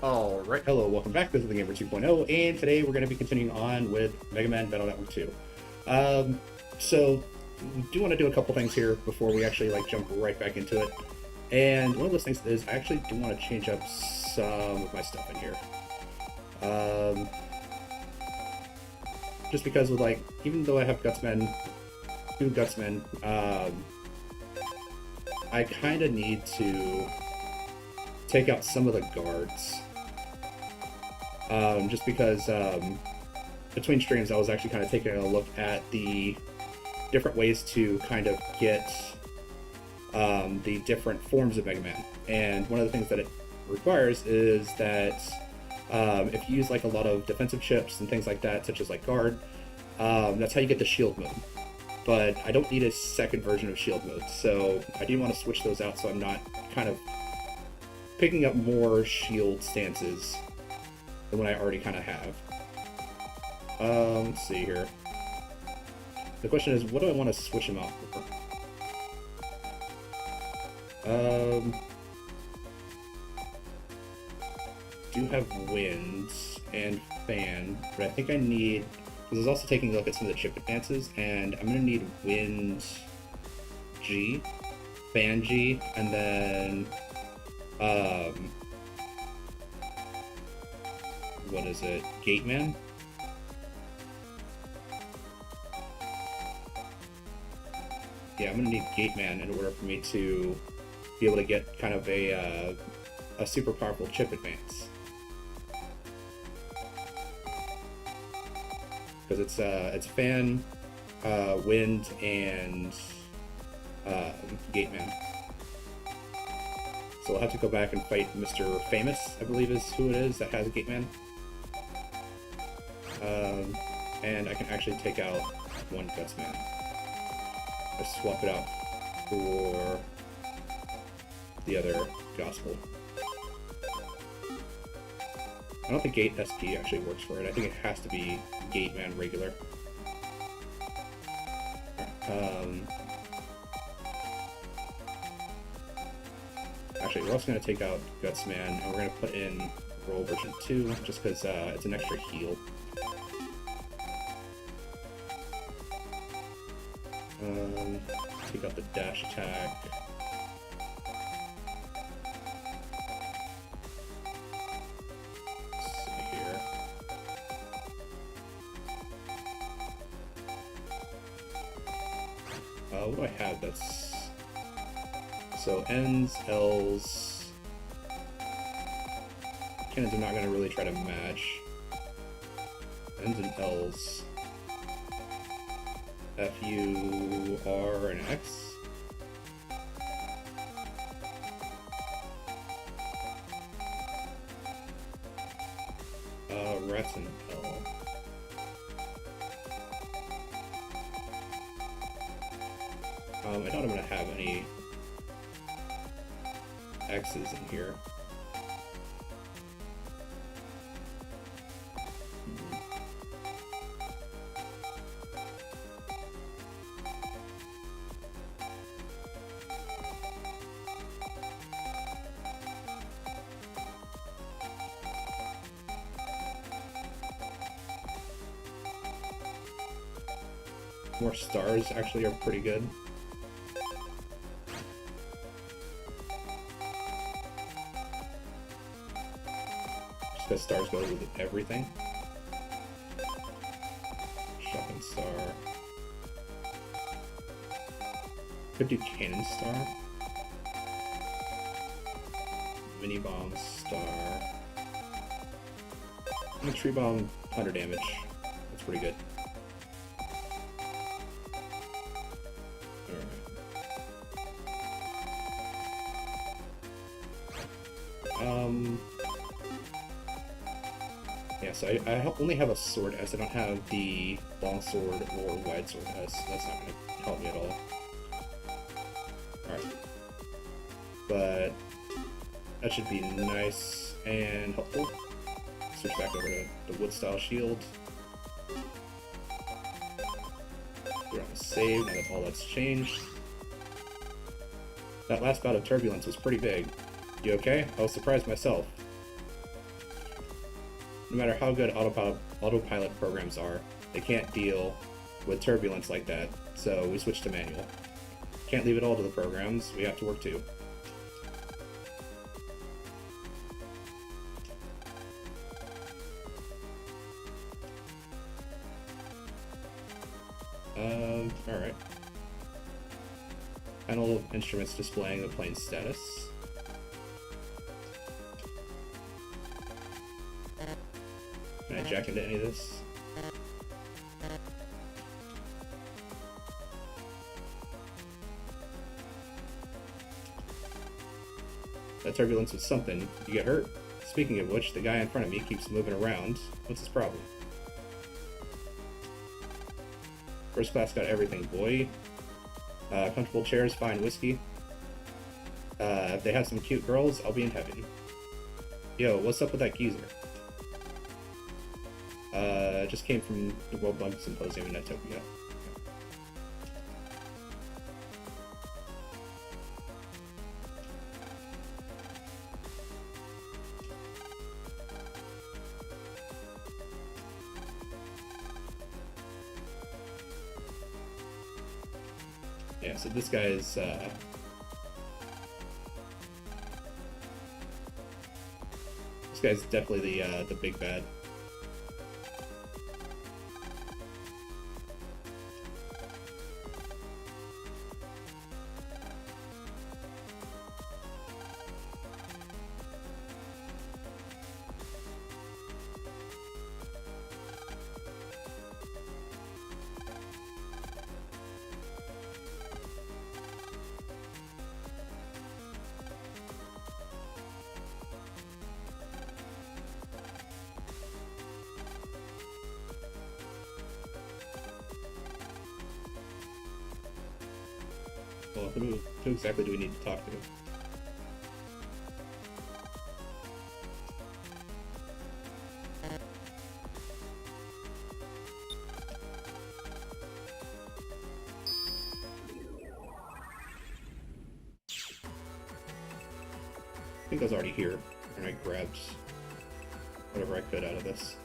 Alright, hello, welcome back. This is the Gamer 2.0, and today we're going to be continuing on with Mega Man Battle Network 2. So, we do want to do a couple things here before we actually jump right back into it. And one of those things is I actually do want to change up some of my stuff in here. Just because with even though I have two Gutsmen, I kind of need to take out some of the guards. Just because between streams I was actually kind of taking a look at the different ways to kind of get the different forms of Mega Man. And one of the things that it requires is that if you use a lot of defensive chips and things like that, such as guard, that's how you get the shield mode. But I don't need a second version of shield mode, so I do want to switch those out so I'm not kind of picking up more shield stances than what I already kind of have. Let's see here. The question is, what do I want to switch them out for? Do have wind and fan, but I think I need, because I was also taking a look at some of the chip advances, and I'm going to need wind G, fan G, and then what is it? Gateman? Yeah, I'm gonna need Gateman in order for me to be able to get kind of a super powerful chip advance. Because it's fan, wind, and Gateman. So I'll have to go back and fight Mr. Famous, I believe is who it is that has a Gateman. And I can actually take out one Gutsman. I swap it out for the other Gospel. I don't think Gate SP actually works for it. I think it has to be Gateman regular. Actually, we're also going to take out Gutsman, and we're going to put in Roll version 2, just because it's an extra heal. Take out the dash attack. Let's see here. What do I have that's... So N's, L's... Cannons are not going to really try to match. N's and L's. F, U, R, and X. Rats and L. I doubt I'm going to have any X's in here. More stars actually are pretty good. Just because stars go with everything. Shocking star. Could do cannon star. Mini bomb star. And tree bomb 100 damage. That's pretty good. Yeah, so I only have a sword S. I don't have the long sword or wide sword S. That's not going to help me at all. Alright. But that should be nice and helpful. Switch back over to the wood style shield. We're on the save now that all that's changed. That last bout of turbulence was pretty big. You okay? I was surprised myself. no matter how good autopilot programs are, they can't deal with turbulence like that, so we switched to manual. Can't leave it all to the programs, we have to work too. Alright. Panel of instruments displaying the plane's status. Can I jack into any of this? That turbulence was something. You get hurt? Speaking of which, the guy in front of me keeps moving around. What's his problem? First class got everything, boy. Comfortable chairs, fine whiskey. If they have some cute girls, I'll be in heaven. Yo, what's up with that geezer? Just came from the World Bug Symposium in Netopia. Yeah, so this guy is, this guy's definitely the big bad. Well, who exactly do we need to talk to? I think I was already here, and I grabbed whatever I could out of this.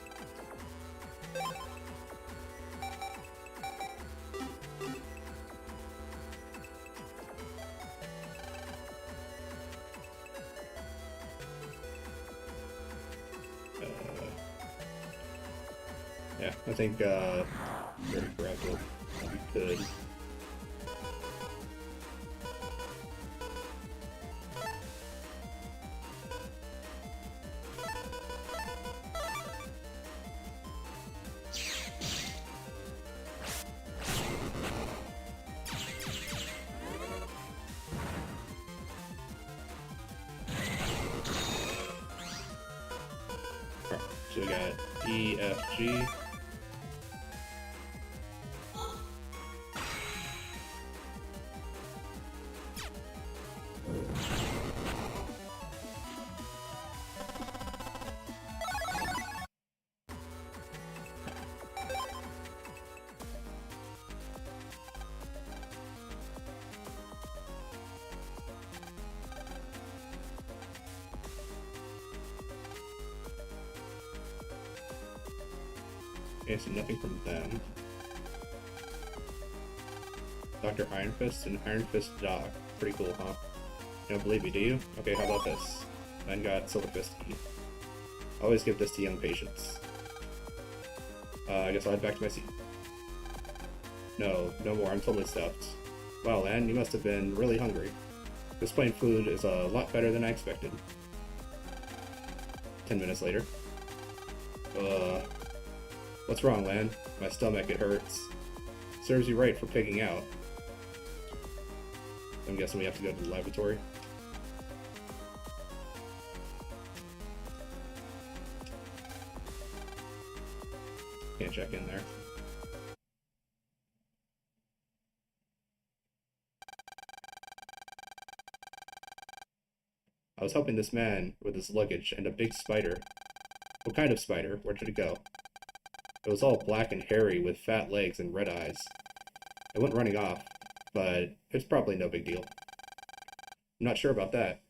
Yeah, I think very grabbed what we could. So we got E, F, G. Okay, so nothing from them. Dr. Iron Fist and Iron Fist Doc. Pretty cool, huh? You don't believe me, do you? Okay, how about this? Then got Silver Fist E. Always give this to young patients. I guess I'll head back to my seat. No, no more, I'm totally stuffed. Wow, Lan, you must have been really hungry. This plain food is a lot better than I expected. 10 minutes later. What's wrong, Lan? My stomach, it hurts. Serves you right for pigging out. I'm guessing we have to go to the laboratory. Can't check in there. I was helping this man with his luggage and a big spider. What kind of spider? Where did it go? It was all black and hairy with fat legs and red eyes. It went running off, but it's probably no big deal. I'm not sure about that.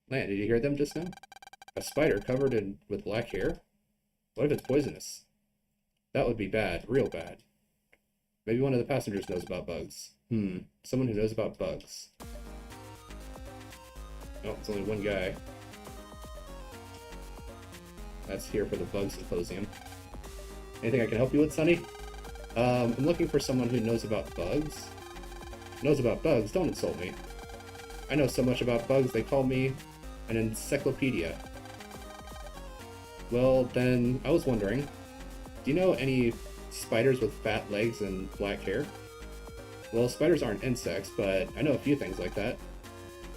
Lan, did you hear them just now? A spider covered with black hair? What if it's poisonous? That would be bad, real bad. Maybe one of the passengers knows about bugs. Someone who knows about bugs. Oh, it's only one guy. That's here for the bug symposium. Anything I can help you with, Sonny? I'm looking for someone who knows about bugs. Knows about bugs? Don't insult me. I know so much about bugs, they call me an encyclopedia. Well, then, I was wondering, do you know any spiders with fat legs and black hair? Well, spiders aren't insects, but I know a few things like that.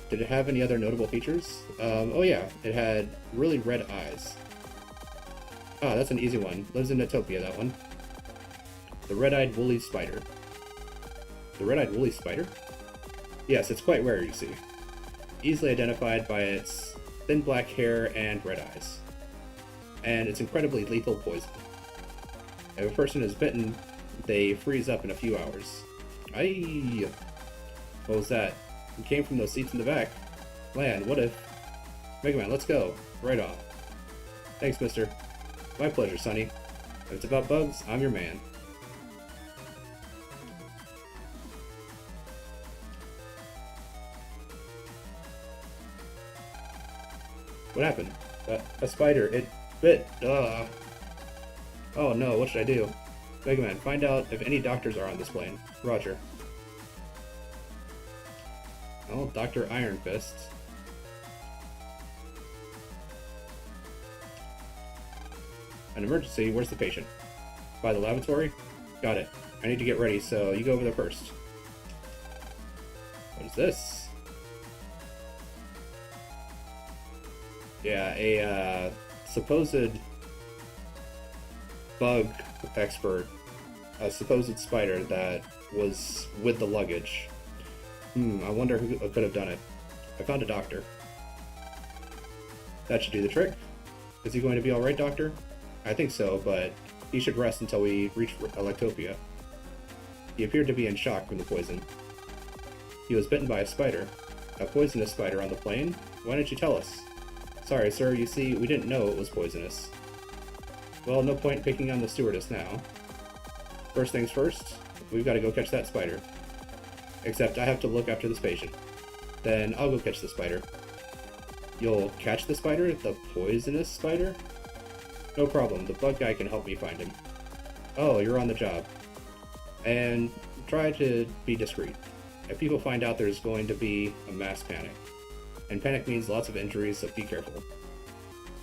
Did it have any other notable features? Oh yeah, it had really red eyes. Ah, that's an easy one. Lives in Utopia, that one. The red-eyed woolly spider. The red-eyed woolly spider? Yes, it's quite rare, you see. Easily identified by its thin black hair and red eyes. And it's incredibly lethal poison. If a person is bitten, they freeze up in a few hours. Aye! What was that? It came from those seats in the back. Lan, what if... Mega Man, let's go. Right on. Thanks, mister. My pleasure, Sonny. If it's about bugs, I'm your man. What happened? A spider. It bit. Ugh. Oh no, what should I do? Mega Man, find out if any doctors are on this plane. Roger. Oh, Dr. Iron Fist. An emergency? Where's the patient? By the lavatory? Got it. I need to get ready, so you go over there first. What is this? Yeah, a supposed bug expert, a supposed spider that was with the luggage. I wonder who could have done it. I found a doctor. That should do the trick. Is he going to be alright, Doctor? I think so, but he should rest until we reach Electopia. He appeared to be in shock from the poison. He was bitten by a spider. A poisonous spider on the plane? Why didn't you tell us? Sorry, sir, you see, we didn't know it was poisonous. Well, no point picking on the stewardess now. First things first, we've got to go catch that spider. Except I have to look after this patient. Then I'll go catch the spider. You'll catch the spider? The poisonous spider? No problem, the bug guy can help me find him. Oh, you're on the job. And try to be discreet. If people find out, there's going to be a mass panic. And panic means lots of injuries, so be careful.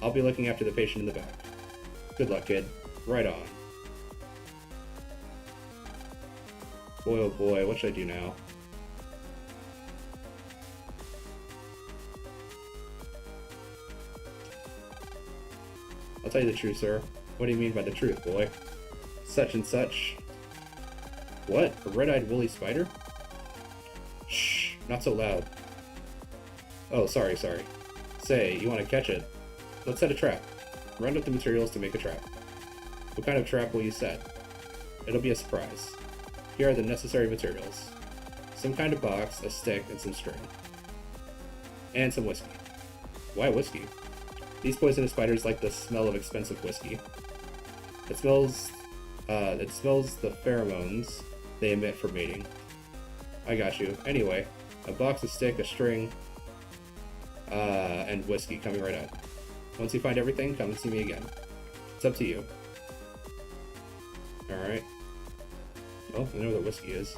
I'll be looking after the patient in the back. Good luck, kid. Right on. Boy, oh boy, what should I do now? I'll tell you the truth, sir. What do you mean by the truth, boy? Such and such. What? A red-eyed woolly spider? Shh, not so loud. Oh, sorry. Say, you want to catch it? Let's set a trap. Round up the materials to make a trap. What kind of trap will you set? It'll be a surprise. Here are the necessary materials. Some kind of box, a stick, and some string. And some whiskey. Why whiskey? These poisonous spiders like the smell of expensive whiskey. It smells the pheromones they emit for mating. I got you. Anyway, a box, a stick, a string, and whiskey coming right up. Once you find everything, come and see me again. It's up to you. Alright. Well, I know where the whiskey is.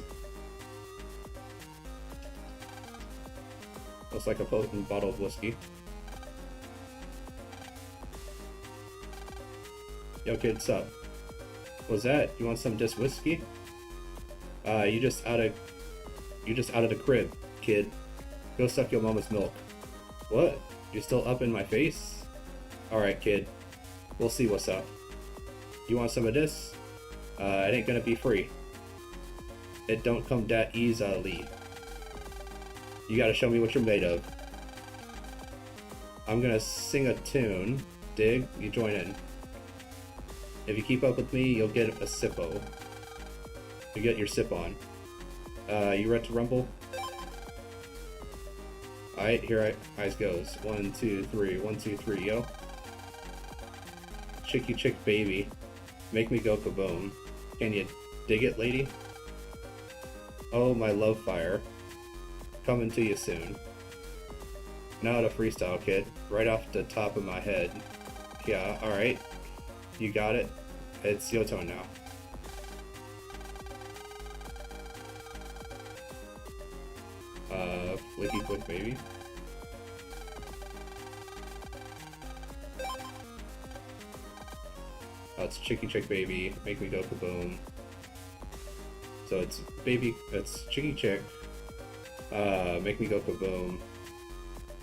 Looks like a potent bottle of whiskey. Yo, kid, what's up? What's that? You want some dis whiskey? You just out of the crib, kid. Go suck your mama's milk. What? You still up in my face? Alright, kid. We'll see what's up. You want some of this? It ain't gonna be free. It don't come that easily. You gotta show me what you're made of. I'm gonna sing a tune. Dig? You join in. If you keep up with me, you'll get a sippo. You get your sip on. You ready to rumble? Alright, here eyes goes. 1, 2, 3. 1, 2, 3, yo. Chicky chick baby. Make me go kaboom. Can you dig it, lady? Oh, my love fire. Coming to you soon. Now to freestyle, kid. Right off the top of my head. Yeah, alright. You got it. It's your turn now. Flicky flick baby. Oh, it's chicky chick baby. Make me go kaboom. So it's baby, it's chicky chick. Make me go kaboom.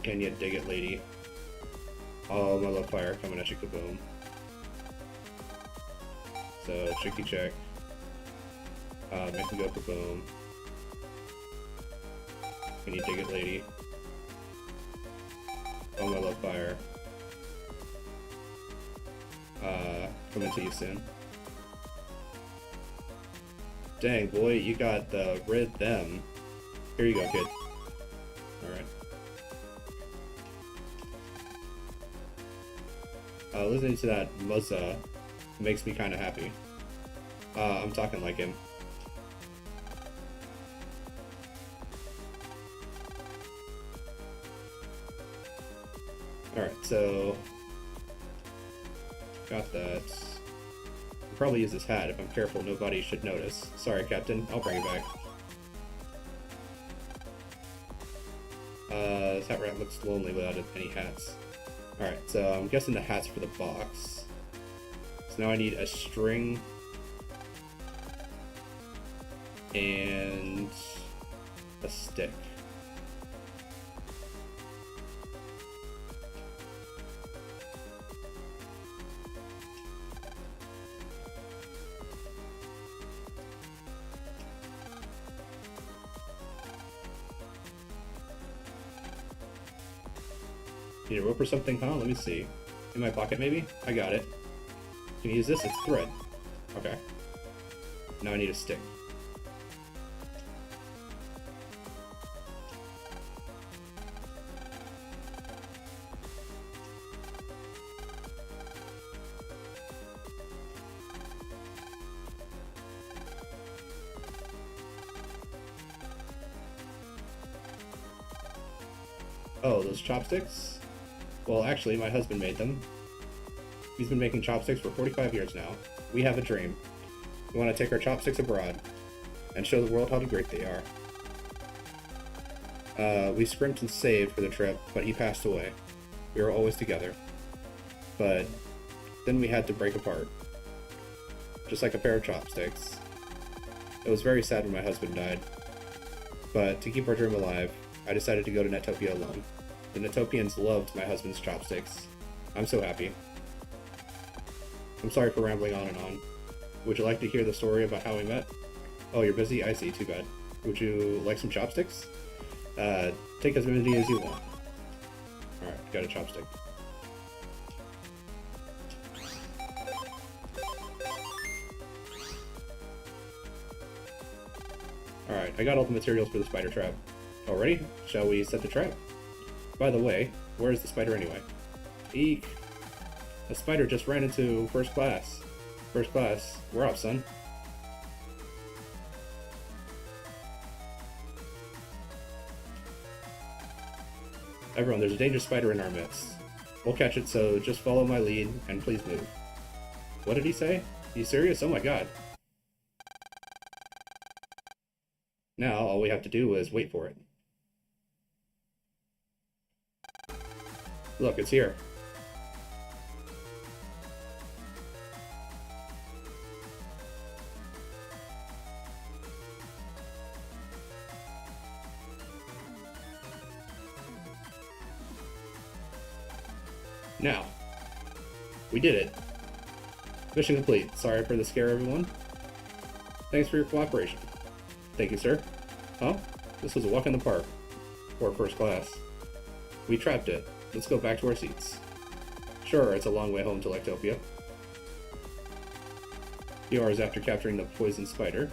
Can you dig it, lady? Oh, my love fire coming at you kaboom. So chicky chick. Make me go kaboom. Can you dig it, lady? Oh, my love fire. Coming to you soon. Dang, boy, you got the rhythm. Here you go, kid. Alright. Listening to that Muzza makes me kind of happy. I'm talking like him. Alright, so got that. I'll probably use this hat. If I'm careful, nobody should notice. Sorry, Captain. I'll bring it back. This hat rat looks lonely without any hats. Alright, so I'm guessing the hat's for the box. So now I need a string and a stick. Need a rope or something, huh? Let me see. In my pocket, maybe? I got it. Can you use this? It's thread. Okay. Now I need a stick. Oh, those chopsticks? Well, actually, my husband made them. He's been making chopsticks for 45 years now. We have a dream. We want to take our chopsticks abroad and show the world how great they are. We scrimped and saved for the trip, but he passed away. We were always together. But then we had to break apart. Just like a pair of chopsticks. It was very sad when my husband died. But to keep our dream alive, I decided to go to Netopia alone. The Netopians loved my husband's chopsticks. I'm so happy. I'm sorry for rambling on and on. Would you like to hear the story about how we met? Oh, you're busy? I see, too bad. Would you like some chopsticks? Take as many as you want. Alright, got a chopstick. Alright, I got all the materials for the spider trap. Already? Shall we set the trap? By the way, where is the spider anyway? Eek! A spider just ran into first class. First class, we're off, son. Everyone, there's a dangerous spider in our midst. We'll catch it, so just follow my lead, and please move. What did he say? Are you serious? Oh my god. Now, all we have to do is wait for it. Look, it's here. Now, we did it. Mission complete. Sorry for the scare, everyone. Thanks for your cooperation. Thank you, sir. Huh? This was a walk in the park. Or first class. We trapped it. Let's go back to our seats. Sure, it's a long way home to Lectopia. Few hours after capturing the poison spider.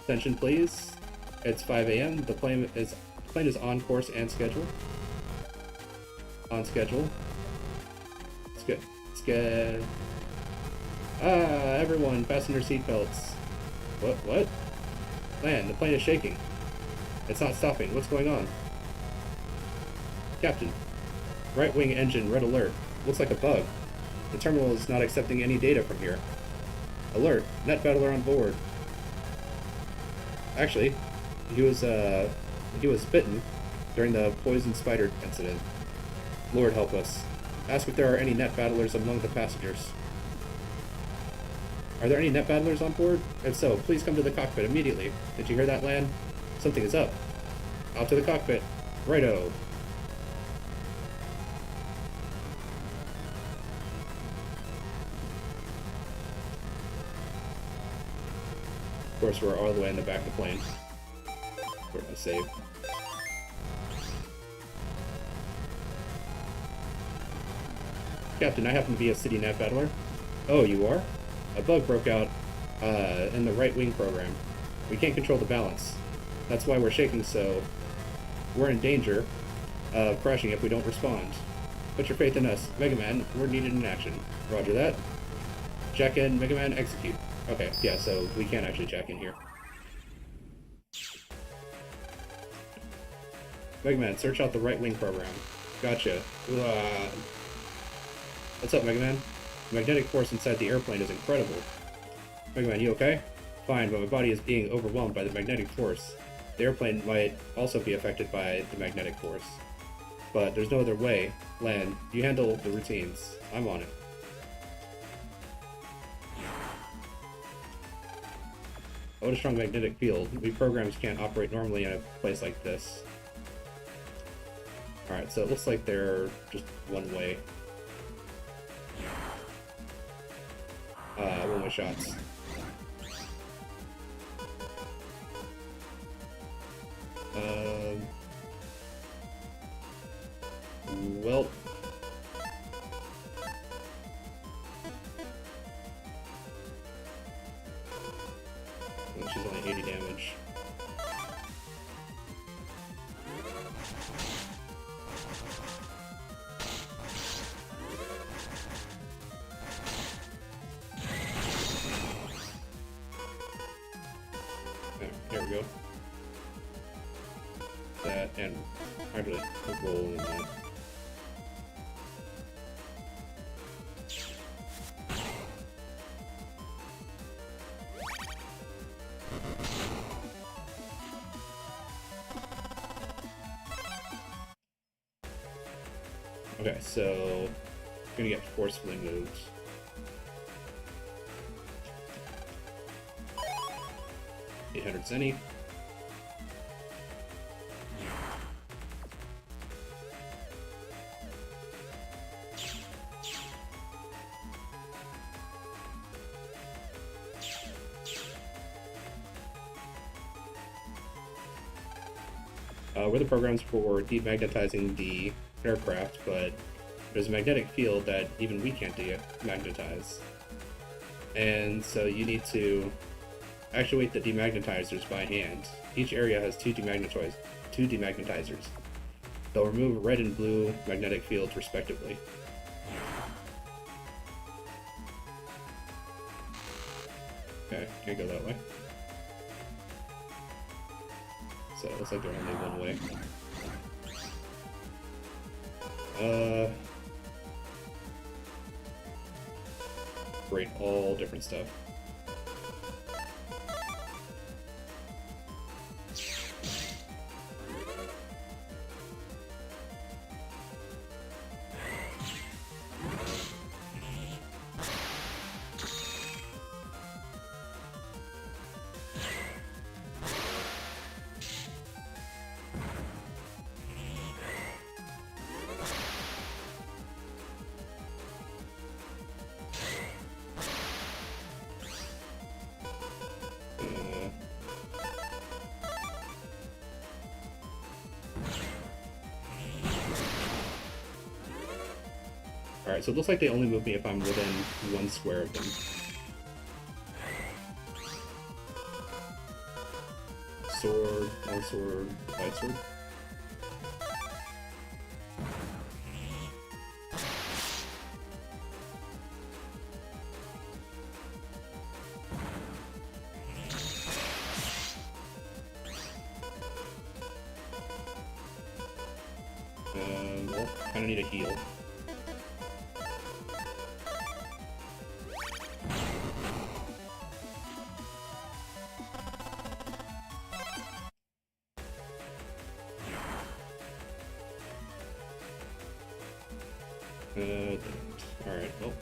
Attention, please. It's 5 a.m. The plane plane is on course and schedule. On schedule. It's good. It's good. Everyone, fasten your seatbelts. What? Land, the plane is shaking. It's not stopping. What's going on? Captain, right wing engine, red alert. Looks like a bug. The terminal is not accepting any data from here. Alert, net battler on board. Actually, he was bitten during the poison spider incident. Lord help us. Ask if there are any net battlers among the passengers. Are there any net battlers on board? If so, please come to the cockpit immediately. Did you hear that, Lan? Something is up. Out to the cockpit. Righto. Of course, we're all the way in the back of the plane. We're gonna save. Captain, I happen to be a city net battler. Oh, you are? A bug broke out in the right wing program. We can't control the balance. That's why we're shaking, so we're in danger of crashing if we don't respond. Put your faith in us. Mega Man, we're needed in action. Roger that. Jack in, Mega Man, execute. Okay, yeah, so we can't actually jack in here. Mega Man, search out the right wing program. Gotcha. What's up, Mega Man? The magnetic force inside the airplane is incredible. Mega Man, you okay? Fine, but my body is being overwhelmed by the magnetic force. The airplane might also be affected by the magnetic force. But there's no other way. Lan, you handle the routines. I'm on it. What a strong magnetic field. We programs can't operate normally in a place like this. Alright, so it looks like they're just one way. One-way shots. Well... she's only 80 damage. Here we go. That, and actually, we'll roll in that. Okay, so I'm gonna get forcefully moved. $800 Zenny. We're the programs for demagnetizing the aircraft, but there's a magnetic field that even we can't demagnetize. And so you need to actuate the demagnetizers by hand. Each area has two demagnetizers. They'll remove red and blue magnetic fields respectively. Okay, can't go that way. So it looks like they're only one way. Great, all different stuff. Alright, so it looks like they only move me if I'm within 1 square of them. Sword, long sword, wide sword. Well, kind of need a heal. Alright, well.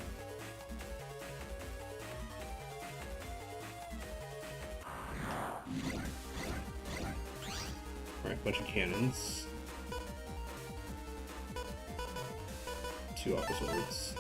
Alright, bunch of cannons. 2 Aqua Swords.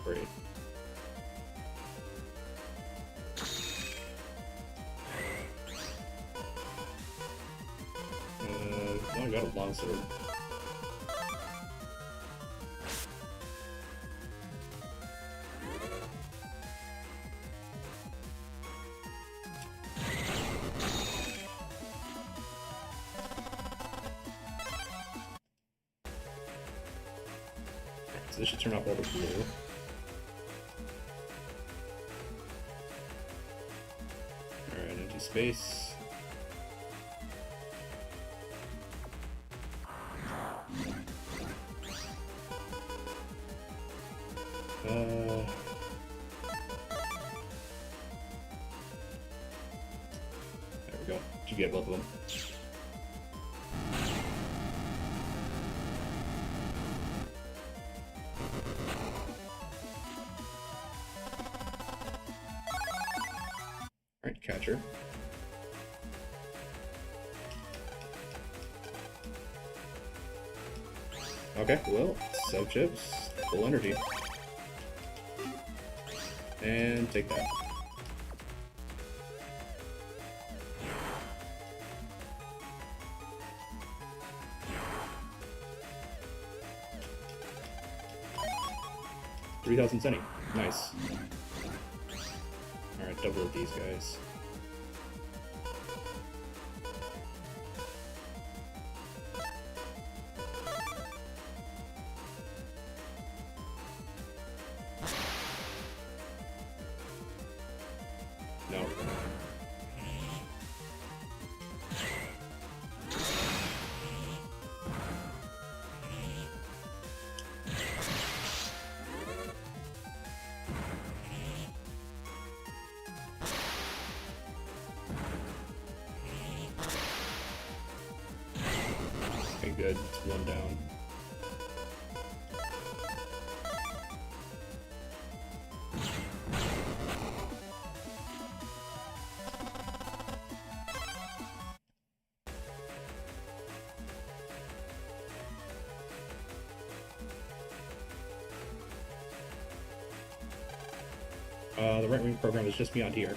Great. Now I got a longsword. So this should turn off all the blue. Alright, empty space. There we go. Did you get both of them? Alright, catcher. Okay, well, sub chips, full energy. And take that. $3,000 Sunny. Nice. Alright, double with these guys. No. Okay, good. It's one down. The right wing program is just beyond here.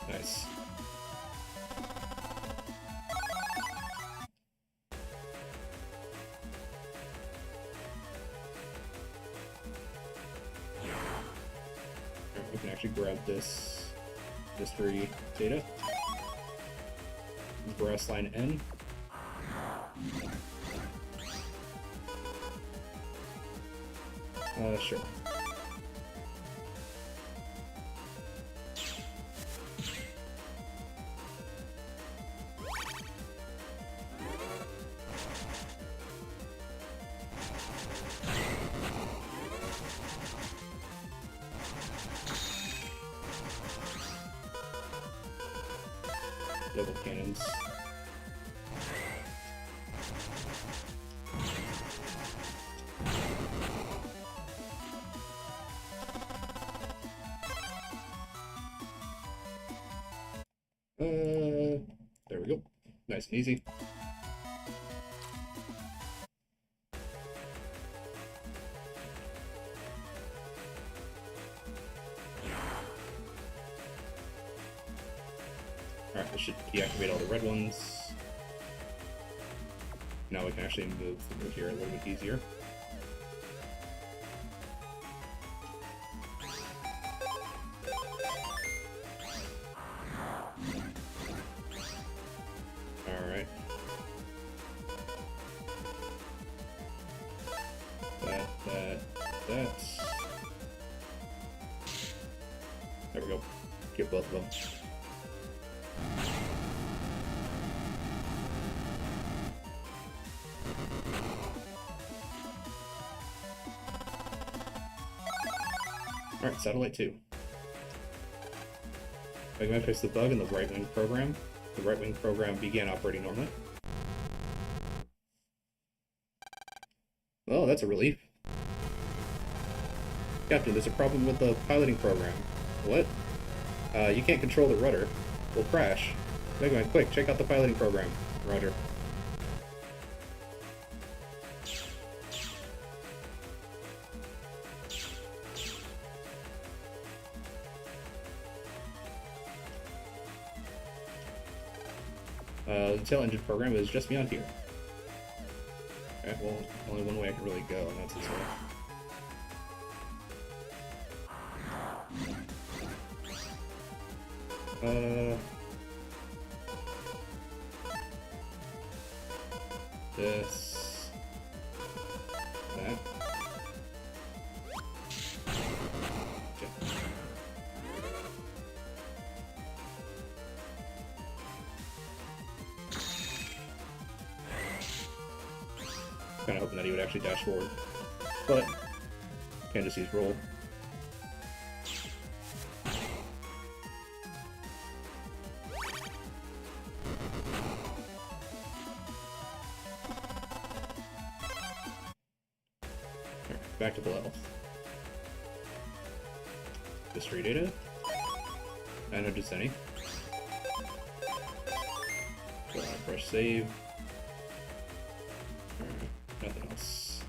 Nice. We can actually grab this mystery data. Brass line N. Sure. Double cannons. Nice and easy. Alright, this should deactivate all the red ones. Now we can actually move through here a little bit easier. Alright. That's... There we go. Get both of them. Alright, Satellite 2. Mega Man fixed the bug in the right wing program. The right wing program began operating normally. Oh, that's a relief. Captain, there's a problem with the piloting program. What? You can't control the rudder. We'll crash. Mega Man, quick, check out the piloting program. Roger. The tail engine program is just beyond here. Okay, well, only one way I can really go, and that's this way. This... That. Kind of hoping that he would actually dash forward, but can't just use roll. Back to full health. History data. And no Destiny. Fresh save. Nothing else.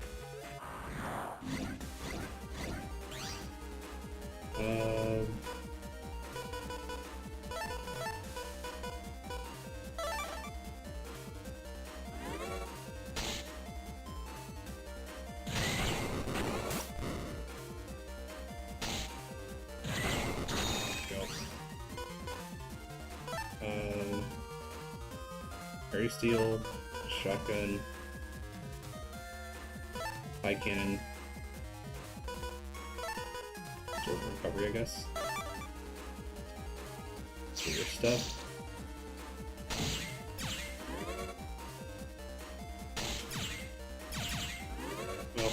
Fairy Steel, Shotgun, High Cannon, Sword of Recovery, I guess. See your stuff. Well.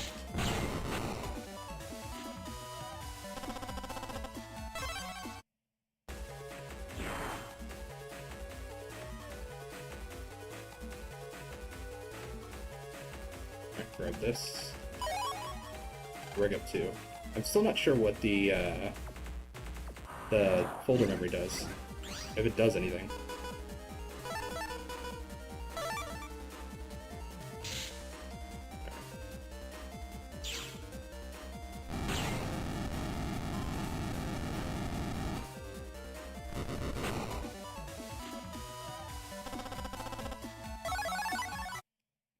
Grab this. Rig up 2. I'm still not sure what the folder memory does. If it does anything.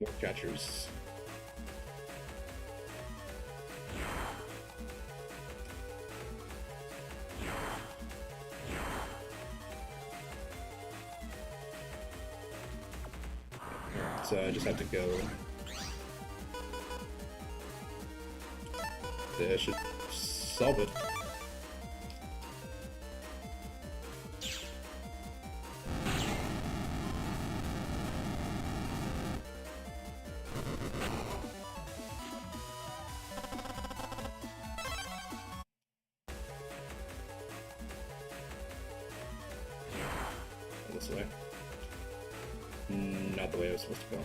More catchers. So I just have to go. That should solve it. This way. Not the way I was supposed to go.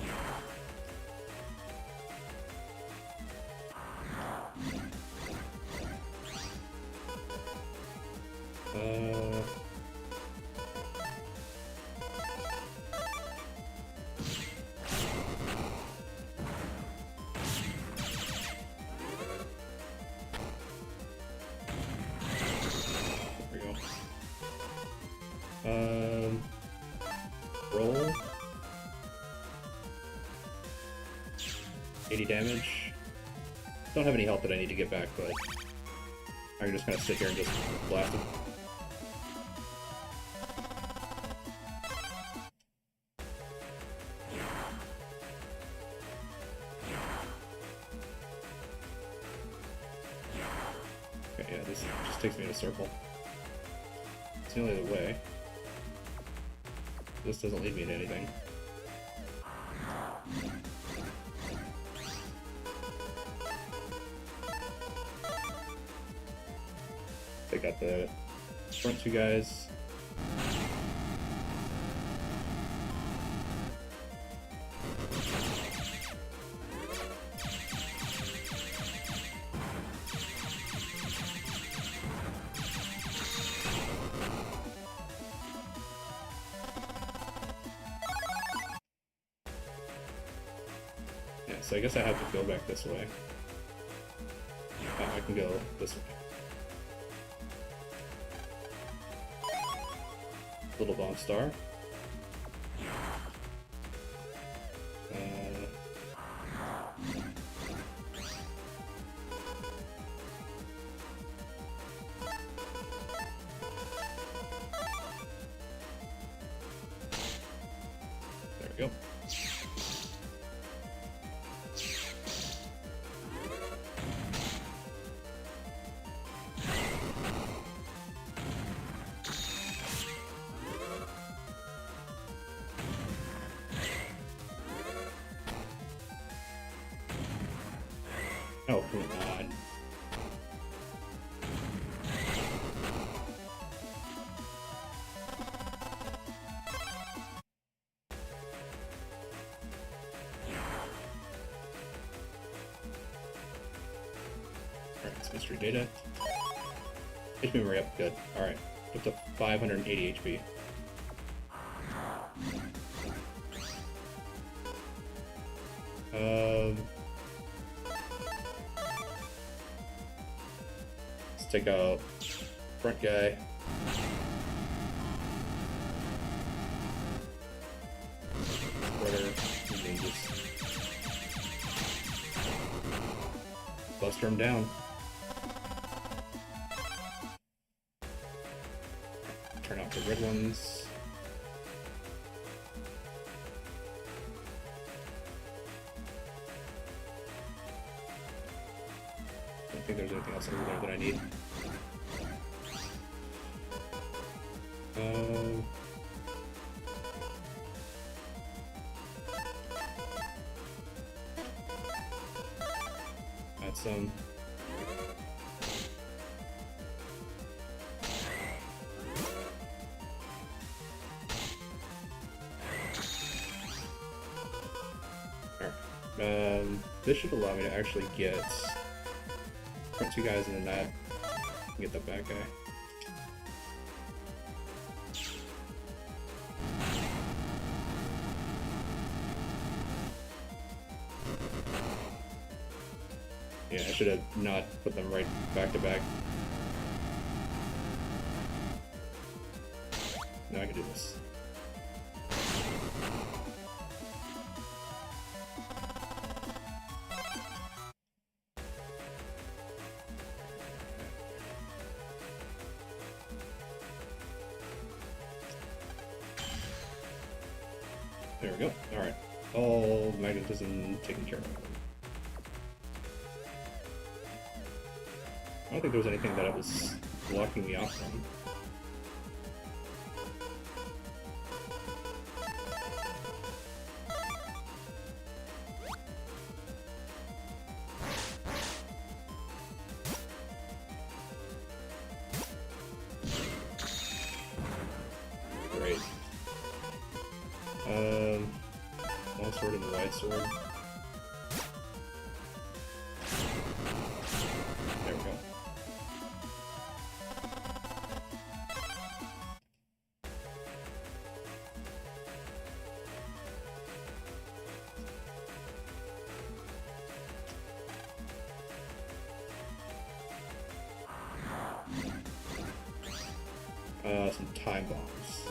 Roll. 80 damage. Don't have any health that I need to get back, but I can just kind of sit here and just blast him. Okay, yeah, this just takes me in a circle. It's the only other way. This doesn't lead me into anything. They got the front two guys. Yeah, so I guess I have to go back this way. I can go this way. Little bomb star. There we go. Oh, come on. Alright, it's mystery data. HP memory up, good. Alright, up to 580 HP. Let's take out front guy. Spreader, and then just buster him down. Turn off the red ones. I don't think there's anything else over there that I need. Add some. This should allow me to actually get front two guys and then that and get the back guy. Yeah, I should have not put them right back to back. Now I can do this. There we go. Alright. All magnetism taken care of. I don't think there was anything that it was blocking me off from. Great. Long sword and the wide sword. There we go. some time bombs.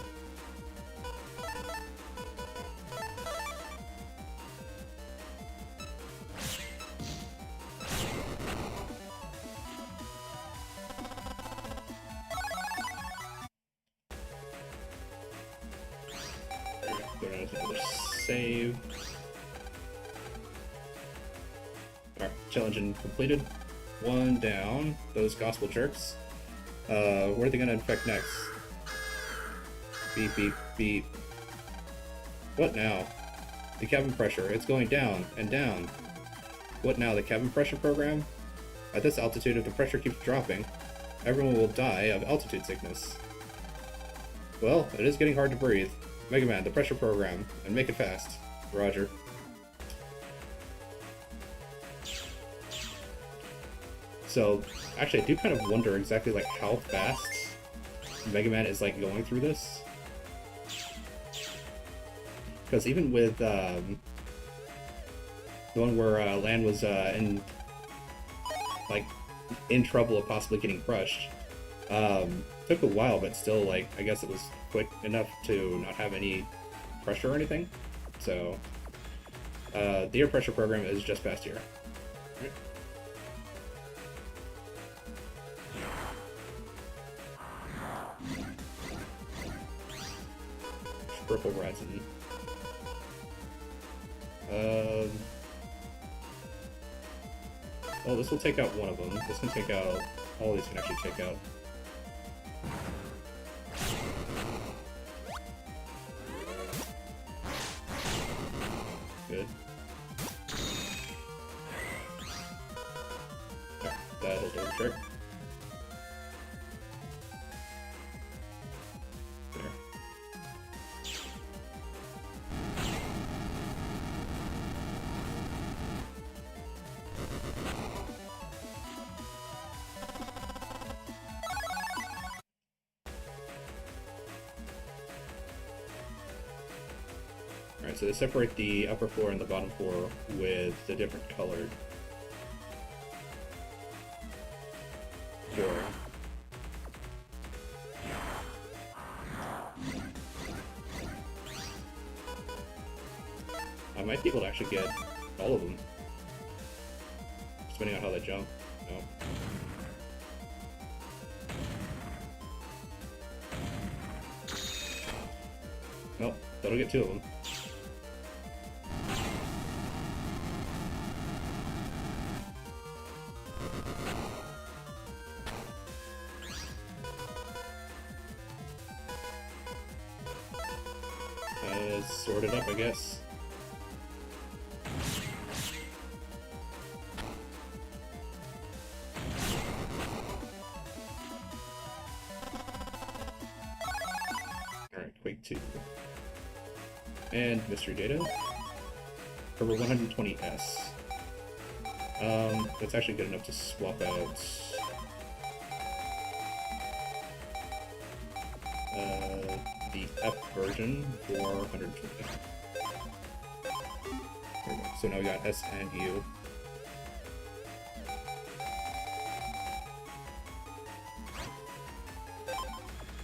Go down to another save. Alright, challenge completed. One down. Those gospel jerks. What are they gonna infect next? Beep, beep, beep. What now? The cabin pressure. It's going down and down. What now? The cabin pressure program? At this altitude, if the pressure keeps dropping, everyone will die of altitude sickness. Well, it is getting hard to breathe. Mega Man, the pressure program, and make it fast. Roger. So, actually, I do kind of wonder exactly like how fast Mega Man is like going through this. Because even with the one where Lan was in trouble of possibly getting crushed, took a while, but still, like, I guess it was quick enough to not have any pressure or anything. So, the air pressure program is just past here. Right. Purple resin. Well, this will take out one of them. This can take out... all these can actually take out. Good. Alright, that'll do the trick. There. Alright, so they separate the upper floor and the bottom floor with the different colored flooring. I might be able to actually get all of them, depending on how they jump. No. Nope, that'll get two of them. Sorted up, I guess. Alright, Quake 2. And mystery data. Over 120S. That's actually good enough to swap out the F version for 120. There we go. So now we got S and U.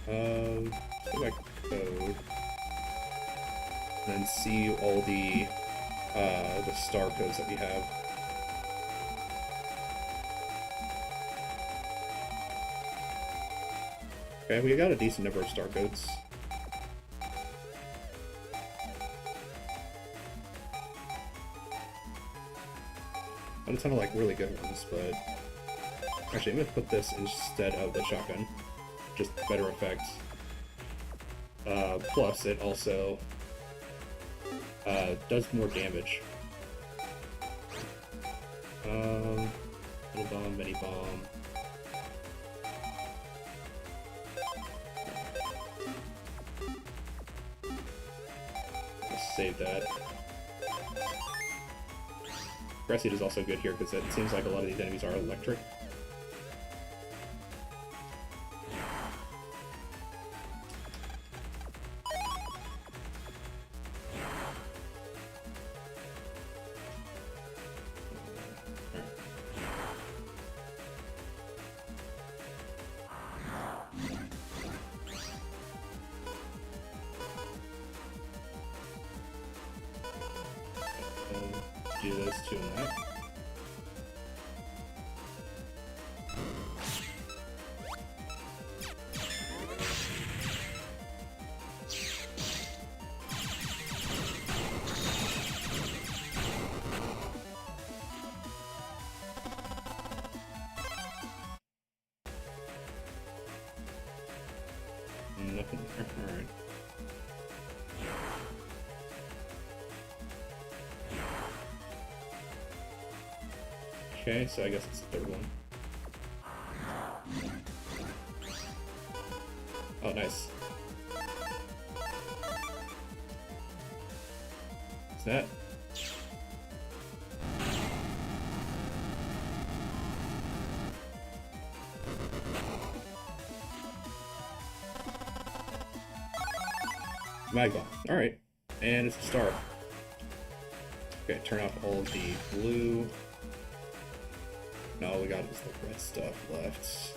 Let's go back to code. And then see all the star codes that we have. Okay, we got a decent number of star codes. Not a ton of like really good ones, but actually I'm gonna put this instead of the shotgun. Just better effect. Plus it also does more damage. Little bomb, mini bomb. Let's save that. Grass Seed is also good here because it seems like a lot of these enemies are electric. Do those two in that. Nothing there. Alright. Okay, so I guess it's the third one. Oh, nice. What's that? Magma. Alright. And it's a star. Okay, turn off all of the blue. No, all we got is the red stuff left.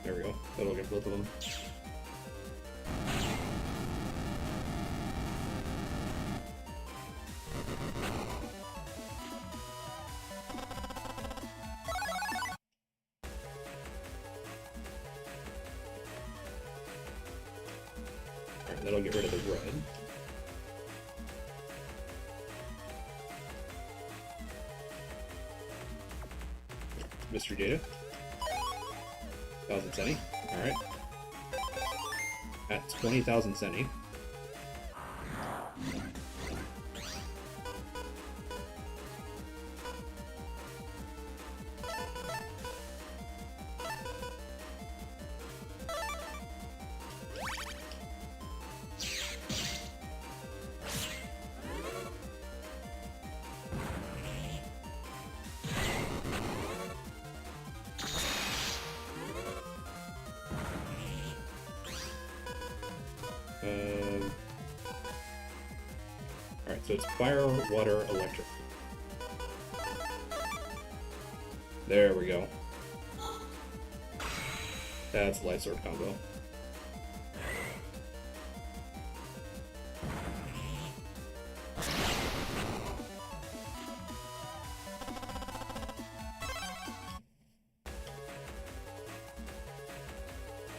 There we go. That'll get both of them. Alright, that'll get rid of the red. Mystery data. 1,000 centi. Alright. At 20,000 centi. Alright, so it's fire, water, electric. There we go. That's light sword combo.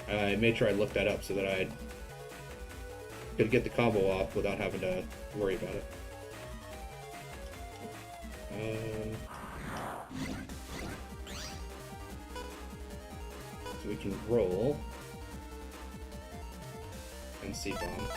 I made sure I looked that up so that I could get the combo off without having to worry about it. So we can roll and see bomb.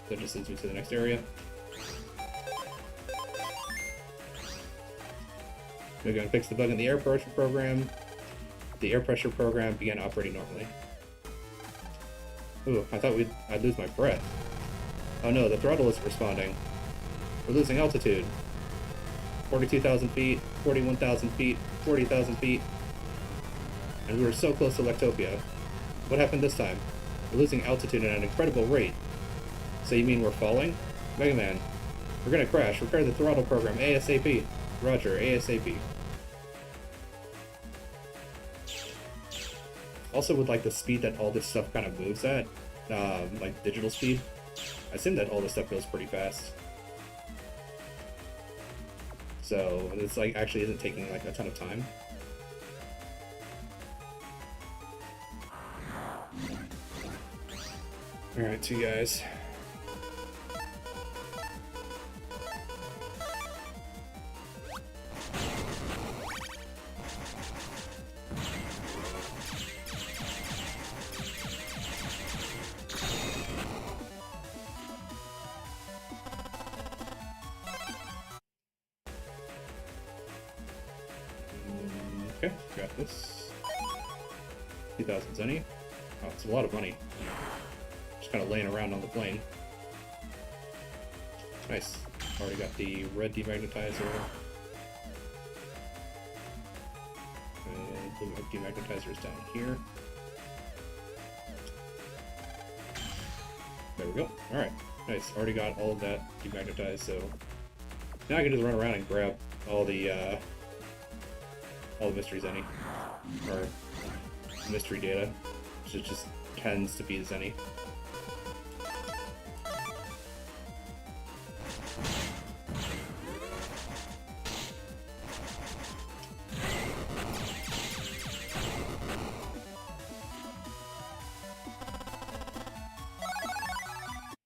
That just leads me to the next area. We're going to fix the bug in the air pressure program. The air pressure program began operating normally. Ooh, I thought I'd lose my breath. Oh no, the throttle isn't responding. We're losing altitude. 42,000 feet, 41,000 feet, 40,000 feet. And we were so close to Lectopia. What happened this time? We're losing altitude at an incredible rate. So you mean we're falling? Mega Man, we're gonna crash. Repair the throttle program ASAP. Roger, ASAP. Also with like the speed that all this stuff kind of moves at, like digital speed, I assume that all this stuff goes pretty fast. So it's like actually isn't taking like a ton of time. Alright, two guys. Okay, got this. 2,000 zenny. Oh, it's a lot of money. Just kind of laying around on the plane. Nice. Already got the red demagnetizer. And the demagnetizer is down here. There we go. Alright. Nice. Already got all of that demagnetized, so now I can just run around and grab all the mystery zenny. Or mystery data. Which just tends to be zenny.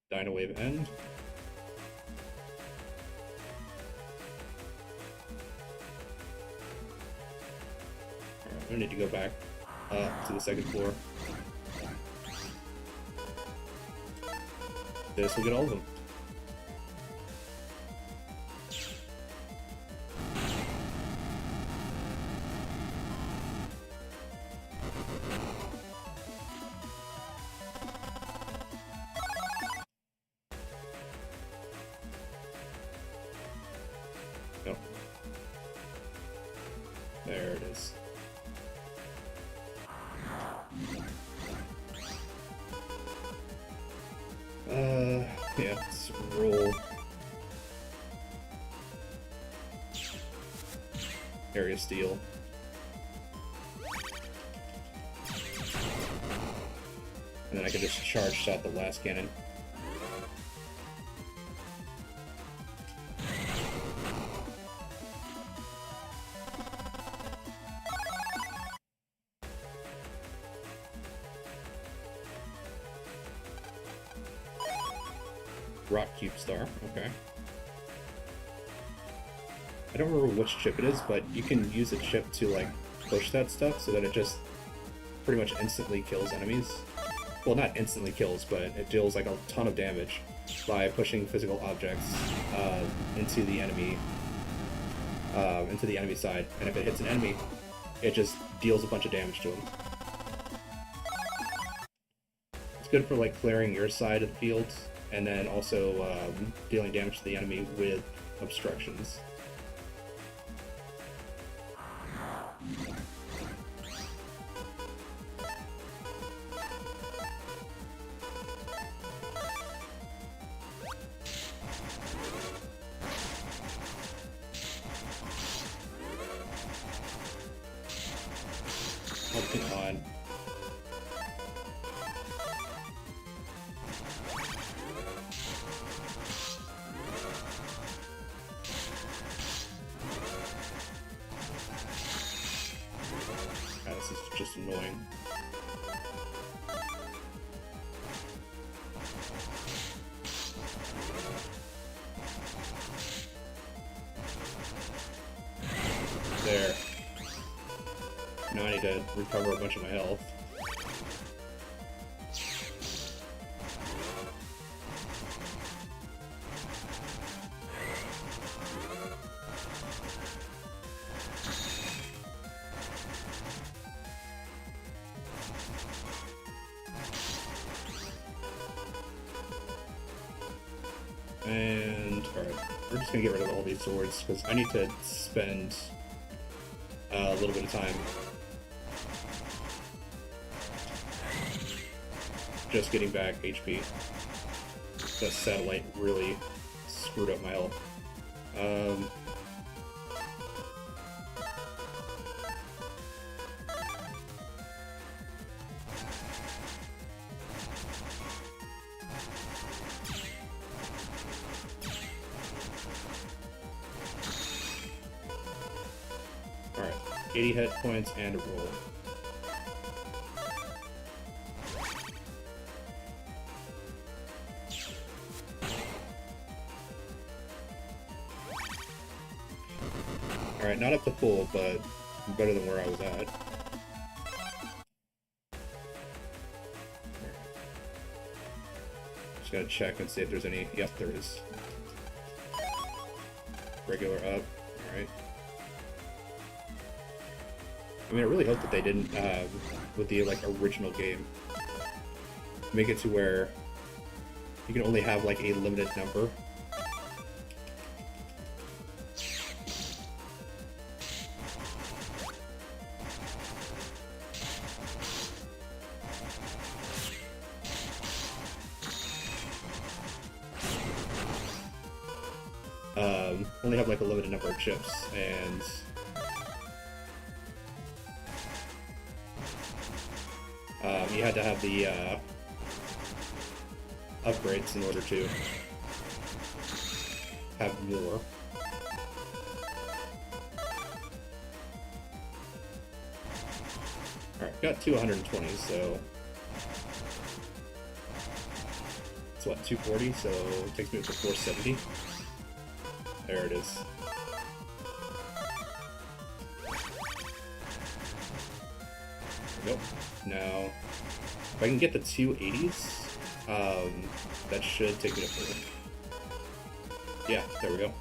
Dino Wave end. Alright, I need to go back up to the second floor. This will get all of them. Oh. There it is. Yeah, let's roll. Area Steel. And then I can just charge shot the last cannon. Rock Cube Star, okay. I don't remember which chip it is, but you can use a chip to, like, push that stuff so that it just pretty much instantly kills enemies. Well, not instantly kills, but it deals, like, a ton of damage by pushing physical objects into the enemy side. And if it hits an enemy, it just deals a bunch of damage to them. It's good for, like, clearing your side of the field, and then also dealing damage to the enemy with obstructions. Oh, come on. This is just annoying. There. Now I need to recover a bunch of my health. And, alright, we're just gonna get rid of all these swords, because I need to spend a little bit of time just getting back HP. That satellite really screwed up my health. Alright, 80 hit points and a roll. Alright, not up to full, but better than where I was at. Just gotta check and see if there's any. Yes, there is. Regular up. Alright. mean, I really hope that they didn't, with the, like, original game, make it to where you can only have, like, a limited number. Only have, like, a limited number of chips, and you had to have the upgrades in order to have more. Alright, got 220, so it's what, 240, so it takes me up to 470. There it is. Nope. Now, if I can get the 280s, that should take me to 4. Yeah, there we go.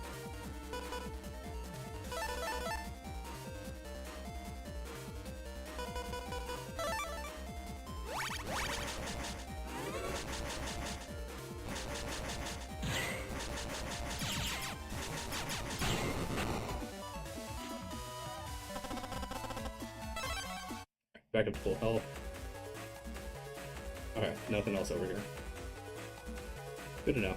Back up to full health. Okay, nothing else over here. Good to know.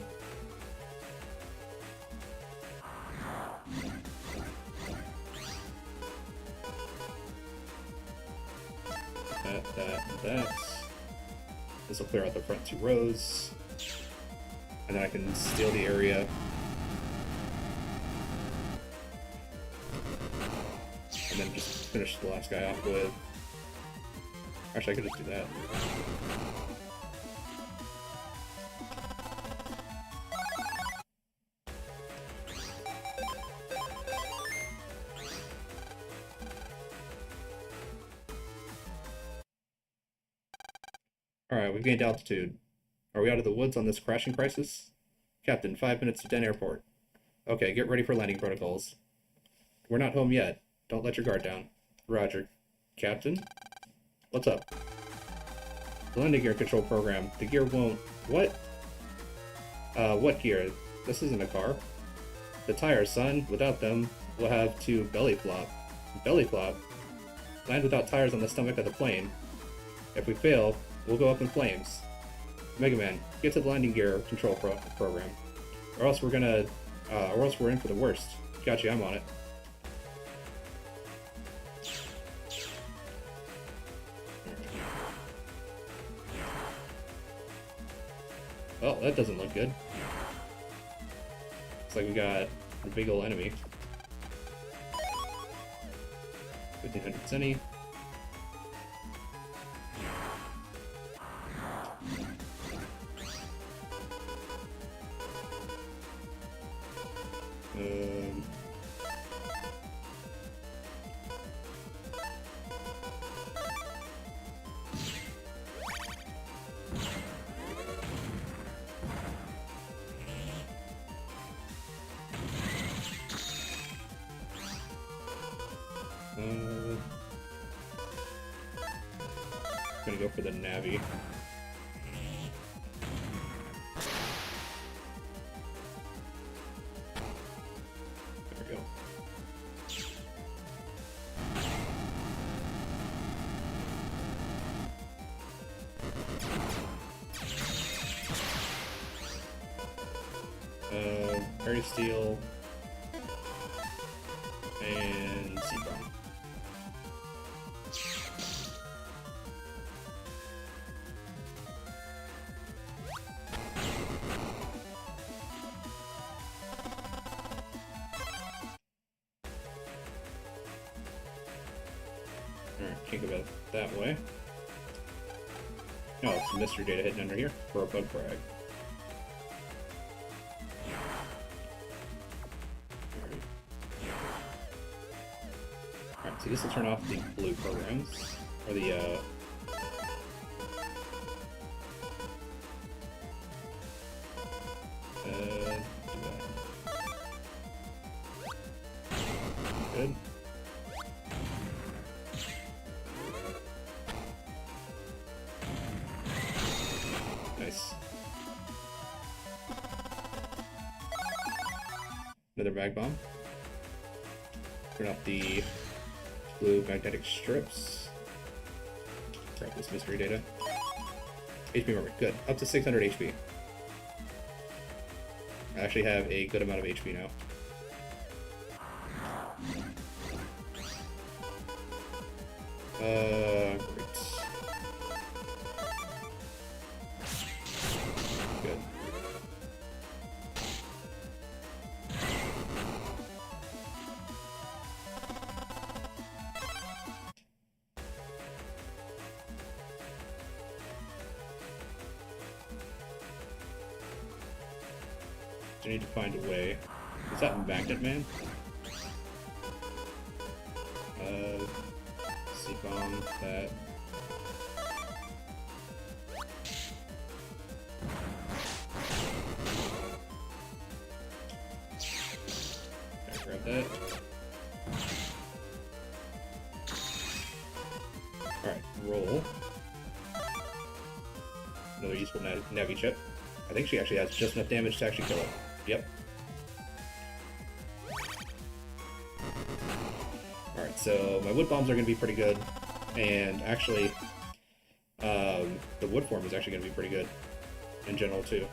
That. This will clear out the front 2 rows. And then I can steal the area. And then just finish the last guy off with... Actually, I could just do that. Alright, we've gained altitude. Are we out of the woods on this crashing crisis? Captain, 5 minutes to Den Airport. Okay, get ready for landing protocols. We're not home yet. Don't let your guard down. Roger. Captain? What's up? The landing gear control program. The gear won't... What? What gear? This isn't a car. The tires, son. Without them, we'll have to belly flop. Belly flop? Land without tires on the stomach of the plane. If we fail, we'll go up in flames. Mega Man, get to the landing gear control program. Or else we're gonna... or else we're in for the worst. Gotcha, I'm on it. Well, that doesn't look good. Looks like we got a big ol' enemy. 1500 Zenny. Gonna go for the Navi. There we go. Fairy Steel and Sea Bomb. Alright, can't go about that way. Oh, some mystery data hidden under here for a bug frag. Alright, so this will turn off the blue programs. Or the, do that. Good. Nice. Another mag bomb. Turn off the blue magnetic strips. Grab this mystery data. HP memory, good. Up to 600 HP. I actually have a good amount of HP now. Great. Good. I need to find a way. Is that Magnet Man? C-bomb that. Okay, grab that. Alright, roll. Another useful Navi chip. I think she actually has just enough damage to actually kill it. Yep. Alright, so my wood bombs are going to be pretty good, and actually, the wood form is actually going to be pretty good in general, too.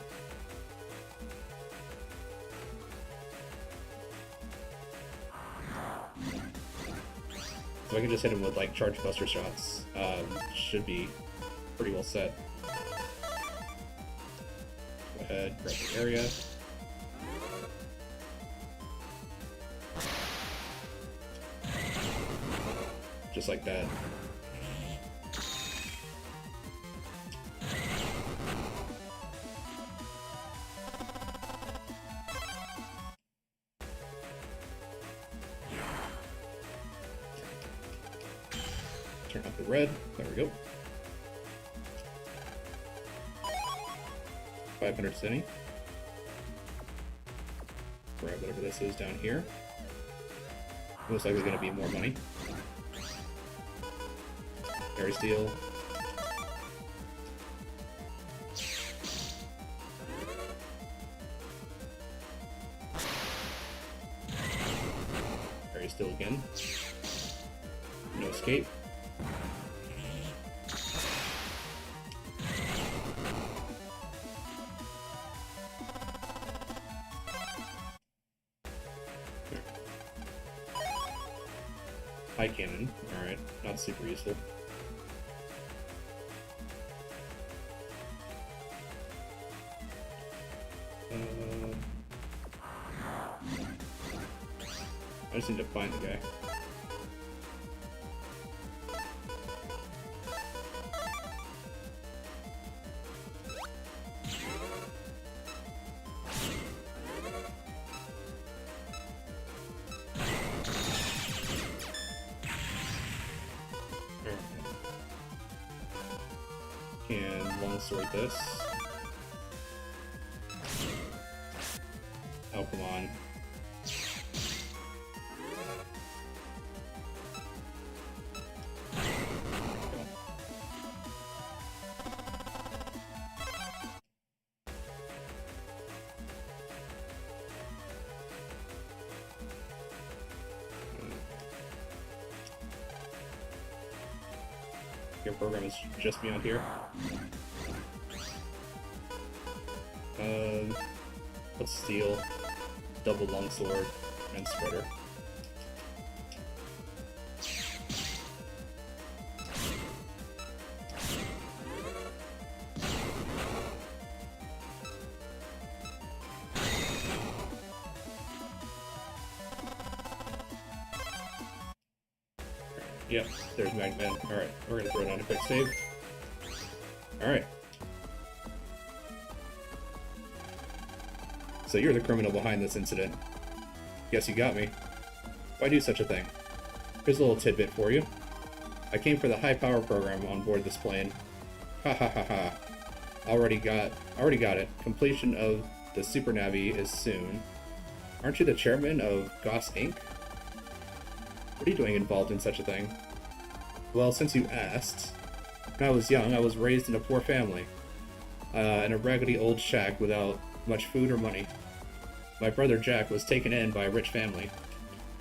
So I can just hit him with, like, charge buster shots. Should be pretty well set. Go ahead, grab the area. Just like that. Turn off the red. There we go. 500 centi. Grab whatever this is down here. Most likely going to be more money. Air Steel. Air Steel again. No escape. High cannon. Alright, not super useful. I just need to find the guy. Can longsword this. Oh, come on. Your program is just beyond here. Let's steal double longsword and spreader. Yep, there's Magman. Alright, we're gonna throw down a quick save. Alright. So you're the criminal behind this incident. Guess you got me. Why do such a thing? Here's a little tidbit for you. I came for the high power program on board this plane. Ha ha ha ha. Already got it. Completion of the Super Navi is soon. Aren't you the chairman of Goss Inc.? What are you doing involved in such a thing? Well, since you asked, when I was young, I was raised in a poor family. in a raggedy old shack without much food or money. My brother Jack was taken in by a rich family.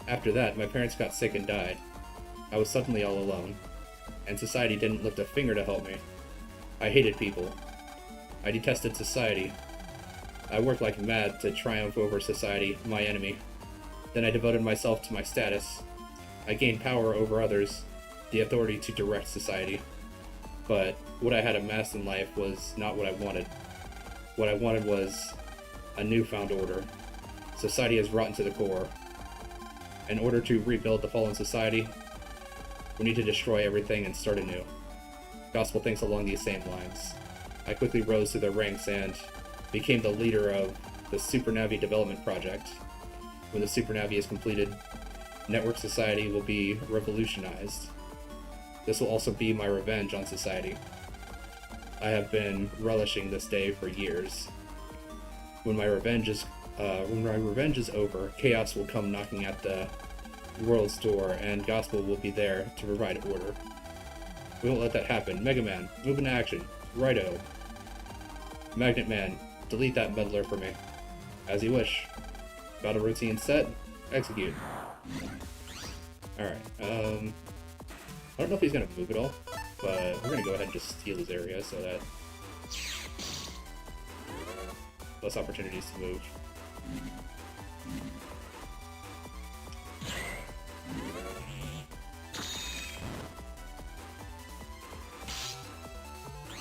After that, my parents got sick and died. I was suddenly all alone, and society didn't lift a finger to help me. I hated people. I detested society. I worked like mad to triumph over society, my enemy. Then I devoted myself to my status. I gained power over others, the authority to direct society. But what I had amassed in life was not what I wanted. What I wanted was a newfound order. Society is rotten to the core. In order to rebuild the fallen society, we need to destroy everything and start anew. Gospel thinks along these same lines. I quickly rose through the ranks and became the leader of the Super Navi Development Project. When the Super Navi is completed, Network Society will be revolutionized. This will also be my revenge on society. I have been relishing this day for years. When my revenge is over, chaos will come knocking at the world's door, and Gospel will be there to provide order. We won't let that happen. Mega Man, move into action. Righto. Magnet Man, delete that meddler for me. As you wish. Battle routine set. Execute. Alright, I don't know if he's gonna move at all, but we're gonna go ahead and just steal his area so that less opportunities to move.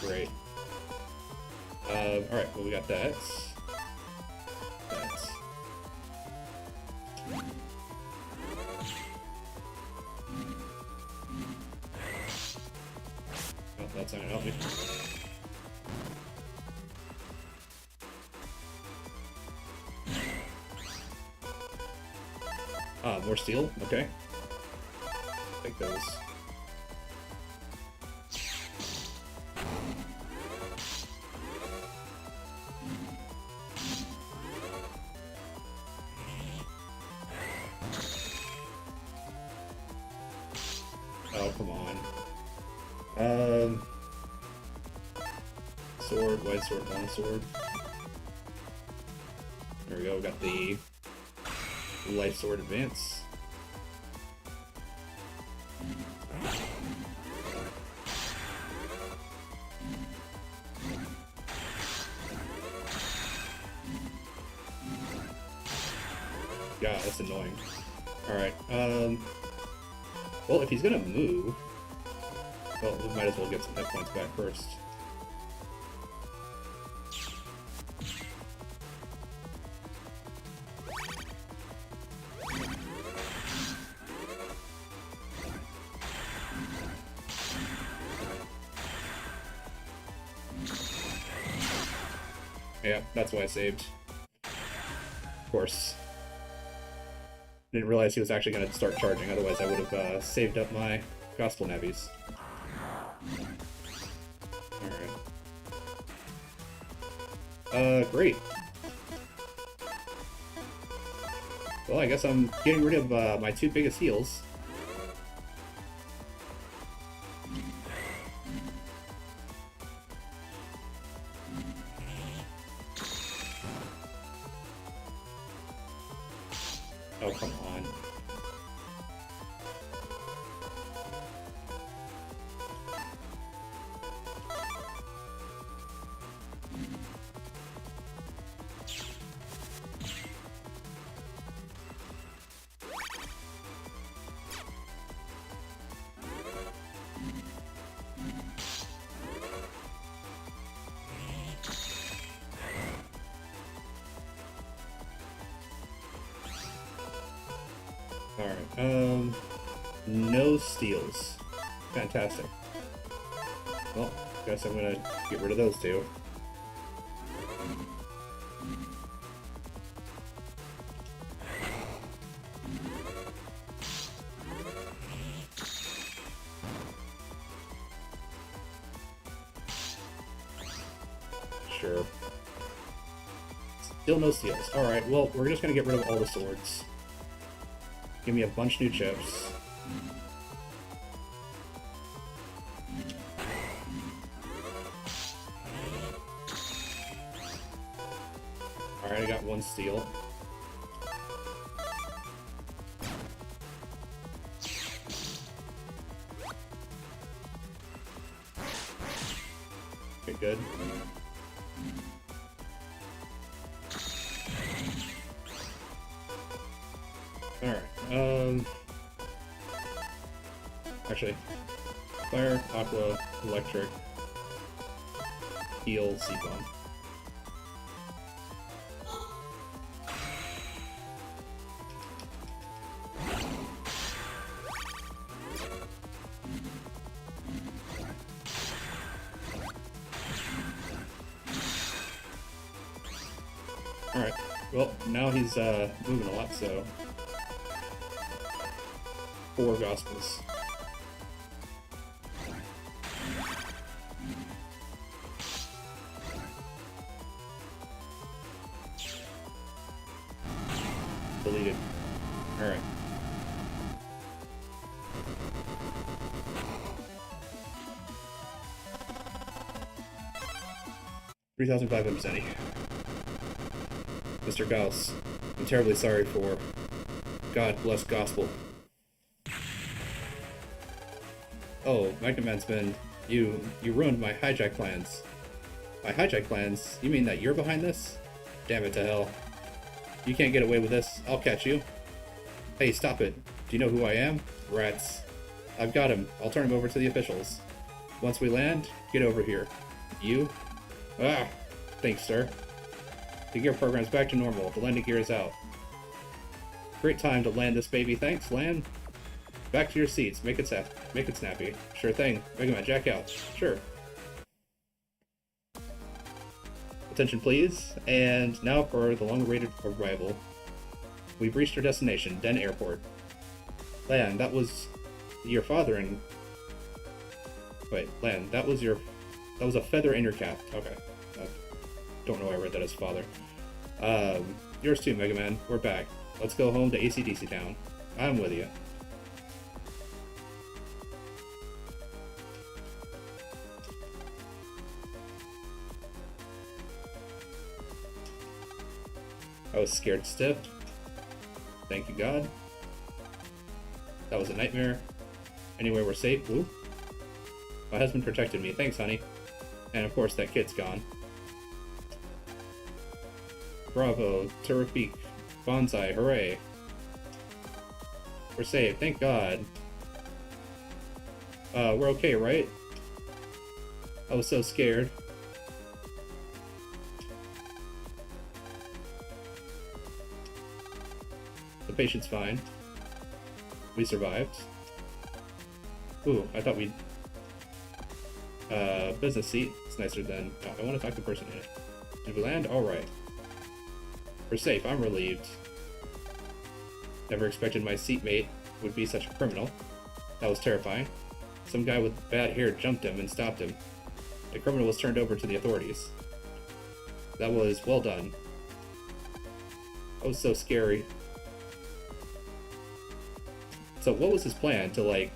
Great. Alright, well we got that. That. Oh, that's not gonna help me. Ah, more steel? Okay. Take those. Oh, come on. Sword, wide sword, long sword. There we go, we got the light sword advance. God, that's annoying. Alright, well, if he's gonna move, well, we might as well get some hit points back first. Yeah, that's why I saved. Of course. Didn't realize he was actually going to start charging, otherwise I would have saved up my Gospel Navies. Alright. Great. Well, I guess I'm getting rid of my two biggest heals. Oh, come on. Alright, no steals. Fantastic. Well, guess I'm gonna get rid of those two. Sure. Still no steals. Alright, well, we're just gonna get rid of all the swords. Give me a bunch new chips. Alright, I got one steel. Okay, good. Alright, actually, fire, aqua, electric, heal, C-bomb. Alright, well, now he's moving a lot, so 4 Gospels. Deleted. Alright. $3,570. Mr. Gauss, I'm terribly sorry for God bless Gospel. Oh, Magnaman's been... You ruined my hijack plans. My hijack plans? You mean that you're behind this? Damn it to hell. You can't get away with this. I'll catch you. Hey, stop it. Do you know who I am? Rats. I've got him. I'll turn him over to the officials. Once we land, get over here. You? Ah! Thanks, sir. The gear program's back to normal. The landing gear is out. Great time to land this baby. Thanks, land. Back to your seats. Make it snappy. Sure thing. Mega Man, jack out. Sure. Attention, please. And now for the long-awaited arrival. We've reached our destination, Den Airport. Lan, that was your father and... Wait, Lan, that was a feather in your cap. Okay. I don't know why I read that as father. Yours too, Mega Man. We're back. Let's go home to AC/DC Town. I'm with you. I was scared stiff. Thank you, God. That was a nightmare. Anyway, we're safe. Ooh. My husband protected me. Thanks, honey. And of course, that kid's gone. Bravo. Terrific. Bonsai. Hooray. We're safe. Thank God. We're okay, right? I was so scared. The patient's fine. We survived. Ooh, I thought we'd... business seat. It's nicer than... I want to talk to the person in it. Did we land? Alright. We're safe. I'm relieved. Never expected my seatmate would be such a criminal. That was terrifying. Some guy with bad hair jumped him and stopped him. The criminal was turned over to the authorities. That was well done. That was so scary. So what was his plan? To, like,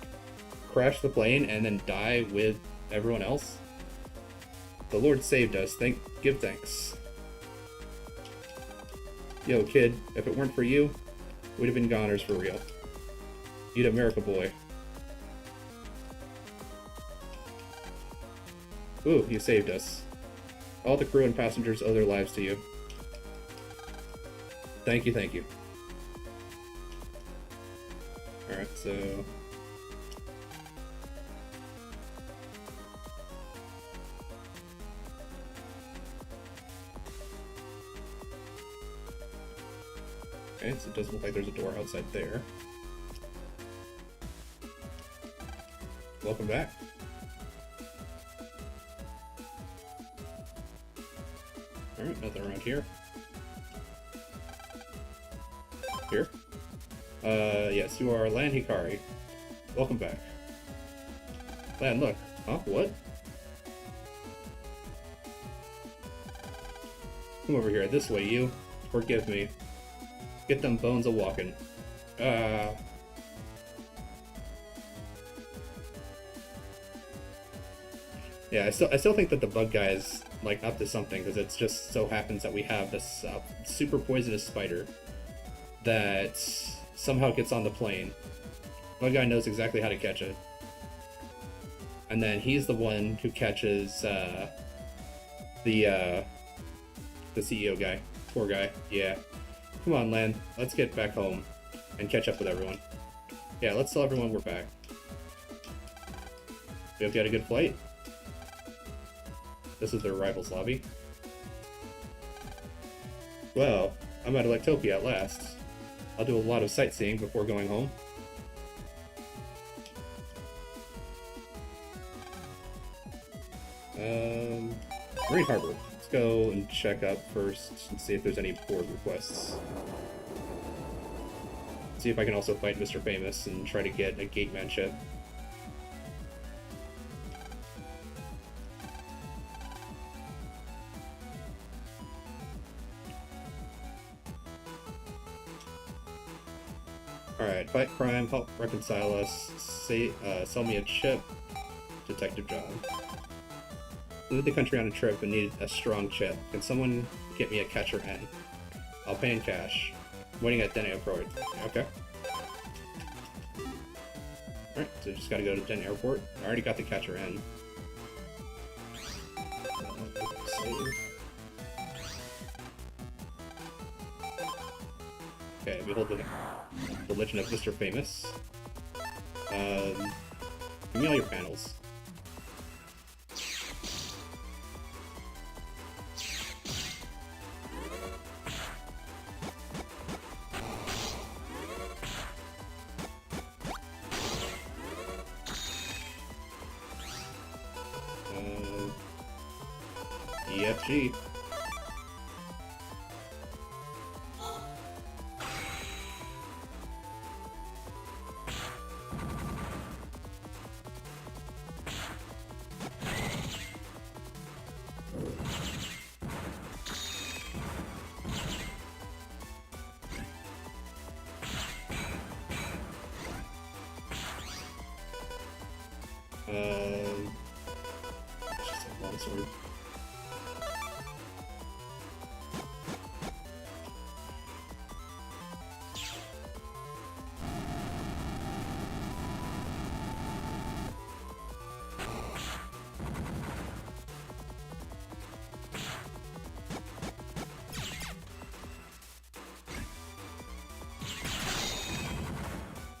crash the plane and then die with everyone else? The Lord saved us. Give thanks. Yo, kid, if it weren't for you, we'd have been goners for real. You'd a miracle boy. Ooh, you saved us. All the crew and passengers owe their lives to you. Thank you, thank you. Alright, so... Okay, so it doesn't look like there's a door outside there. Welcome back. Alright, nothing around here. Here? Yes, you are Lan Hikari. Welcome back. Lan, look. Huh? What? Come over here. This way, you. Forgive me. Get them bones a-walking. Yeah, I still think that the bug guy is like up to something, because it just so happens that we have this super poisonous spider that somehow gets on the plane. One guy knows exactly how to catch it, and then he's the one who catches the CEO guy. Poor guy. Yeah. Come on, Lan. Let's get back home and catch up with everyone. Yeah, let's tell everyone we're back. We hope you had a good flight. This is their arrivals lobby. Well, I'm at Electopia at last. I'll do a lot of sightseeing before going home. Marine Harbor. Let's go and check up first and see if there's any board requests. See if I can also fight Mr. Famous and try to get a Gateman chip. Alright, fight crime, help reconcile us, sell me a chip, Detective John. Leave the country on a trip and need a strong chip. Can someone get me a catcher N? I'll pay in cash. Waiting at Den Airport. Okay. Alright, so just gotta go to Den Airport. I already got the catcher N. Okay, behold the legend of Mr. Famous. Give me all your panels. EFG. Just a long sword.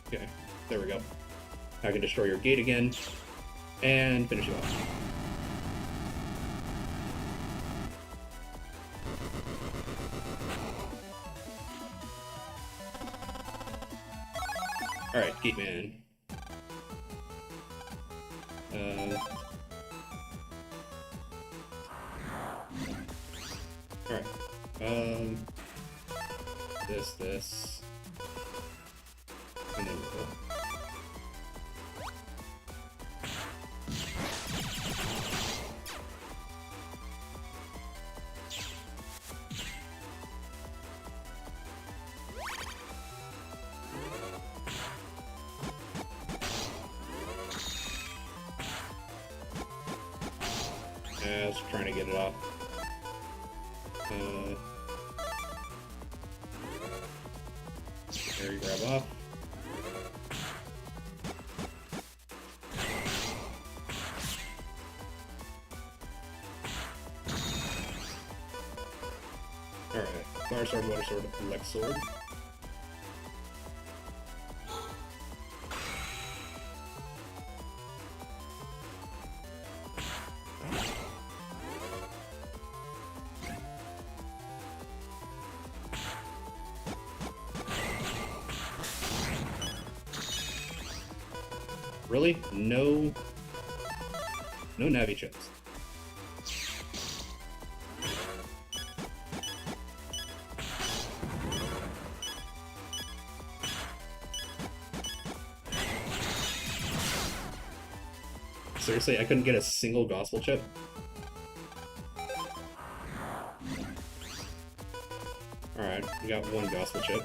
Okay, there we go. I can destroy your gate again and finish you off. Alright, Gateman. Alright. This. And then we'll go. I was trying to get it off. There you grab off. Alright, fire sword, water sword, elect sword. Really? No Navi chips. Seriously, I couldn't get a single gospel chip? Alright, we got one gospel chip.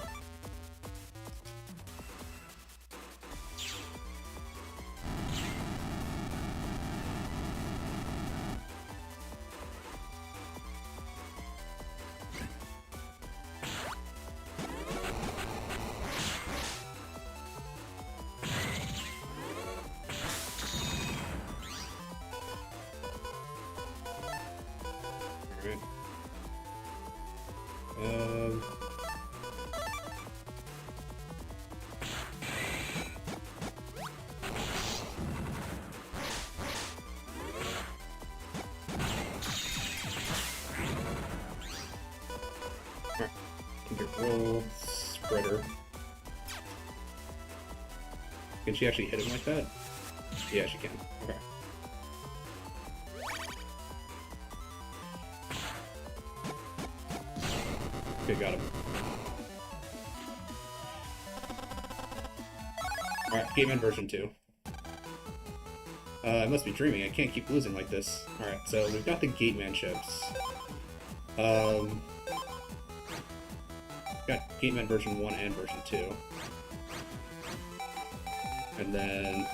Alright. Um... Roll spreader. Can she actually hit him like that? Yeah, she can. Okay. Okay, got him. Alright, Gateman version 2. I must be dreaming. I can't keep losing like this. Alright, so we've got the Gateman chips. Got Gateman version 1 and version 2. And then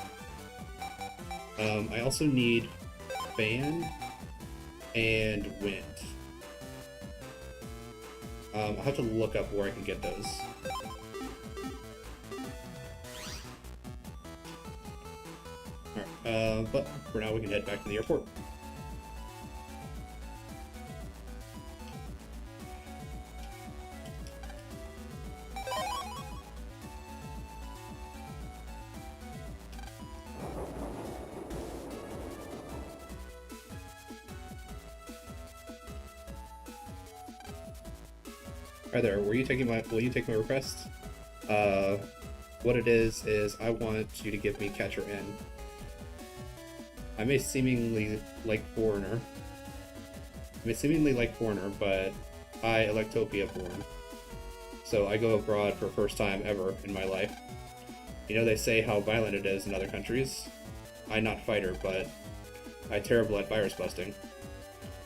I also need fan and wind. I'll have to look up where I can get those. Alright, but for now we can head back to the airport. Hi there, will you take my request? What it is I want you to give me Catcher N. I'm a seemingly like foreigner, but I Electopia born. So I go abroad for the first time ever in my life. You know they say how violent it is in other countries? I not fighter, but I terrible at virus busting.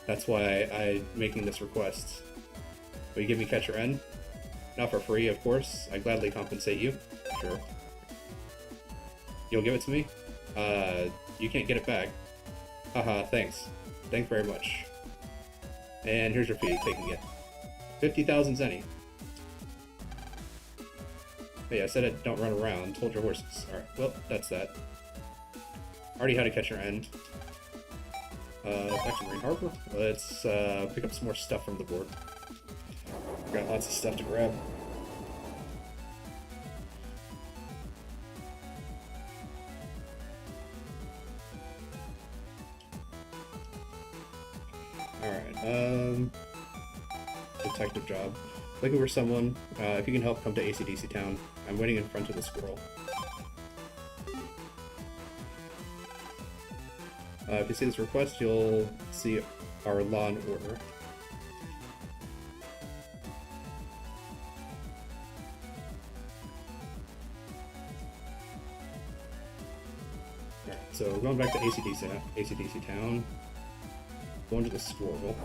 That's why I'm making this request. Will you give me Catcher N? Not for free, of course. I gladly compensate you. Sure. You'll give it to me? You can't get it back. Haha, thanks. Thanks very much. And here's your fee, taking it. 50,000 zenny. Hey, I said it, don't run around. Hold your horses. Alright, well, that's that. Already had a Catcher N. Back to Marine Harbor. Let's pick up some more stuff from the board. Got lots of stuff to grab. Alright, detective job. Looking for someone. If you can help, come to ACDC Town. I'm waiting in front of the squirrel. If you see this request, you'll see our law and order. So we're going back to ACDC Town. Going to the squirrel.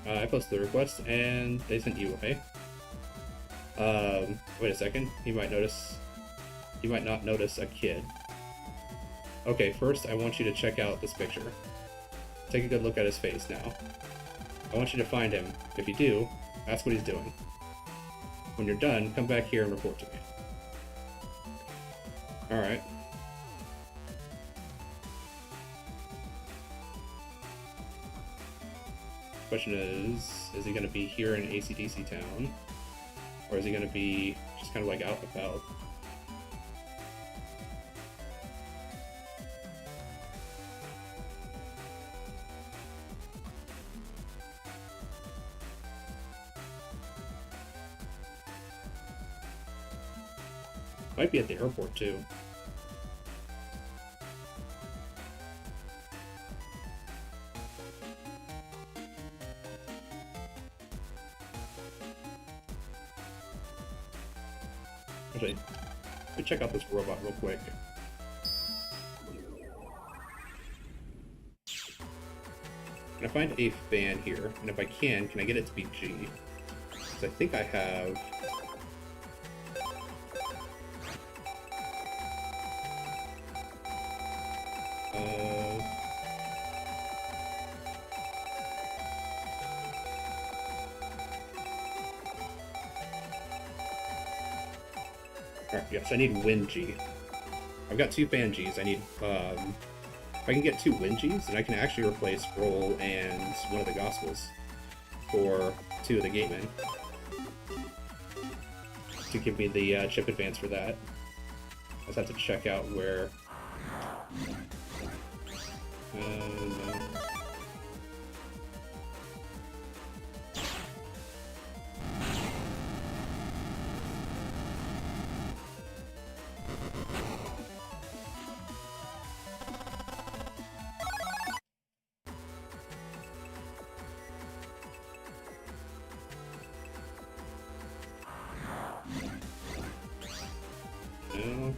I posted the request and they sent you away. Wait a second. You might not notice a kid. Okay, first I want you to check out this picture. Take a good look at his face now. I want you to find him. If you do, ask what he's doing. When you're done, come back here and report to me. Alright. Question is he going to be here in ACDC Town? Or is he going to be just kind of like out and about? Might be at the airport too. Actually, let me check out this robot real quick. Can I find a fan here? And if I can I get it to be G? Because I think I have... Alright, yes, I need Wind G. I've got 2 Fan Gs. I need, if I can get 2 Wind Gs, then I can actually replace Roll and one of the Gospels for 2 of the Gatemen. To give me the chip advance for that. I just have to check out where... no. No.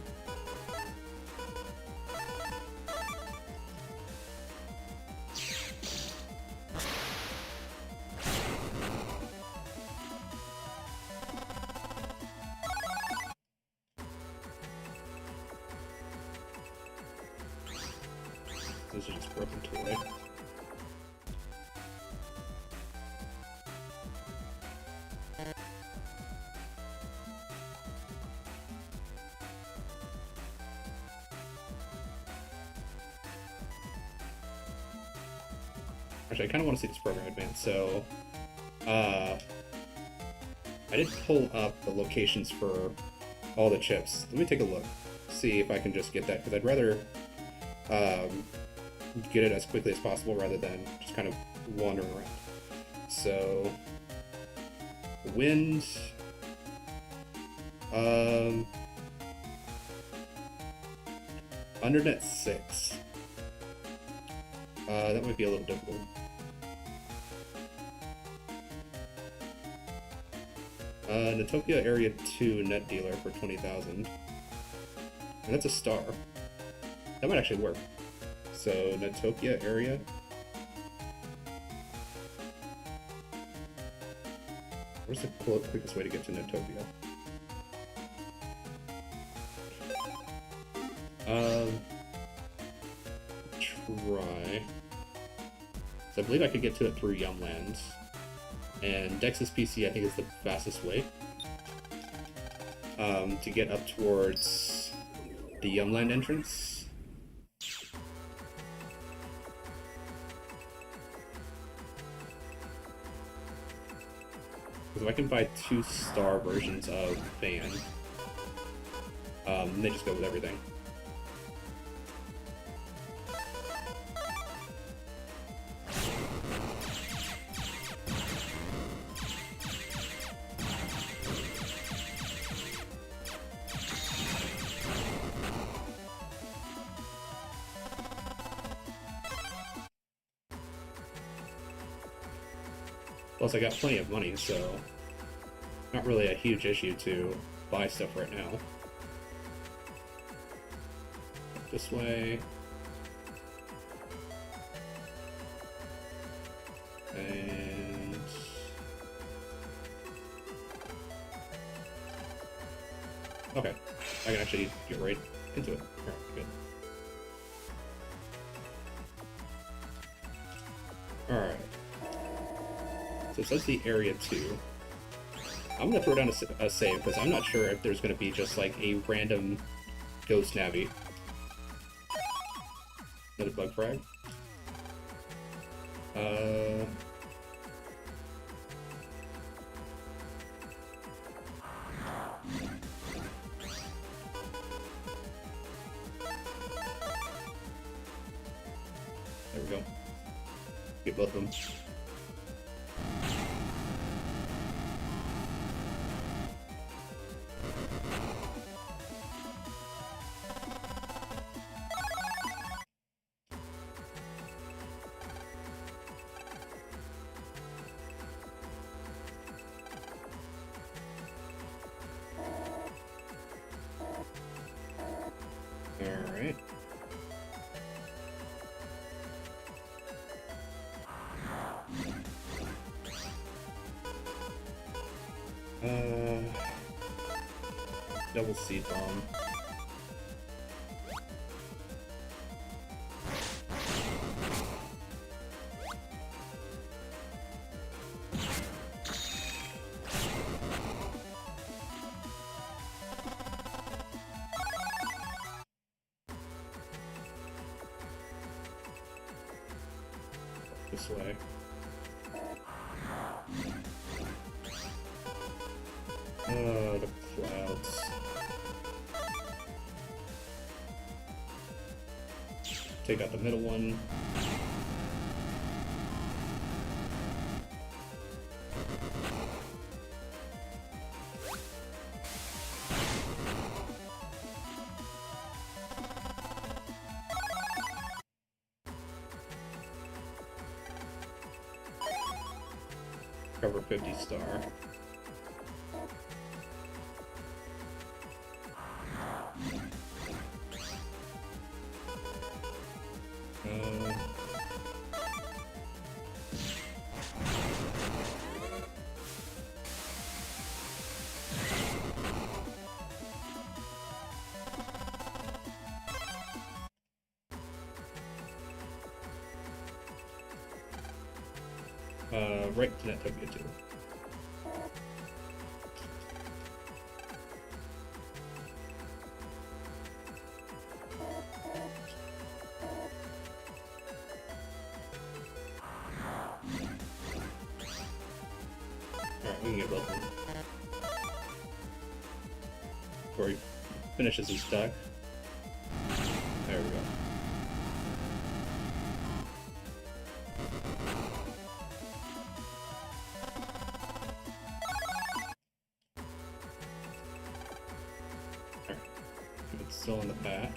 Those are just broken toy. Actually, I kind of want to see this program advance, so I did pull up the locations for all the chips. Let me take a look, see if I can just get that, because I'd rather get it as quickly as possible rather than just kind of wandering around. So, wind, undernet 6. That might be a little difficult. Natopia Area 2 Net Dealer for 20,000. And that's a star. That might actually work. So, Natopia Area. Where's the quickest way to get to Natopia? Try. So I believe I could get to it through Yumland. And Dex's PC, I think, is the fastest way to get up towards the Yumland entrance. Because if I can buy 2 star versions of Fan, they just go with everything. Plus, I got plenty of money, so not really a huge issue to buy stuff right now. This way. And... okay, I can actually get right into it. Alright, good. Alright. So it says the Area 2. I'm going to throw down a save, because I'm not sure if there's going to be just like a random ghost navi. Another bug frag. There we go. Get both of them. Alright. Double seed bomb. this way. The clouds. Take out the middle one. Cover 50 star. Right to Netopia 2. Alright, we can get both of them. Before he finishes his stack. There we go. It's still in the path.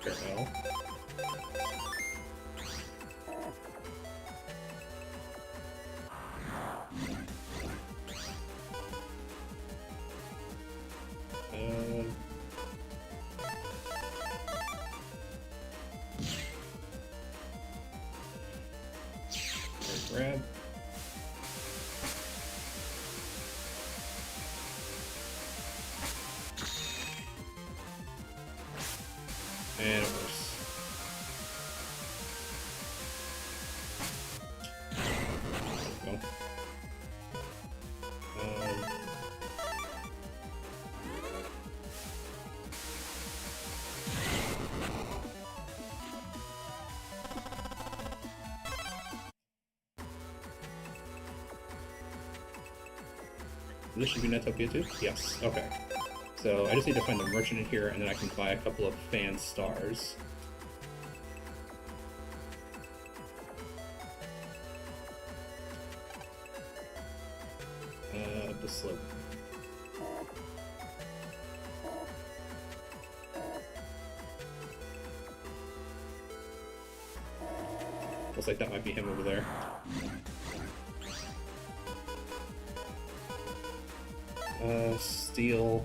L. Grab. And it works. There we go. This should be Netopia 2? Yes, okay. So I just need to find the merchant in here, and then I can buy a couple of fan stars. Up the slope. Looks like that might be him over there. Steel,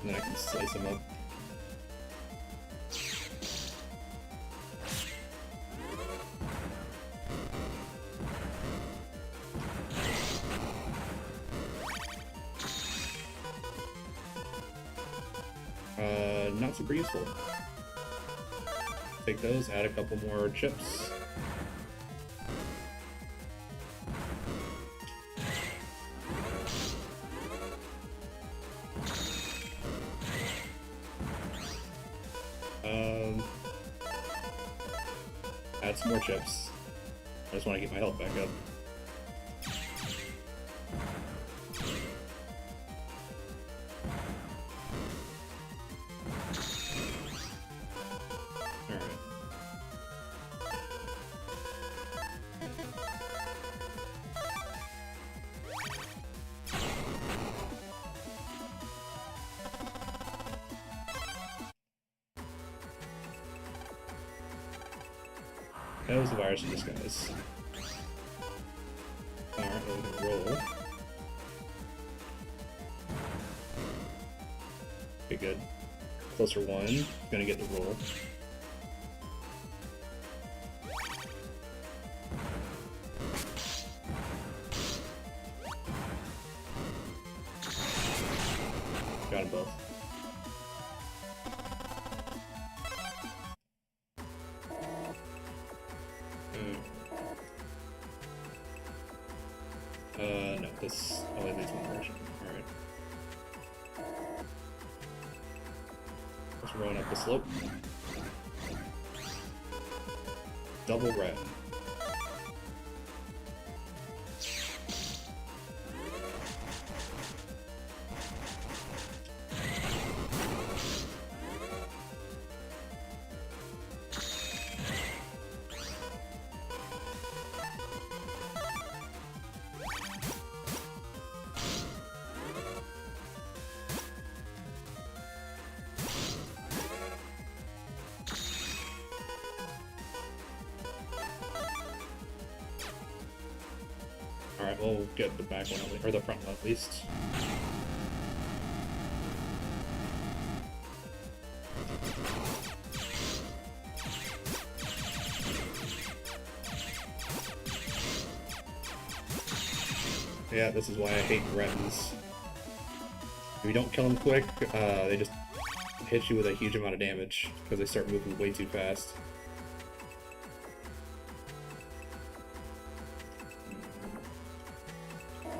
and then I can slice him up. Not super useful. Take those, add a couple more chips. Add some more chips. I just want to get my health back up. Alright. That was the virus in disguise. Alright, we're gonna roll. Okay, good. Closer one. Gonna get the roll. Got them both. No, this only leads one direction. Alright. Let's run up the slope. double red. Alright, we'll get the back one, or the front one at least. Yeah, this is why I hate Retins. If you don't kill them quick, they just hit you with a huge amount of damage, because they start moving way too fast.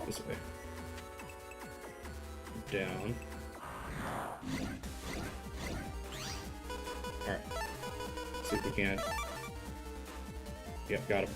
This way. Down. Alright. See if we can. Yep, got him.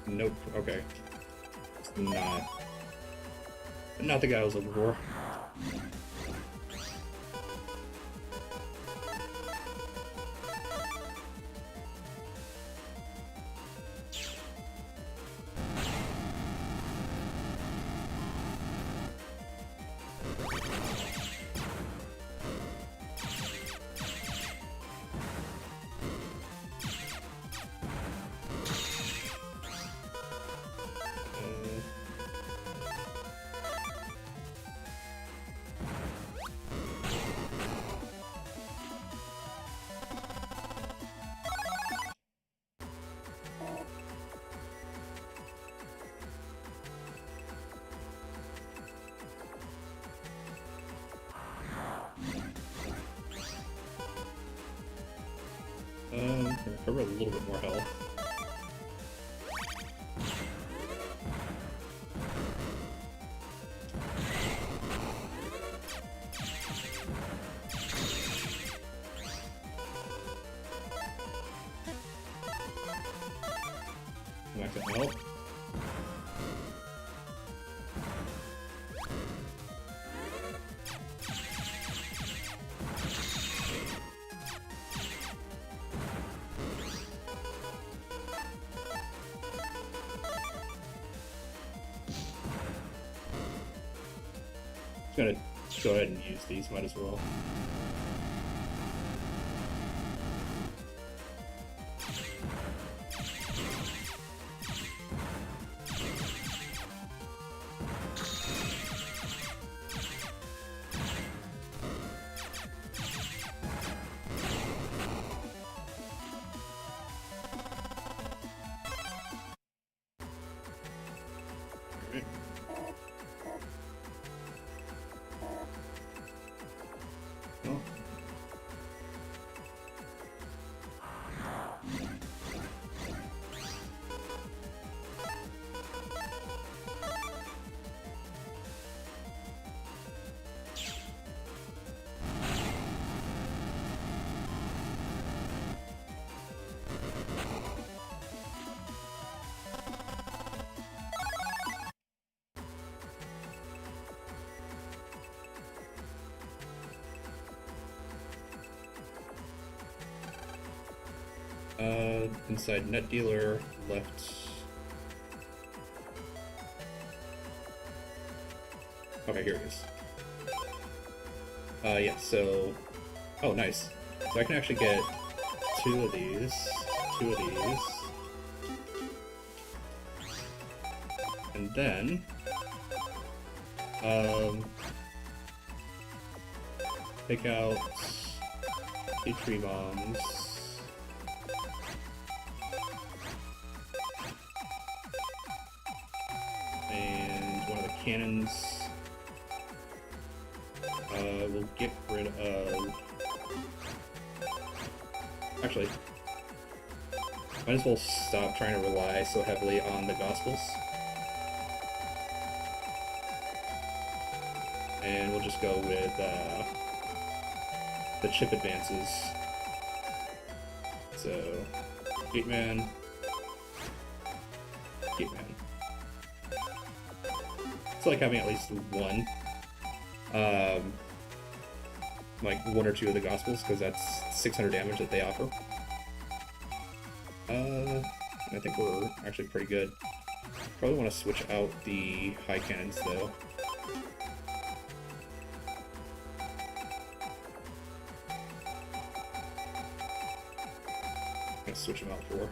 Nope. Okay. It's not the guy I was looking for. Recover a little bit more health. Max out my health. Gonna go ahead and use these, might as well. Inside net dealer, left. Okay, here it is. Yeah, so... Oh, nice. So I can actually get two of these. And then... pick out 2 tree bombs. cannons. We'll get rid of... Actually, might as well stop trying to rely so heavily on the Gospels. And we'll just go with the chip advances. So, Gateman, Gateman. It's like having at least one, like one or two of the Gospels, because that's 600 damage that they offer. I think we're actually pretty good. Probably want to switch out the high cannons though. I'm gonna switch them out for.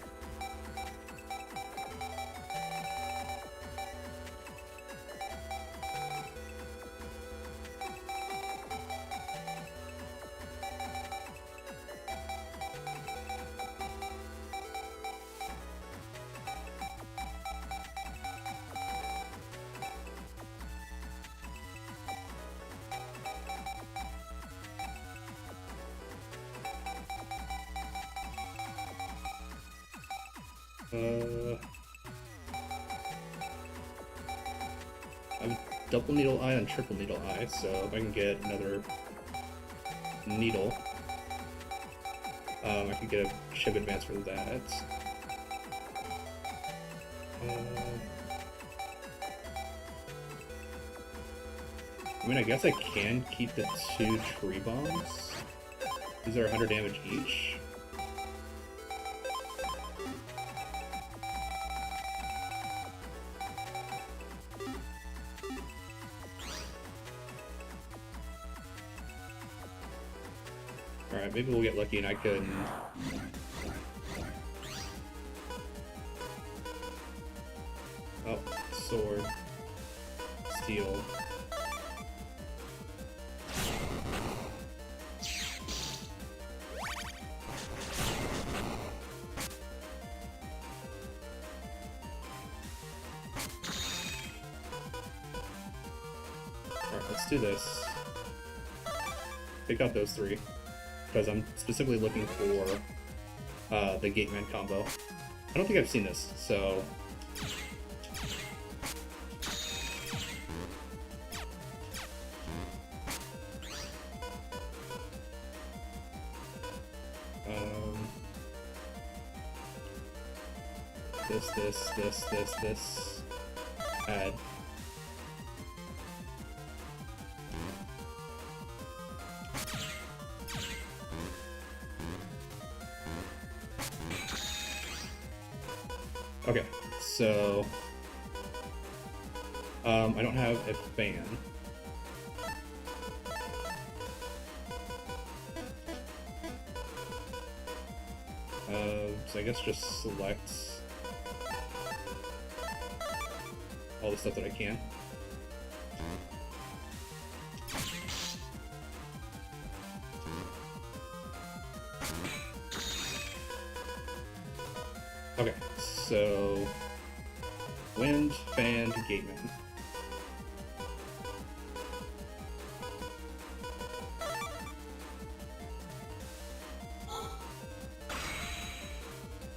I'm double needle eye on triple needle eye, so if I can get another needle, I can get a chip advance for that. I mean, I guess I can keep the 2 tree bombs. These are 100 damage each. Alright, maybe we'll get lucky and I can... Oh, sword. Steel. Alright, let's do this. Pick out those 3. Because I'm specifically looking for the Gateman combo. I don't think I've seen this, so... This. Add. Okay, so I don't have a fan. So I guess just select all the stuff that I can. Okay, so wind, fan, Gateman.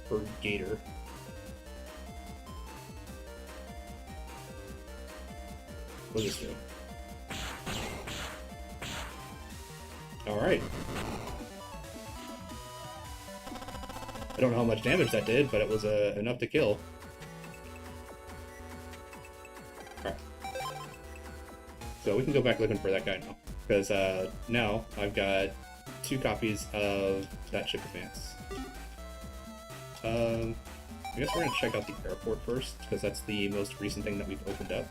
For Gator. We'll just do. Alright. I don't know how much damage that did, but it was enough to kill. Alright. So we can go back looking for that guy now. Because now I've got 2 copies of that chip advance. I guess we're going to check out the airport first, because that's the most recent thing that we've opened up.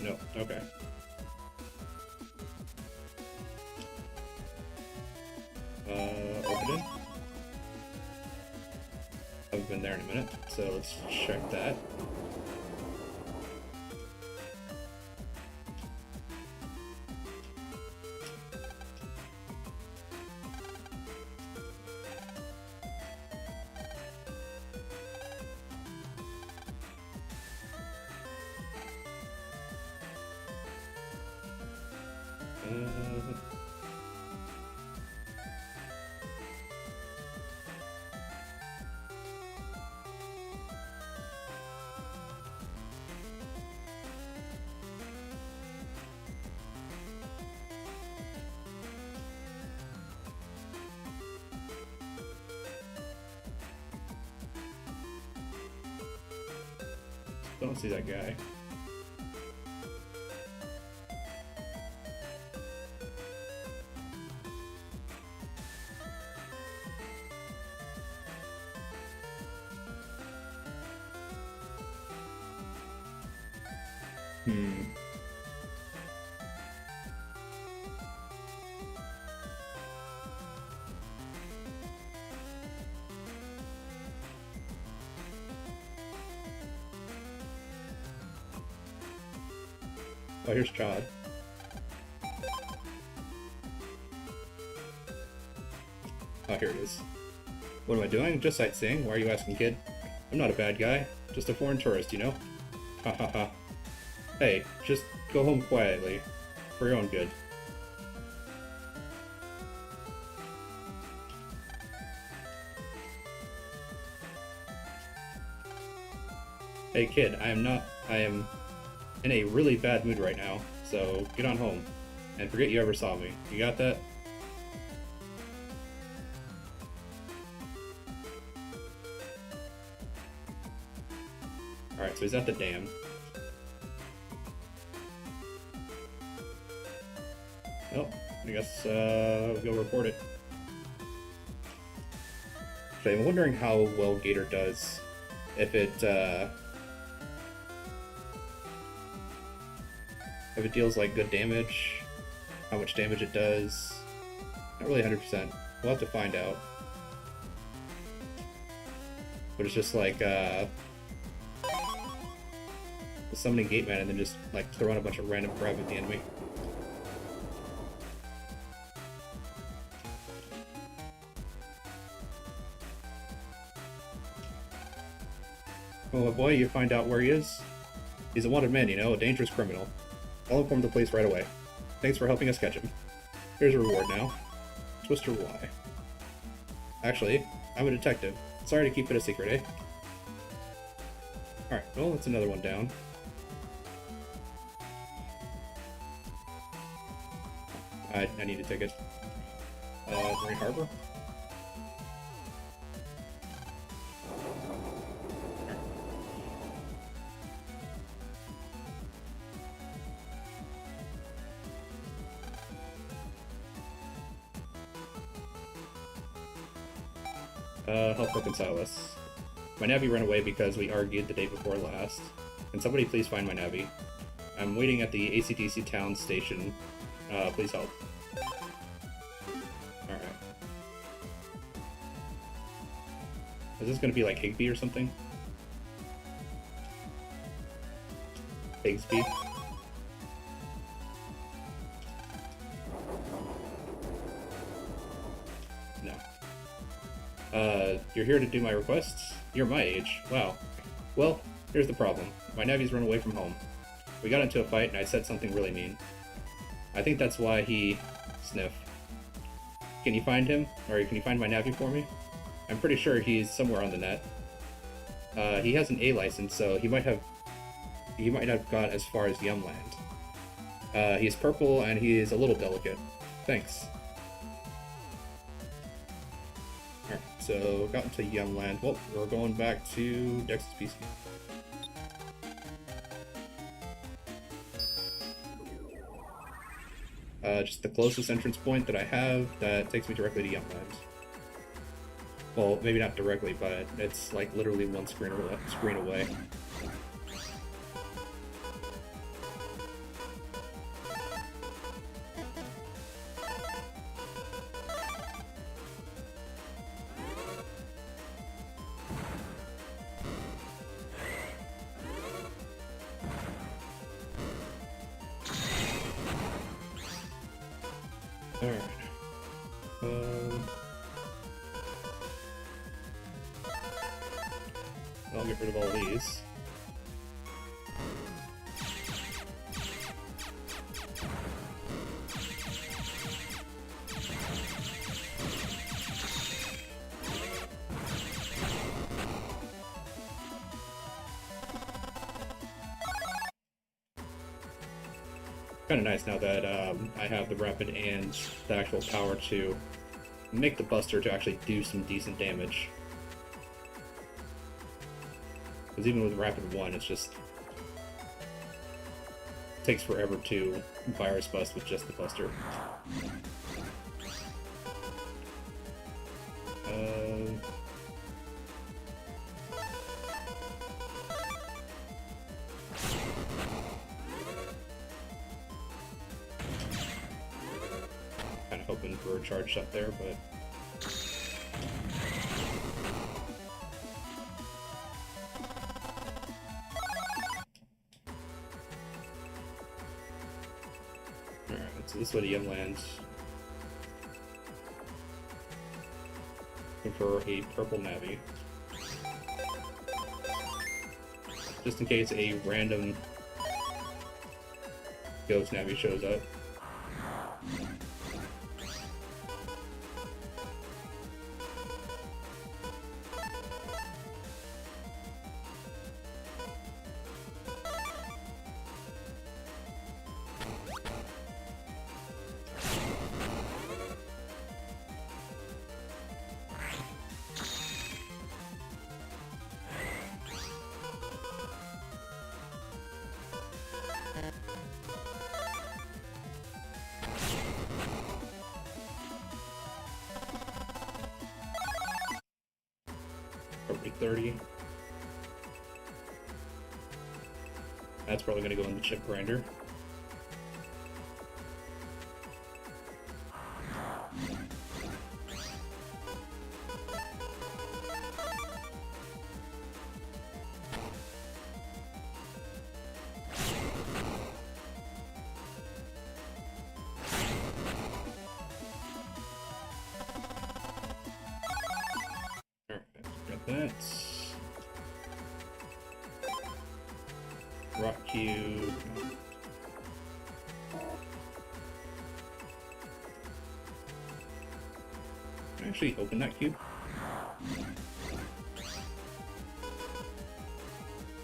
No, okay. Open it. Haven't been there in a minute, so let's check that. Don't see that guy. Oh, here's Chad. Oh, here it is. What am I doing? Just sightseeing? Why are you asking, kid? I'm not a bad guy. Just a foreign tourist, you know? Ha ha ha. Hey, just go home quietly. For your own good. Hey kid, I am in a really bad mood right now, so get on home. And forget you ever saw me. You got that? Alright, so he's at the dam. Oh, I guess we'll go report it. Okay, I'm wondering how well Gator does if it deals like good damage, how much damage it does. Not really 100%. We'll have to find out. But it's just like summoning Gateman and then just like throwing a bunch of random crap at the enemy. Oh boy, you find out where he is? He's a wanted man, you know, a dangerous criminal. I'll inform the police right away. Thanks for helping us catch him. Here's a reward now. Twister Y. Actually, I'm a detective. Sorry to keep it a secret, eh? Alright, well, that's another one down. I need a ticket. Marine Harbor? Help reconcile us. My navvy ran away because we argued the day before last. Can somebody please find my navvy? I'm waiting at the ACDC town station. Please help. Alright. Is this gonna be like Higby or something? Higsby? No. You're here to do my requests? You're my age. Wow. Well, here's the problem. My navvy's run away from home. We got into a fight and I said something really mean. I think that's why he... Sniff. Can you find him? Or can you find my navvy for me? I'm pretty sure he's somewhere on the net. He has an A license, so he might have got as far as Yumland. He's purple and he is a little delicate. Thanks. Alright, so got into Yumland. Well, we're going back to Dex's PC. Just the closest entrance point that I have that takes me directly to Yumland. Well, maybe not directly, but it's like literally one screen away. Alright. I'll get rid of all these. Kind of nice now that I have the rapid and the actual power to make the Buster to actually do some decent damage. Because even with Rapid 1, it's just takes forever to virus bust with just the buster. Kind of hoping for a charge shot there, but alright, so this way to Yumland. Looking for a purple Navi. Just in case a random ghost Navi shows up. Probably 30. That's probably going to go in the chip grinder. That rock cube. Can I actually open that cube?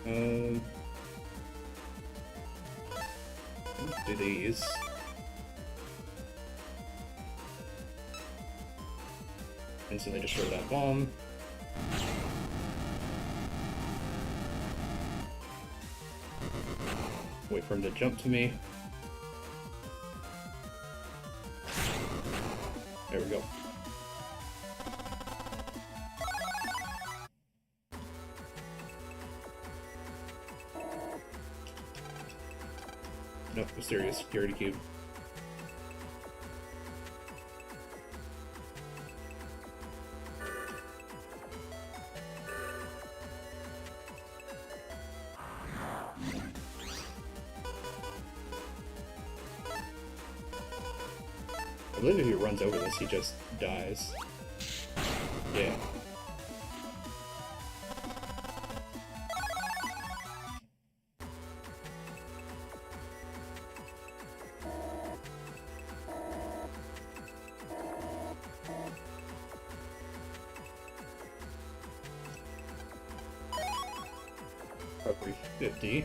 Let's do these. Instantly destroy that bomb. Wait for him to jump to me. There we go. Nope, a serious security cube. I believe if he runs over this, he just dies. Yeah. Probably 50.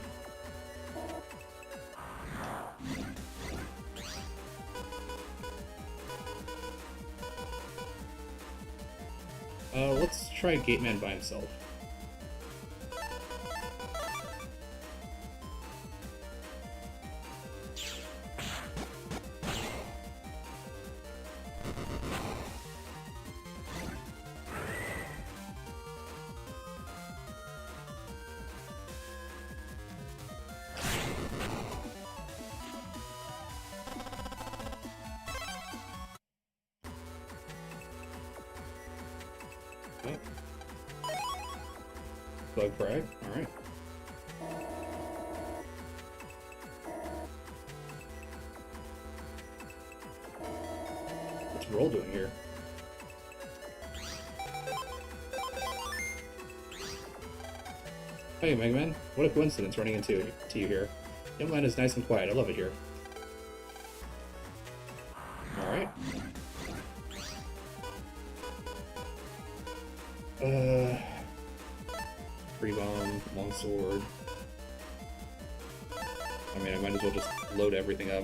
Let's try Gateman by himself. Bug frag, alright. What's Roll doing here? Hey Mega Man, what a coincidence running into you here. Yumland is nice and quiet, I love it here. Alright. Free bomb, longsword. I mean, I might as well just load everything up.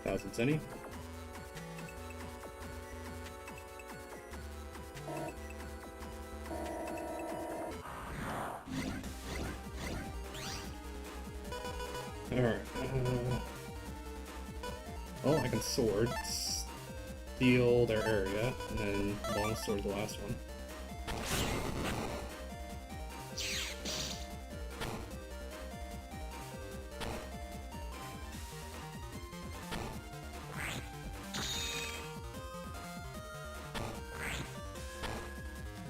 Thousands any. Alright. Well, I can sword, steal their area, and then long sword the last one.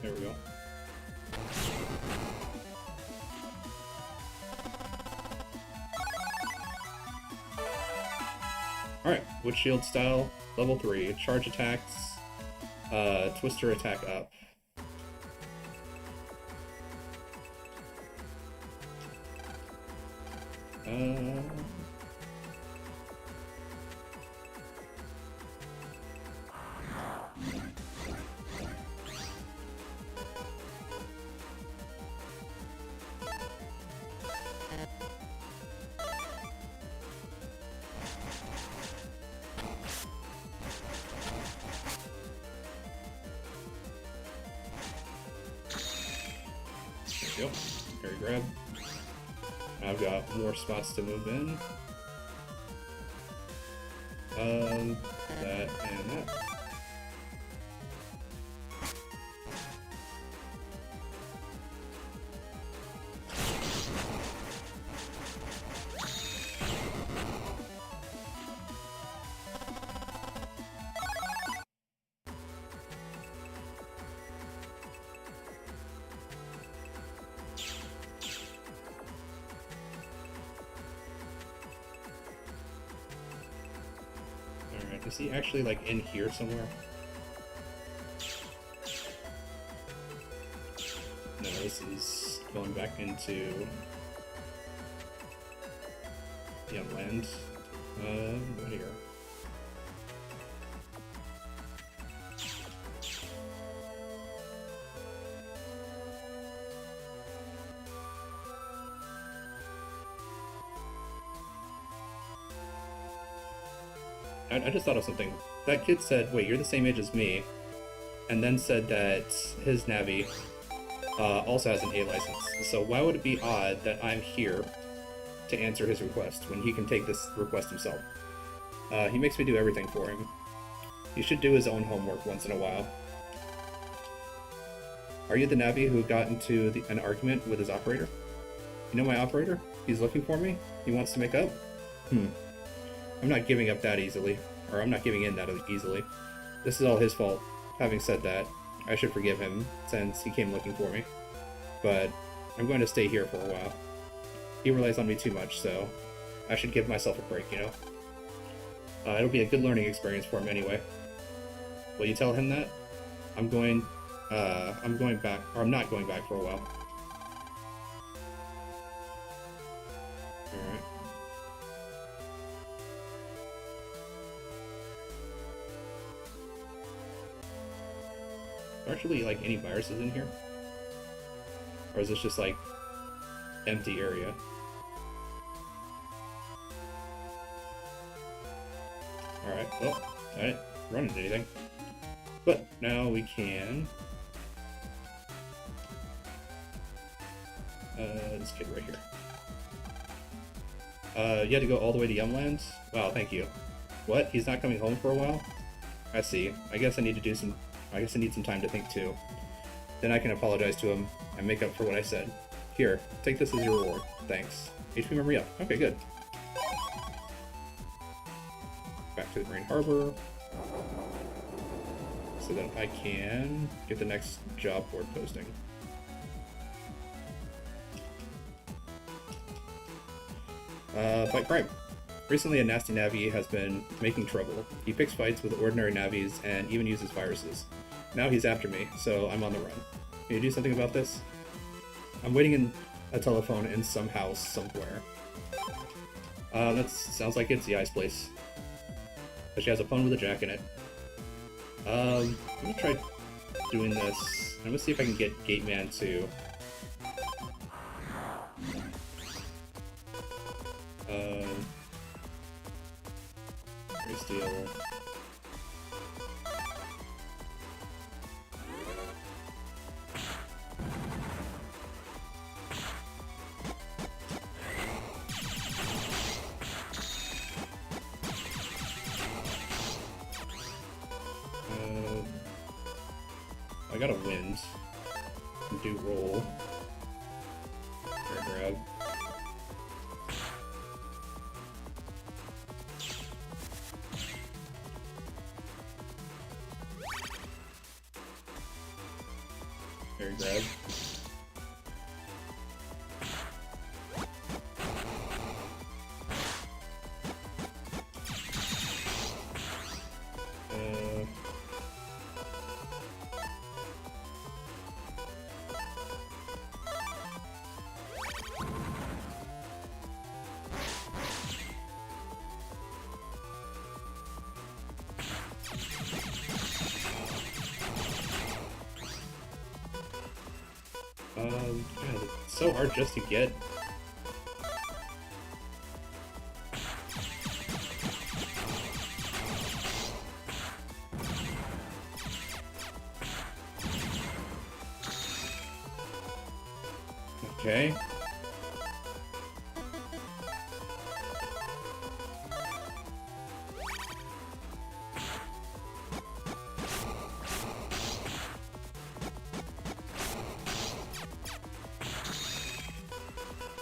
There we go. Alright, Wood Shield style, level 3. Charge attacks, Twister attack up. Yep, carry grab. I've got more spots to move in. That and that. Alright, is he actually like in here somewhere? No, this is going back into the land. Right here. I just thought of something. That kid said, wait, you're the same age as me, and then said that his Navi also has an A license. So why would it be odd that I'm here to answer his request when he can take this request himself? He makes me do everything for him. He should do his own homework once in a while. Are you the Navi who got into an argument with his operator? You know my operator? He's looking for me? He wants to make up? I'm not giving up that easily. Or I'm not giving in that easily. This is all his fault. Having said that, I should forgive him since he came looking for me. But I'm going to stay here for a while. He relies on me too much, so I should give myself a break, you know? It'll be a good learning experience for him anyway. Will you tell him that? I'm going back, or I'm not going back for a while. Alright. Actually, like, any viruses in here? Or is this just, like, empty area? Alright, well, I didn't run into anything. But now we can... this kid right here. You had to go all the way to Yumland? Wow, thank you. What? He's not coming home for a while? I see. I guess I need some time to think too. Then I can apologize to him and make up for what I said. Here, take this as your reward. Thanks. HP memory up. Okay, good. Back to the Marine Harbor. So that I can get the next job board posting. Fight crime. Recently, a nasty Navi has been making trouble. He picks fights with ordinary Navis and even uses viruses. Now he's after me, so I'm on the run. Can you do something about this? I'm waiting in a telephone in some house somewhere. That sounds like it's the Ice place. But she has a phone with a jack in it. I'm gonna try doing this. I'm gonna see if I can get Gateman to... Great Steel. I got a wind. Do roll. Air grab. Air grab. God, it's so hard just to get. Okay.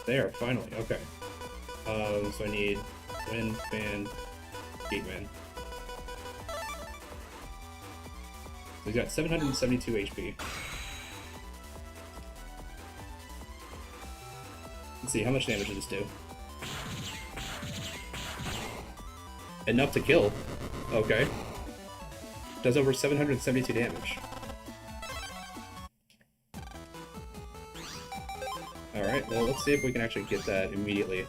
There, finally. Okay. So I need Wind, Fan, Gateman. So he's got 772 HP. Let's see, how much damage does this do? Enough to kill. Okay. Does over 772 damage. Alright, well, let's see if we can actually get that immediately.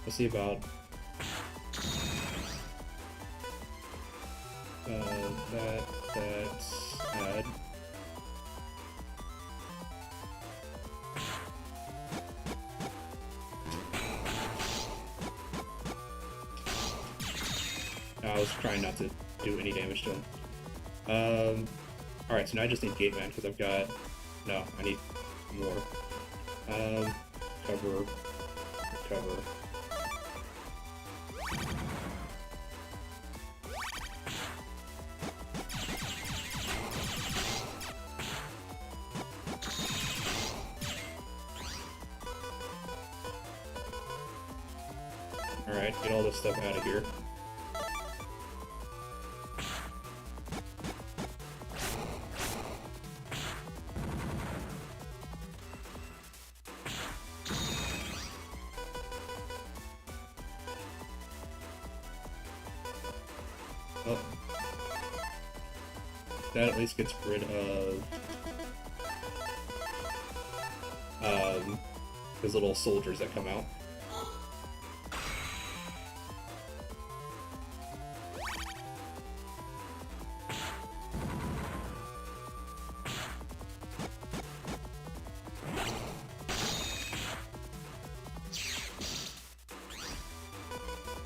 Let's see about that's add. I was trying not to do any damage to him. Alright, so now I just need Gateman because I've got. No, I need more. Recover. Alright, get all this stuff out of here. Oh. That at least gets rid of those little soldiers that come out.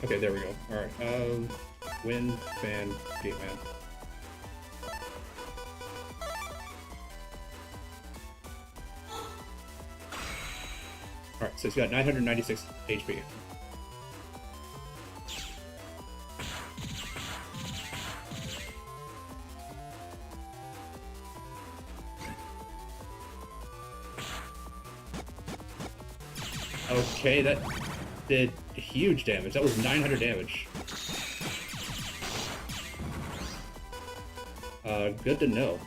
Okay, there we go. Alright, Wind, Fan, Gateman. Alright, so he's got 996 HP. Okay, that did huge damage. That was 900 damage. Good to know.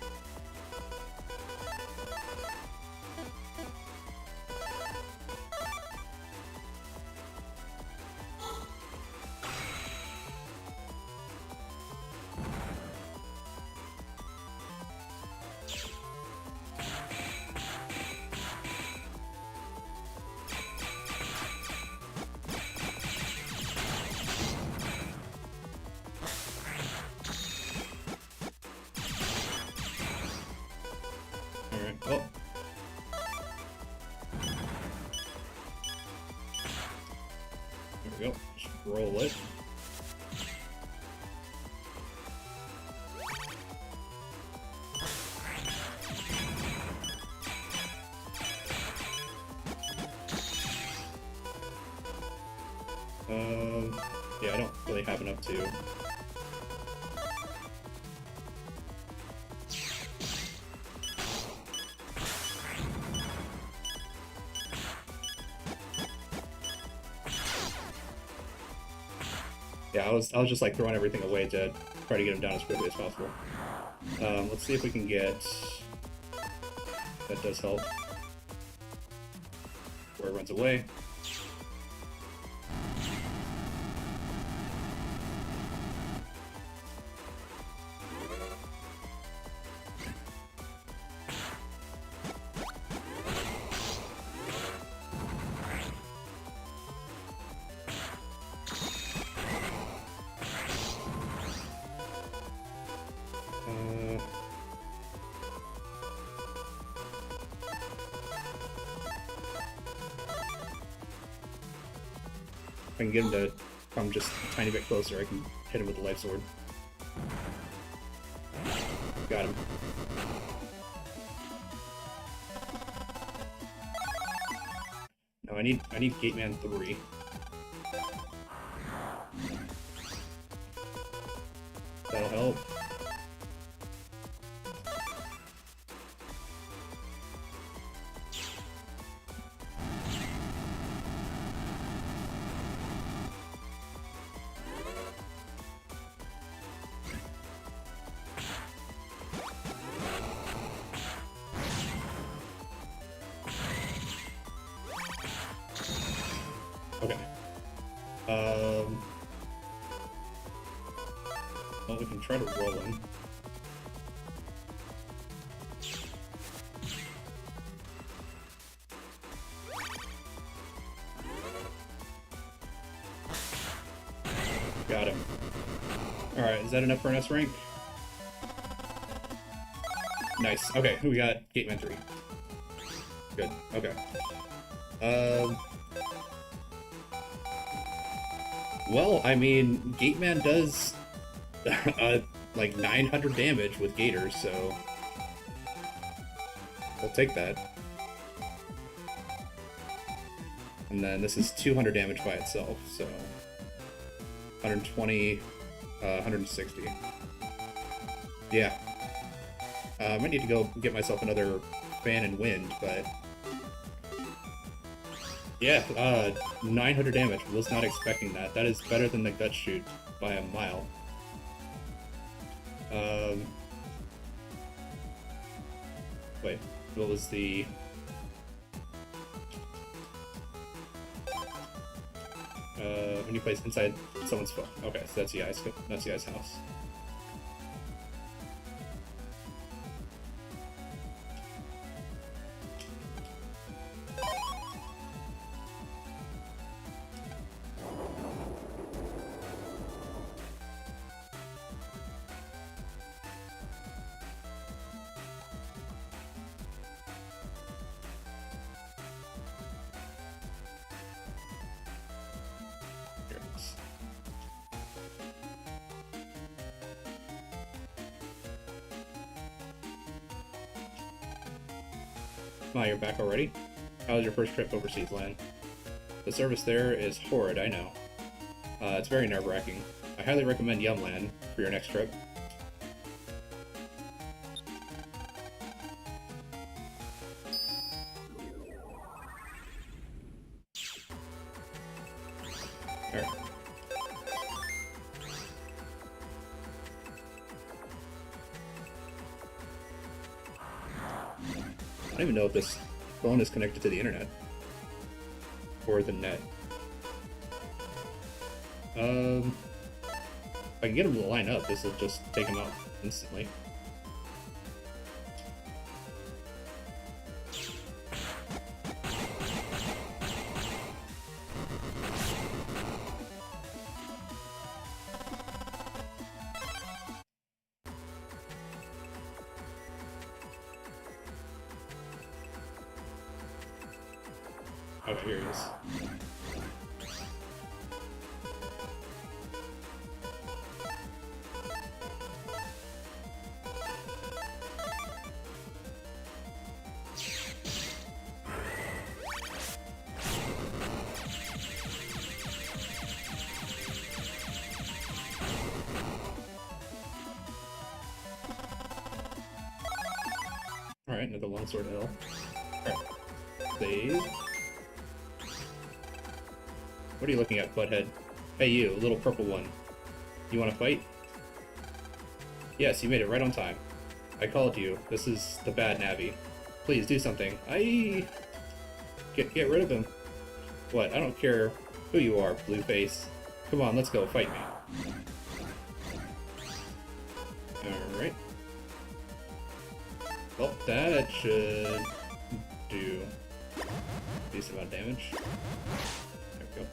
Oh. There we go. Just roll it. Yeah, I don't really have enough to. Yeah, I was just like throwing everything away to try to get him down as quickly as possible. Let's see if we can get. That does help. Where it runs away. If I can get him to come just a tiny bit closer, I can hit him with the life sword. Got him. No, I need Gateman 3. That'll help. Okay. Well, we can try to roll him. Got him. Alright, is that enough for an S rank? Nice. Okay, we got Gateman 3. Good. Okay. Well, I mean, Gateman does like 900 damage with Gators, so we'll take that. And then this is 200 damage by itself, so 120, 160. Yeah. I might need to go get myself another fan and wind, but yeah, 900 damage. Was not expecting that. That is better than the gut shoot by a mile. Wait, what was the? When you place inside someone's foot. Okay, so that's the ice. That's the ice house. Wow, you're back already? How was your first trip overseas, Lan? The service there is horrid, I know. It's very nerve-wracking. I highly recommend Yumland for your next trip. Alright. I don't even know if this phone is connected to the internet or the net. If I can get him to line up, this will just take him out instantly. Okay, here he is. Alright, another longsword L. Alright. Save. What are you looking at, butthead? Hey you, little purple one. You wanna fight? Yes, you made it right on time. I called you. This is the bad Navi. Please do something. Get rid of him. What? I don't care who you are, Blueface. Come on, let's go, fight me. Alright. Well, that should do a decent amount of damage. There we go.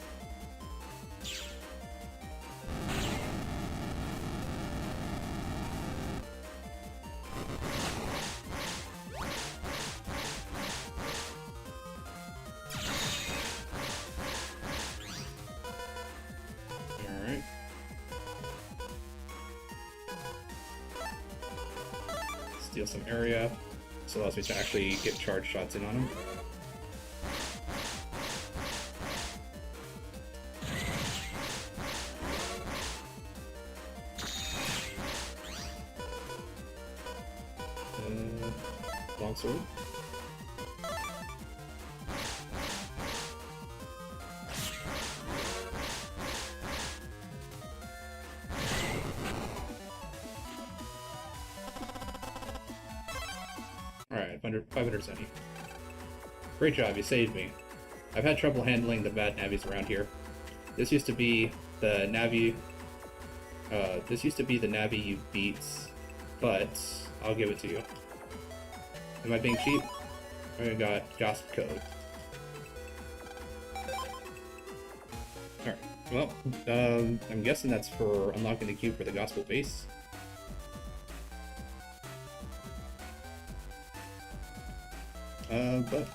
Alright. Steal some area. This allows me to actually get charge shots in on him. Longsword. Alright, 570. Great job, you saved me. I've had trouble handling the bad Navis around here. This used to be the Navi you beat, but I'll give it to you. Am I being cheap? I got gossip code. Alright, well, I'm guessing that's for unlocking the cube for the gospel base. But...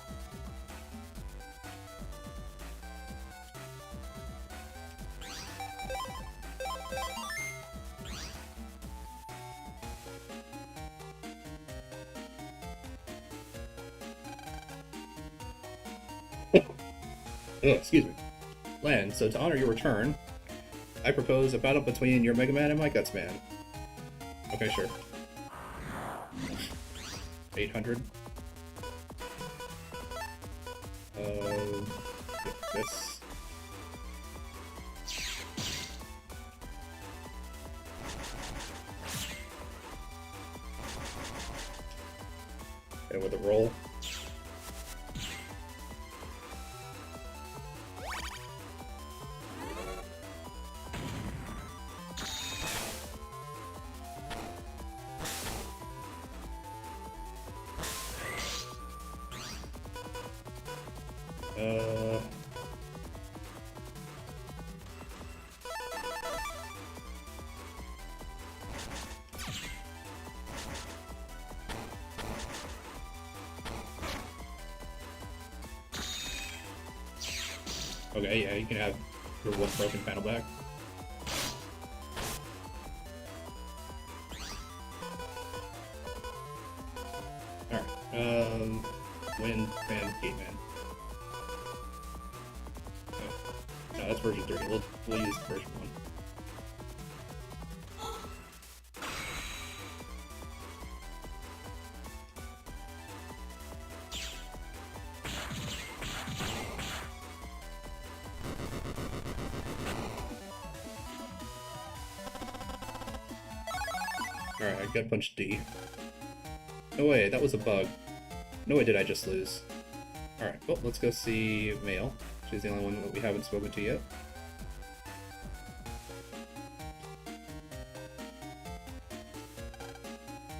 Oh, excuse me. Lan, so to honor your return, I propose a battle between your Mega Man and my Guts Man. Okay, sure. 800. This. And with a roll. Okay, yeah, you can have your one broken panel back. Alright, Wind, Fan, Gateman. Oh. No, that's version 3. We'll use version 1. Alright, I got punch D. No way, that was a bug. No way did I just lose. Alright, well, let's go see Mail. She's the only one that we haven't spoken to yet.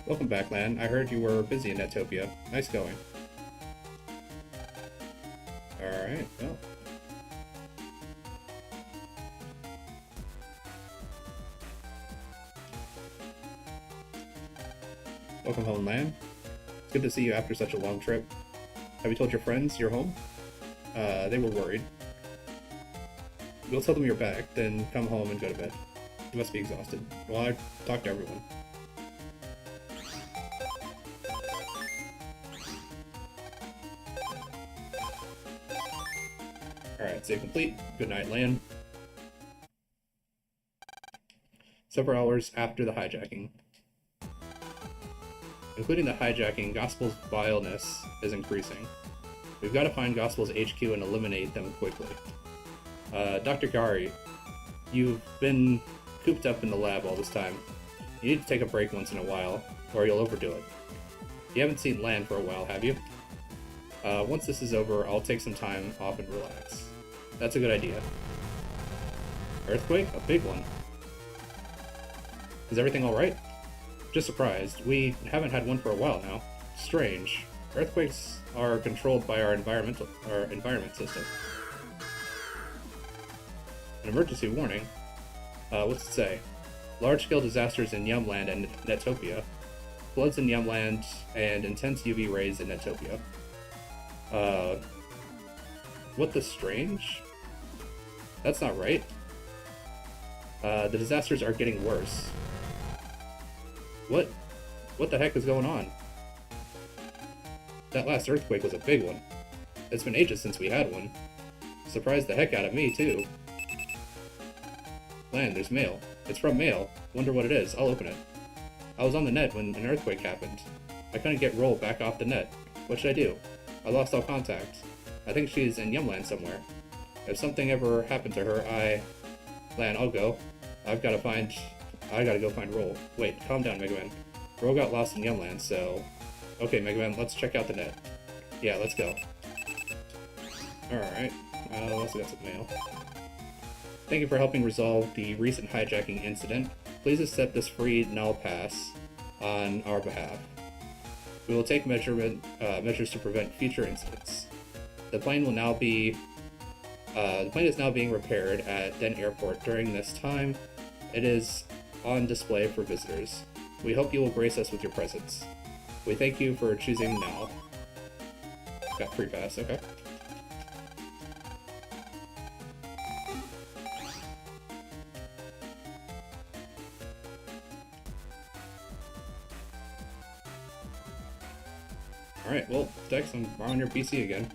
Welcome back, Lan. I heard you were busy in Netopia. Nice going. Alright, well. Welcome home, Lan. It's good to see you after such a long trip. Have you told your friends you're home? They were worried. We'll tell them you're back, then come home and go to bed. You must be exhausted. Well, I talked to everyone. Alright, save complete. Good night, Lan. Several hours after the hijacking. Including the hijacking, Gospel's vileness is increasing. We've got to find Gospel's HQ and eliminate them quickly. Dr. Kari, you've been cooped up in the lab all this time. You need to take a break once in a while, or you'll overdo it. You haven't seen Lan for a while, have you? Once this is over, I'll take some time off and relax. That's a good idea. Earthquake? A big one. Is everything alright? Just surprised. We haven't had one for a while now. Strange. Earthquakes are controlled by our environment system. An emergency warning? What's it say? Large-scale disasters in Yumland and Netopia. Floods in Yumland and intense UV rays in Netopia. What the strange? That's not right. The disasters are getting worse. What the heck is going on? That last earthquake was a big one. It's been ages since we had one. Surprised the heck out of me, too. Lan, there's mail. It's from Mail. Wonder what it is. I'll open it. I was on the net when an earthquake happened. I couldn't get Roll back off the net. What should I do? I lost all contact. I think she's in Yumland somewhere. If something ever happened to her, Lan, I'll go. I gotta go find Roll. Wait, calm down, Mega Man. Roll got lost in Yumland, so... Okay, Mega Man, let's check out the net. Yeah, let's go. Alright, I also got some mail. Thank you for helping resolve the recent hijacking incident. Please accept this free null pass on our behalf. We will take measures to prevent future incidents. The plane is now being repaired at Den Airport. During this time, it is on display for visitors. We hope you will grace us with your presence. We thank you for choosing Null. Got free pass, okay. Alright, well, Dex, I'm borrowing your PC again.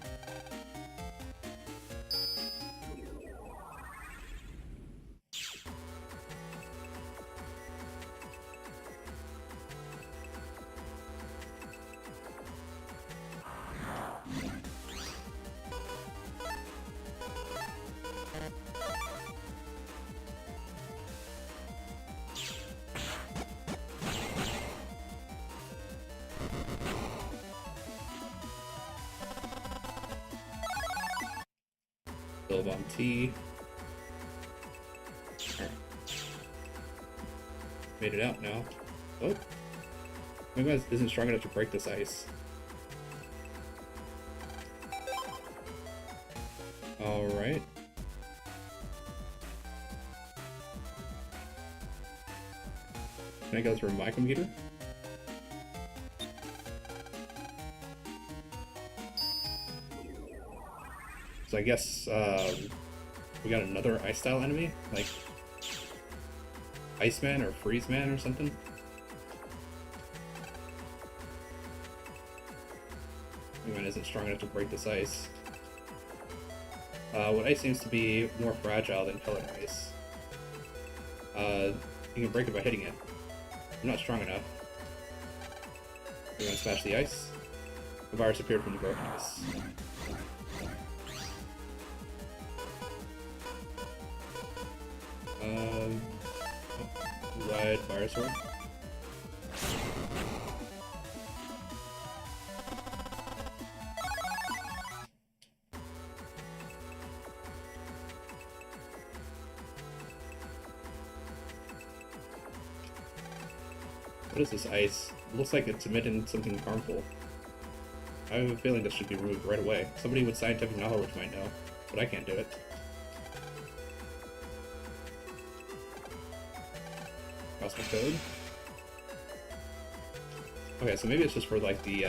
Build on T. Right. Made it out now. Oh. Maybe it isn't strong enough to break this ice. Alright. Can I go through my computer? So I guess we got another ice-style enemy, like Iceman or Freeze-Man or something. Iceman isn't strong enough to break this ice. What ice seems to be more fragile than colored ice. You can break it by hitting it. I'm not strong enough. We're gonna smash the ice. The virus appeared from the broken ice. Wide fire sword. What is this ice? It looks like it's emitting something harmful. I have a feeling this should be removed right away. Somebody with scientific knowledge might know, but I can't do it. Cosmic code. Okay, so maybe it's just for like the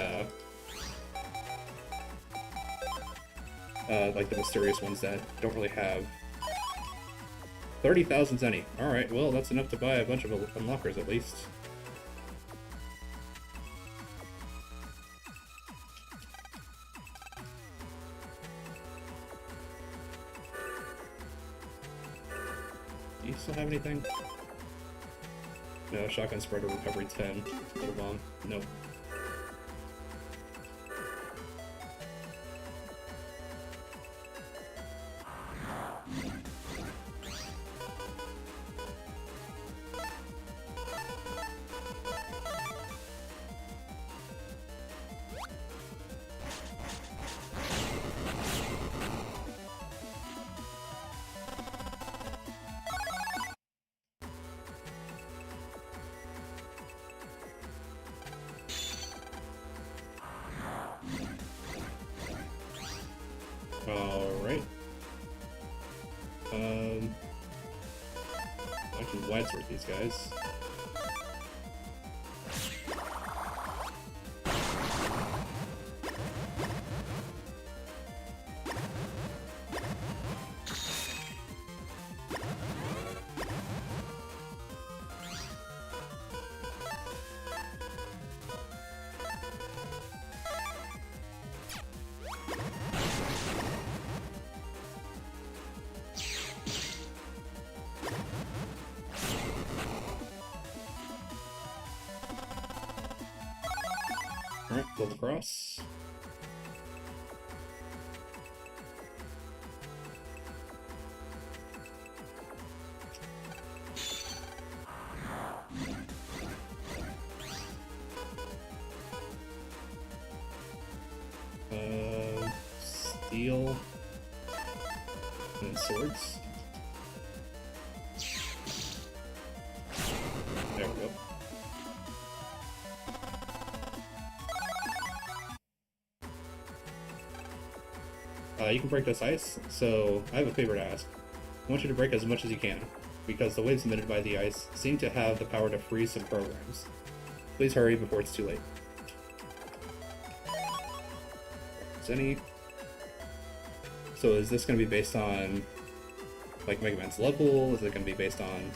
like the mysterious ones that don't really have 30,000 zenny. Alright, well, that's enough to buy a bunch of unlockers at least. Do you still have anything? No, shotgun spreader recovery 10. Little bomb. Nope. Alright. I can wide sword these guys. Alright, build across. Steel. And swords. There we go. You can break this ice, so I have a favor to ask. I want you to break as much as you can, because the waves emitted by the ice seem to have the power to freeze some programs. Please hurry before it's too late. Zenny. So is this going to be based on, like, Mega Man's level? Is it going to be based on...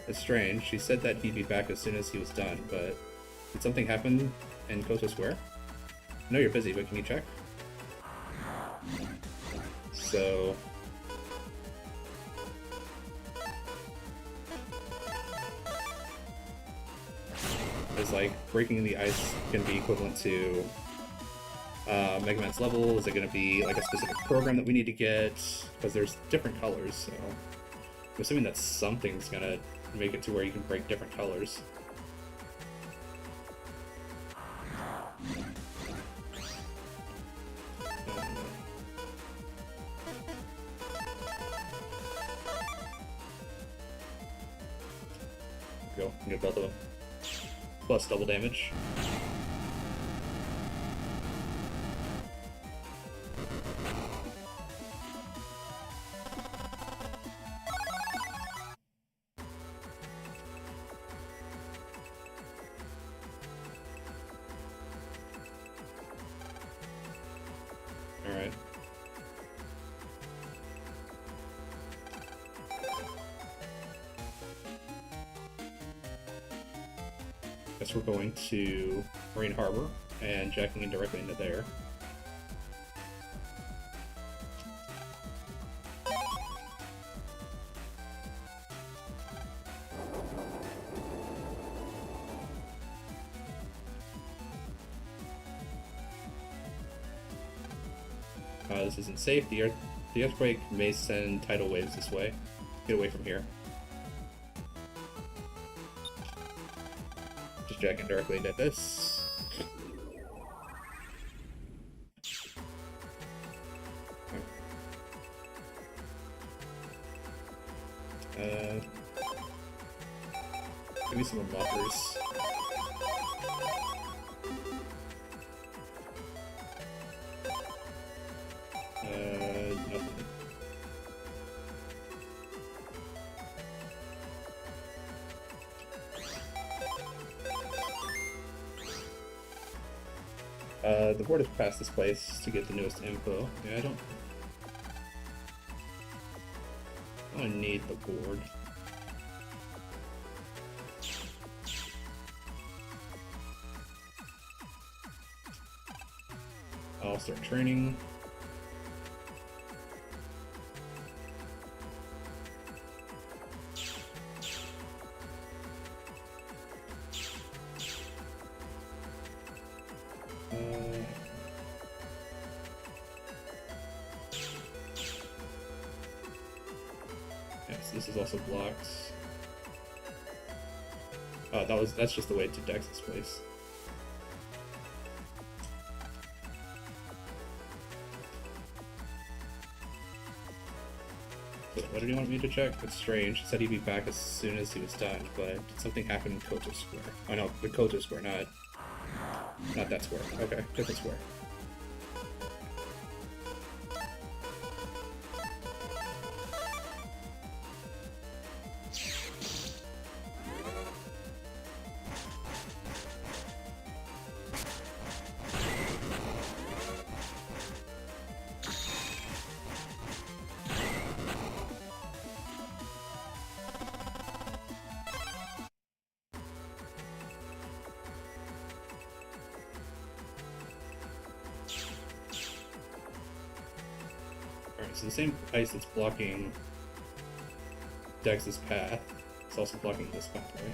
It's strange. She said that he'd be back as soon as he was done, but did something happen in Koto Square? I know you're busy, but can you check? So... Is, like, breaking the ice going to be equivalent to Mega Man's level? Is it going to be, like, a specific program that we need to get? Because there's different colors, so... I'm assuming that something's going to make it to where you can break different colors. Go, get both of them. Plus double damage. Alright. Guess we're going to Marine Harbor and jacking in directly into there. This isn't safe. The earthquake may send tidal waves this way. Get away from here. Just jacking directly into this. Give me some unlockers. Nothing. the board is past this place to get the newest info. Yeah, I don't need the board. I'll start training. Yes, this is also blocked. Oh, that's just the way to Dex's place. What did he want me to check? It's strange. He said he'd be back as soon as he was done, but something happened in Koto Square. Oh no, the Koto Square, not that square. Okay, different square. Alright, so the same ice that's blocking Dex's path is also blocking this pathway.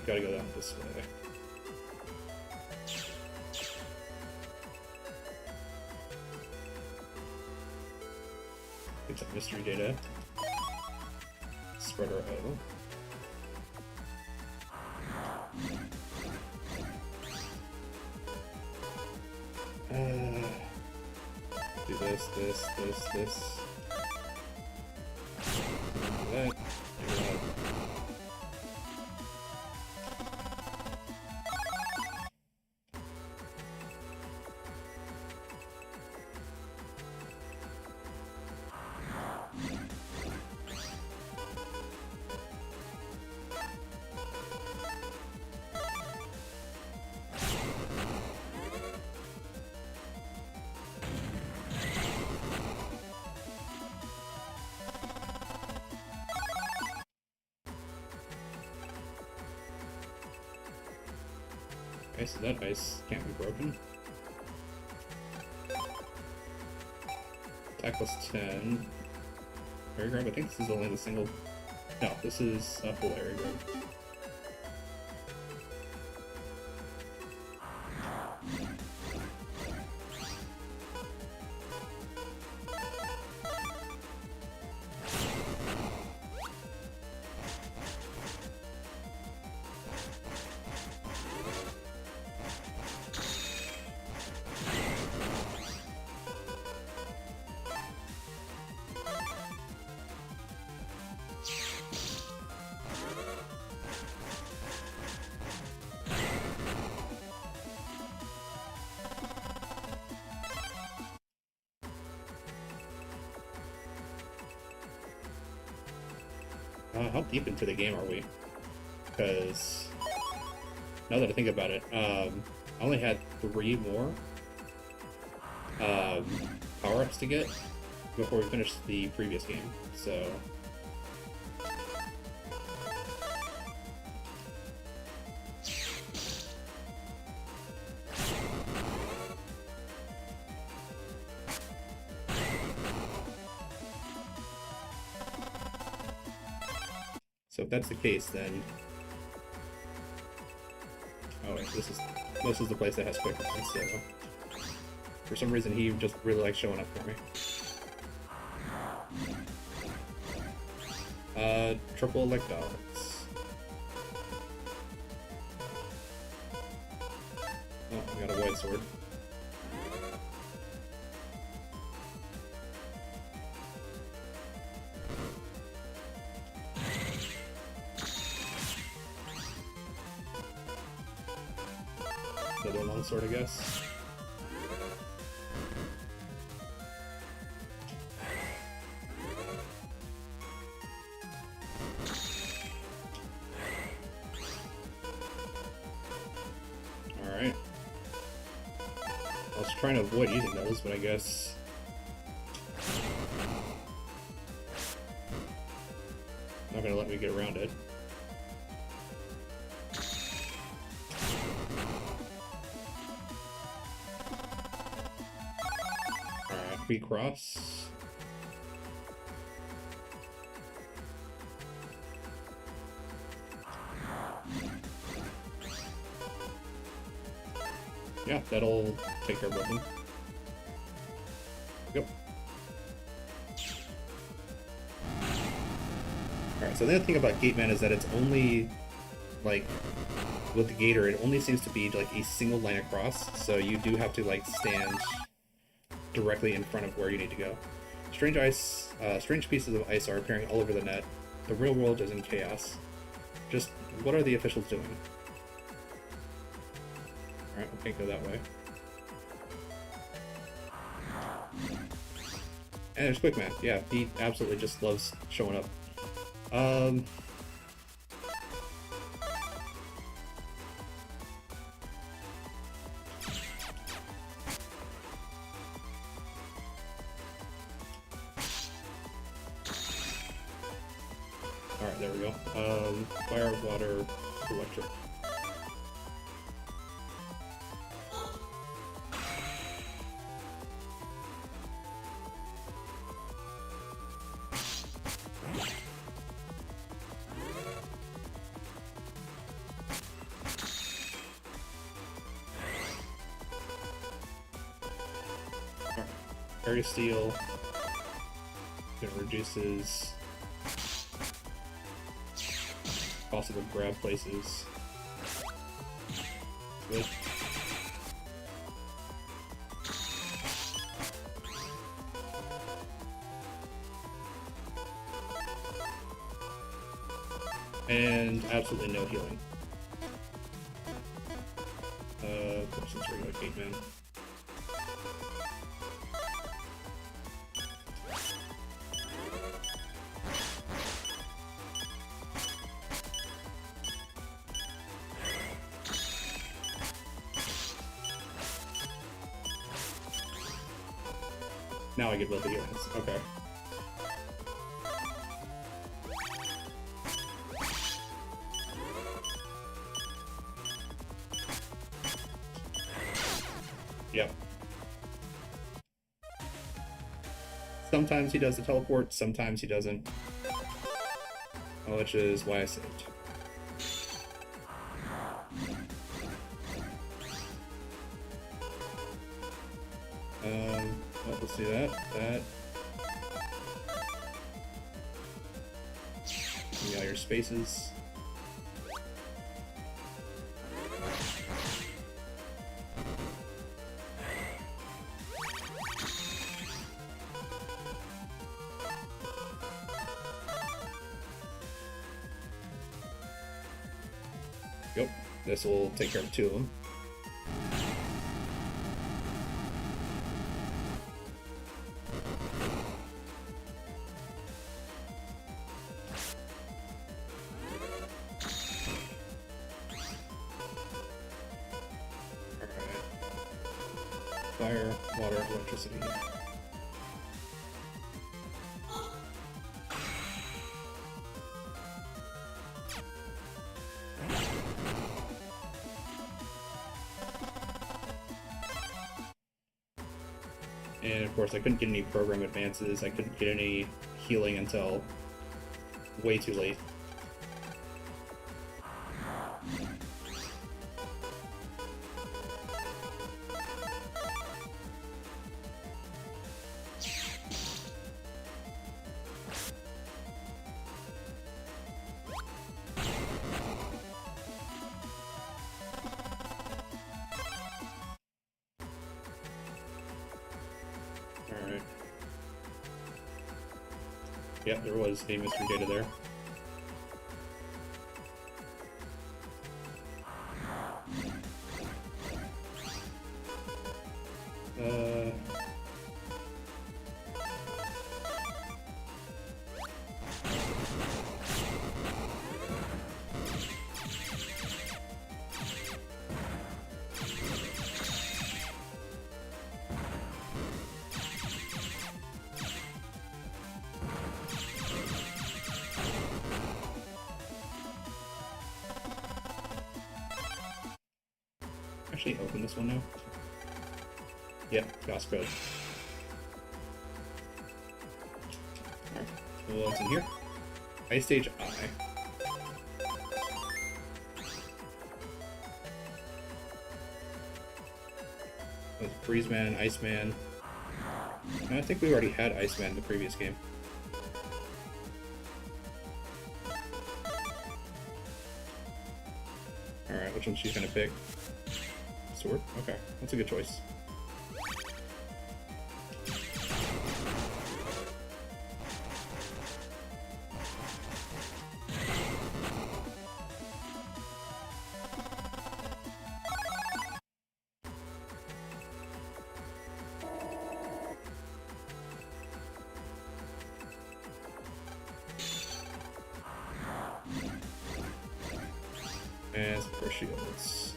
Gotta go down this way. Get some mystery data. Spread our O. Do this. Do that. Do that. Okay, so that ice can't be broken. Attack plus 10. Area grab, I think this is only the single... No, this is a full area grab. How deep into the game are we? Because now that I think about it, I only had 3 more power-ups to get before we finished the previous game, so... So if that's the case, then... Oh wait, this is the place that has quick ones, so... For some reason, he just really likes showing up for me. Triple electrolytes. Oh, we got a white sword. Another long sword, I guess. trying to avoid using those, but I guess... not gonna let me get around it. Alright, we cross. Yeah, that'll take care of them. Yep. Alright, so the other thing about Gateman is that it's only, like, with the Gator, it only seems to be, like, a single line across, so you do have to, like, stand directly in front of where you need to go. Strange pieces of ice are appearing all over the net. The real world is in chaos. Just, what are the officials doing? Alright, we can't go that way. And there's Quickman. Yeah, he absolutely just loves showing up. Alright, there we go. Fire, water, electric. Area Steel. It reduces possible grab places. Good. And absolutely no healing. Of course, it's regular Gateman. Now I get both the healings. Okay. Yep. Sometimes he does the teleport, sometimes he doesn't. Which is why I saved. Well, let's see that. Yeah, your spaces. Yep, this will take care of two of them. Fire, water, electricity. And of course I couldn't get any program advances, I couldn't get any healing until way too late. Alright. Yep, there was a mystery data there. actually open this one now? Yep, Gauss code. Alright, well, what's in here? Ice Stage I. With Freeze Man, Iceman. I think we already had Iceman in the previous game. Alright, which one she's gonna pick? Sword? Okay, that's a good choice. And for shields.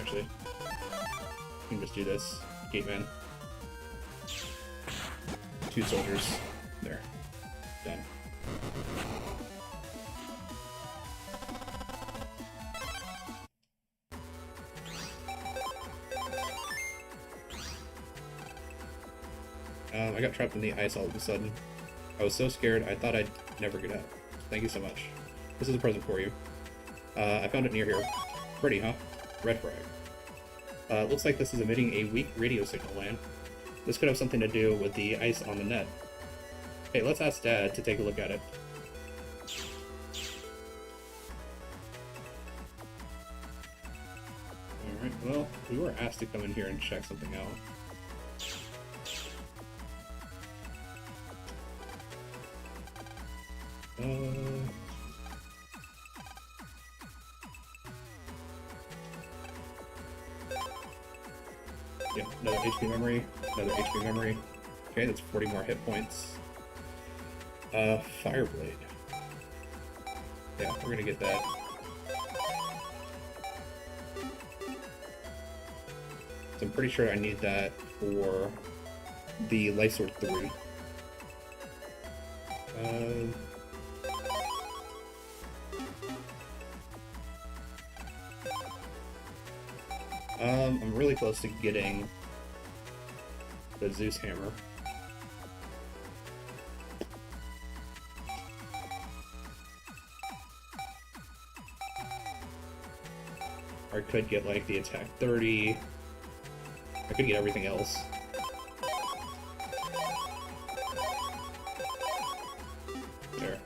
Actually, we can just do this. Gateman. 2 soldiers. There. Done. I got trapped in the ice all of a sudden. I was so scared, I thought I'd never get out. Thank you so much. This is a present for you. I found it near here. Pretty, huh? Red frag. Looks like this is emitting a weak radio signal, Lan. This could have something to do with the ice on the net. Hey, let's ask Dad to take a look at it. Alright, well, we were asked to come in here and check something out. Yeah, another HP memory, another HP memory. Okay, that's 40 more hit points. Fireblade. Yeah, we're gonna get that. So I'm pretty sure I need that for the Life Sword 3. I'm really close to getting the Zeus Hammer. Or I could get like the attack 30. I could get everything else. There.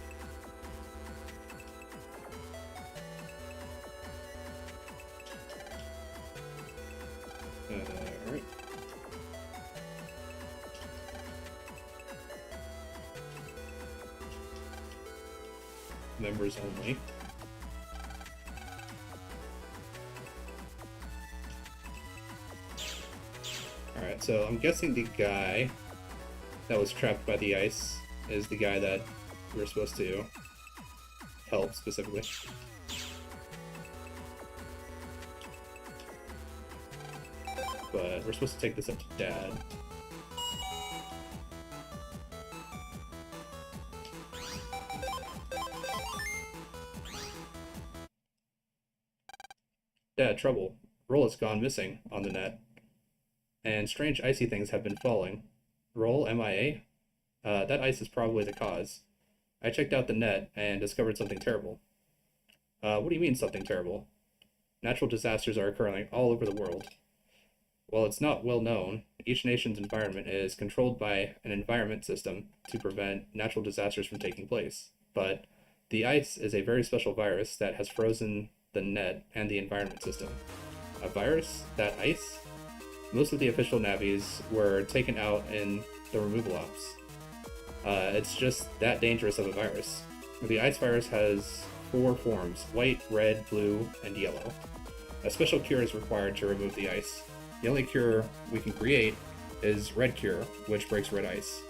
Alright. Members only. Alright, so I'm guessing the guy that was trapped by the ice is the guy that we're supposed to help specifically. But we're supposed to take this up to Dad. Dad, trouble. Roll has gone missing on the net, and strange icy things have been falling. Roll MIA? That ice is probably the cause. I checked out the net and discovered something terrible. What do you mean, something terrible? Natural disasters are occurring all over the world. While it's not well known, each nation's environment is controlled by an environment system to prevent natural disasters from taking place. But the ice is a very special virus that has frozen the net and the environment system. A virus? That ice? Most of the official navies were taken out in the removal ops. It's just that dangerous of a virus. The ice virus has 4 forms: white, red, blue, and yellow. A special cure is required to remove the ice. The only cure we can create is red cure, which breaks red ice.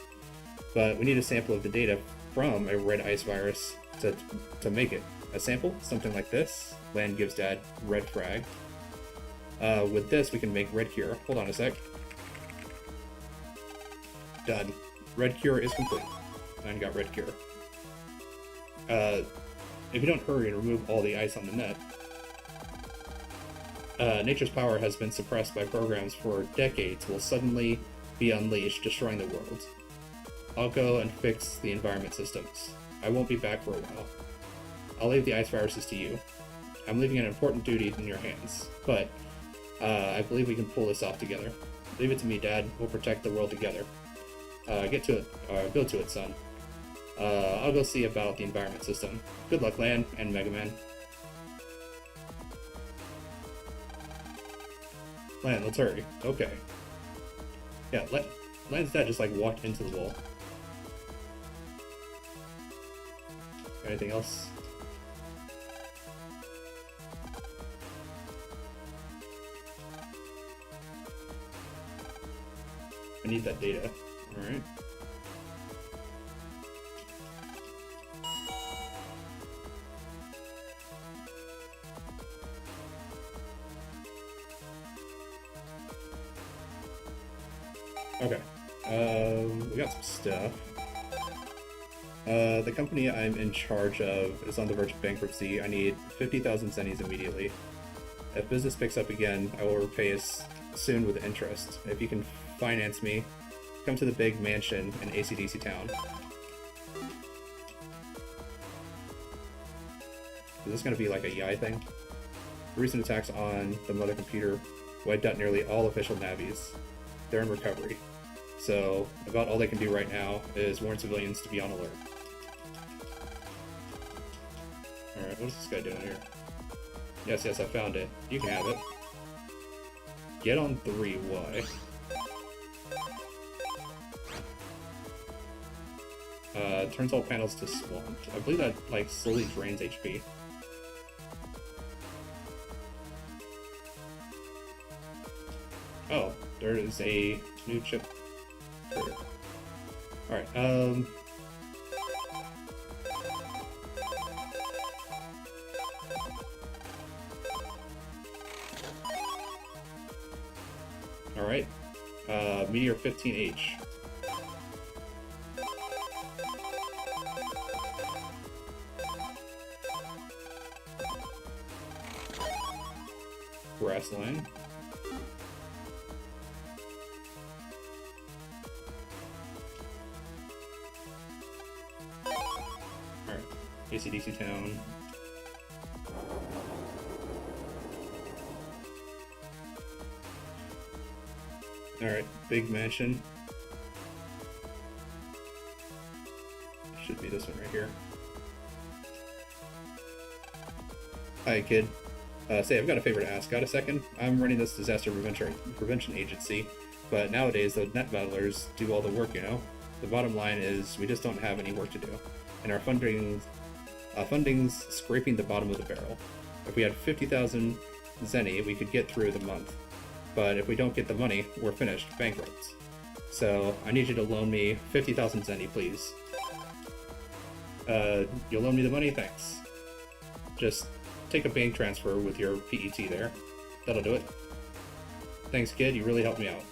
But we need a sample of the data from a red ice virus to make it. A sample? Something like this. Land gives Dad red frag. With this, we can make red cure. Hold on a sec. Done. Red cure is complete. And got red cure. If you don't hurry and remove all the ice on the net, nature's power has been suppressed by programs for decades will suddenly be unleashed, destroying the world. I'll go and fix the environment systems. I won't be back for a while. I'll leave the ice viruses to you. I'm leaving an important duty in your hands, but I believe we can pull this off together. Leave it to me, Dad. We'll protect the world together. Get to it. Go to it, son. I'll go see about the environment system. Good luck, Land and Mega Man. Land, let's hurry. Okay. Yeah, Land's dad just like walked into the wall. Anything else? I need that data. Alright. Okay. We got some stuff. The company I'm in charge of is on the verge of bankruptcy. I need 50,000 zennies immediately. If business picks up again, I will repay us soon with interest. If you can finance me, come to the big mansion in ACDC Town. Is this going to be like a YAI thing? Recent attacks on the mother computer wiped out nearly all official navies. They're in recovery. So, about all they can do right now is warn civilians to be on alert. Alright, what is this guy doing here? Yes, I found it. You can have it. Get on 3, why? Turns all panels to swamped. I believe that, like, slowly drains HP. Oh, there is a new chip. Alright, Alright, Meteor 15H. Grassline. Alright, ACDC Town. Alright, big mansion. Should be this one right here. Hi, kid. Say, I've got a favor to ask. Got a second? I'm running this disaster prevention agency, but nowadays the net battlers do all the work, you know? The bottom line is we just don't have any work to do, and our funding's scraping the bottom of the barrel. If we had 50,000 zenny, we could get through the month. But if we don't get the money, we're finished, bankrupt. So I need you to loan me 50,000 zenny, please. You'll loan me the money? Thanks. Just take a bank transfer with your PET there. That'll do it. Thanks, kid. You really helped me out.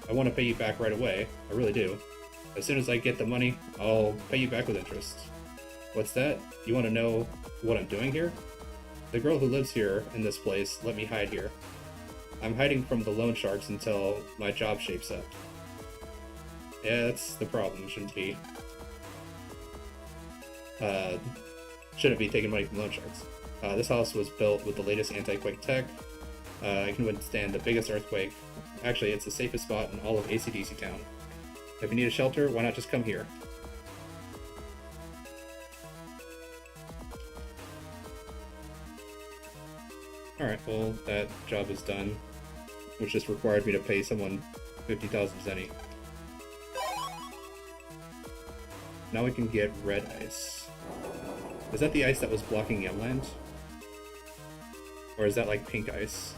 I want to pay you back right away. I really do. As soon as I get the money, I'll pay you back with interest. What's that? You want to know what I'm doing here? The girl who lives here in this place let me hide here. I'm hiding from the loan sharks until my job shapes up. Yeah, that's the problem, shouldn't be. Shouldn't be taking money from loan sharks. This house was built with the latest anti-quake tech. It can withstand the biggest earthquake. Actually, it's the safest spot in all of AC/DC town. If you need a shelter, why not just come here? Alright, well, that job is done, which just required me to pay someone 50,000 zenny. Now we can get red ice. Is that the ice that was blocking Yumland? Or is that like pink ice?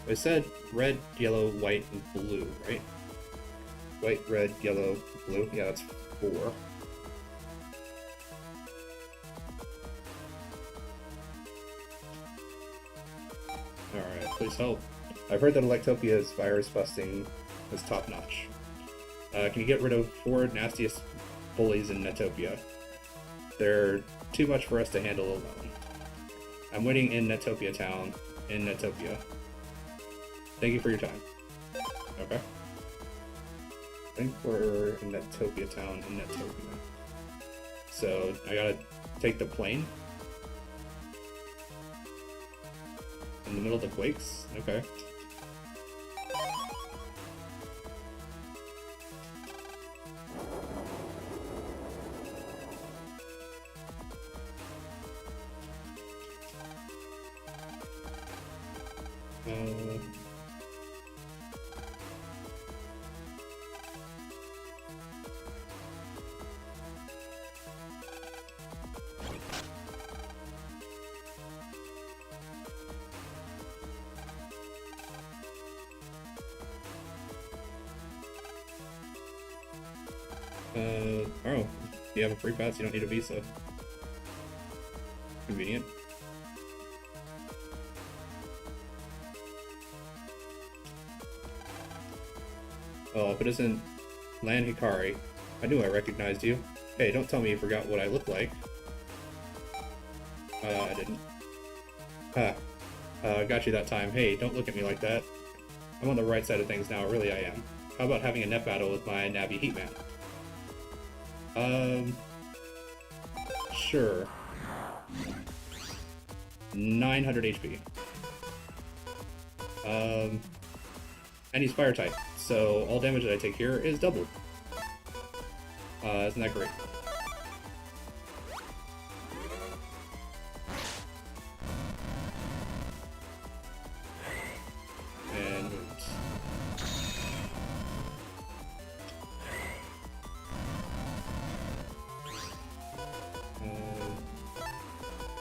I said red, yellow, white, and blue, right? White, red, yellow, blue. Yeah, that's 4. Alright, please help. I've heard that Electopia's virus busting is top-notch. Can you get rid of 4 nastiest bullies in Netopia? They're too much for us to handle alone. I'm waiting in Netopia town, in Netopia. Thank you for your time. Okay. I think we're in Netopia town, in Netopia. So, I gotta take the plane? In the middle of the quakes? Okay. Oh, you have a free pass, you don't need a visa. Convenient. Oh, if it isn't Lan Hikari, I knew I recognized you. Hey, don't tell me you forgot what I look like. I didn't. Got you that time. Hey, don't look at me like that. I'm on the right side of things now, really I am. How about having a net battle with my Navi Heatman? Sure. 900 HP. And he's fire type, so all damage that I take here is doubled. Isn't that great? And moves.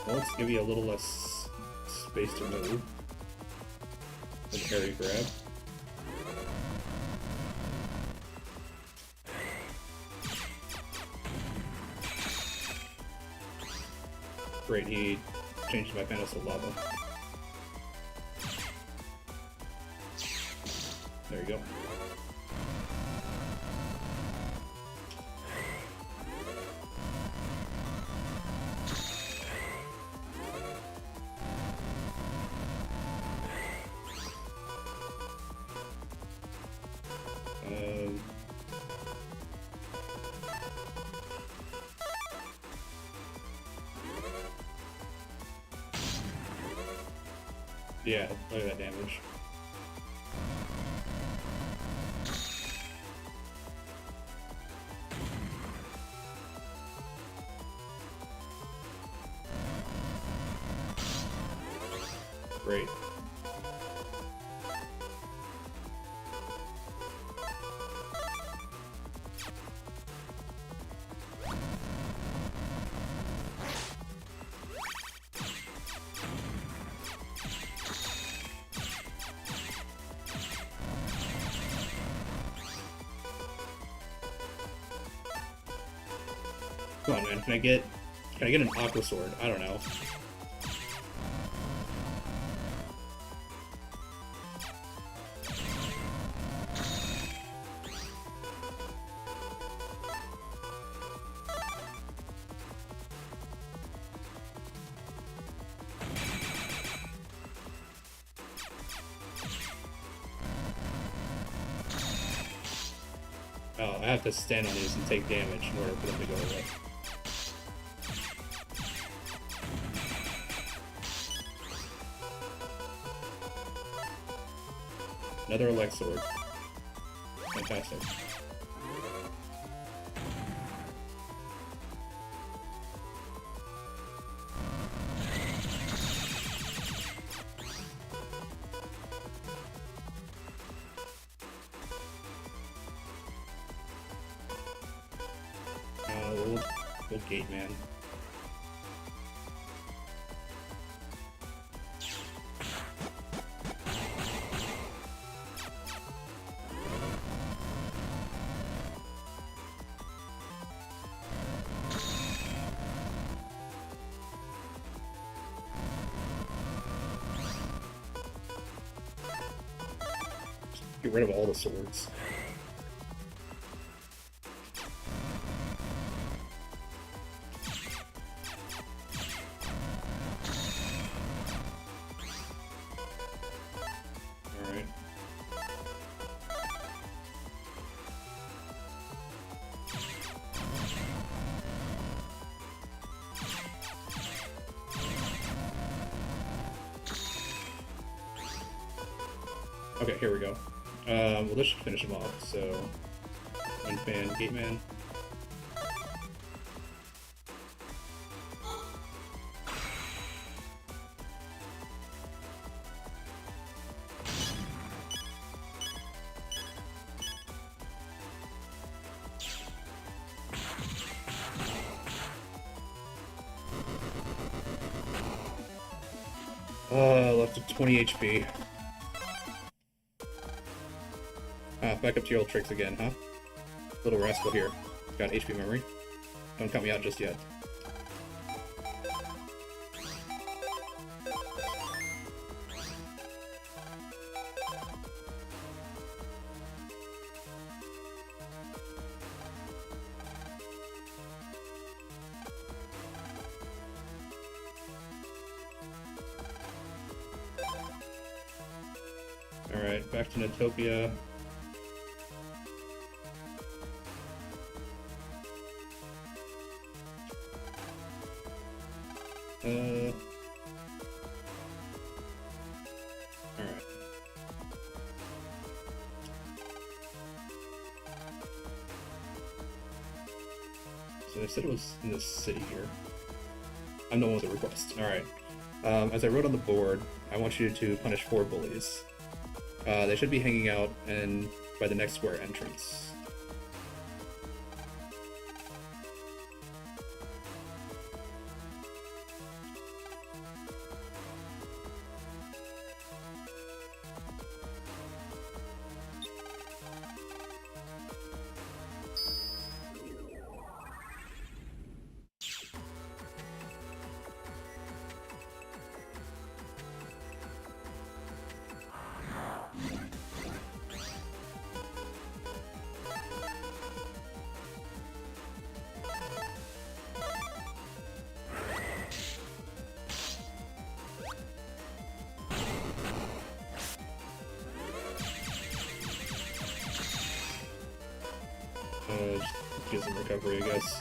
Well, let's give you a little less space to move. The parry grab. Great, he changed my panels to lava. There you go. Yeah, look at that damage. Great. Come on, man. Can I get an aqua sword? I don't know. Oh, I have to stand on these and take damage in order for them to go away. Another Elect Sword. Fantastic. Old Gate Man. Get rid of all the swords. Alright. Okay, here we go. Well, this should finish him off, so... Wind Fan, Gate Man. Left with 20 HP. Back up to your old tricks again, huh? Little rascal here. Got HP memory. Don't count me out just yet. Alright, back to Notopia. Alright. So they said it was in this city here. I'm the one with the request. Alright. As I wrote on the board, I want you to punish 4 bullies. They should be hanging out by the next square entrance. Just get some recovery, I guess.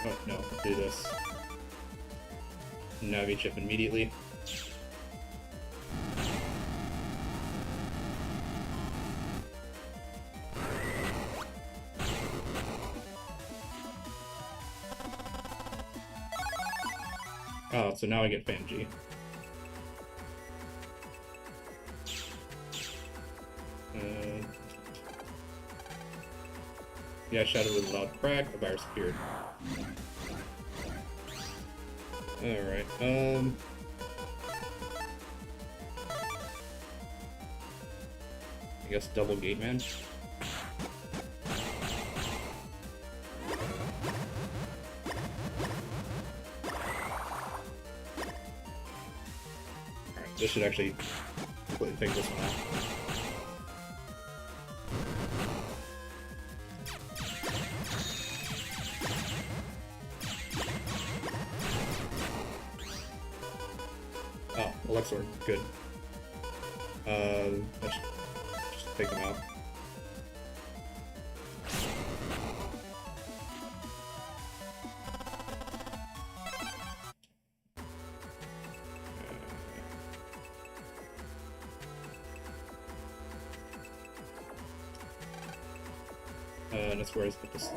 Oh, no, do this. Navi chip immediately. Oh, so now I get Fanji. Yeah, I shouted with a loud crack, a virus appeared. Alright, I guess double Gate Man. This should actually completely take this one out. Oh, Elixir, good. Let's just take them out. That's where I put this.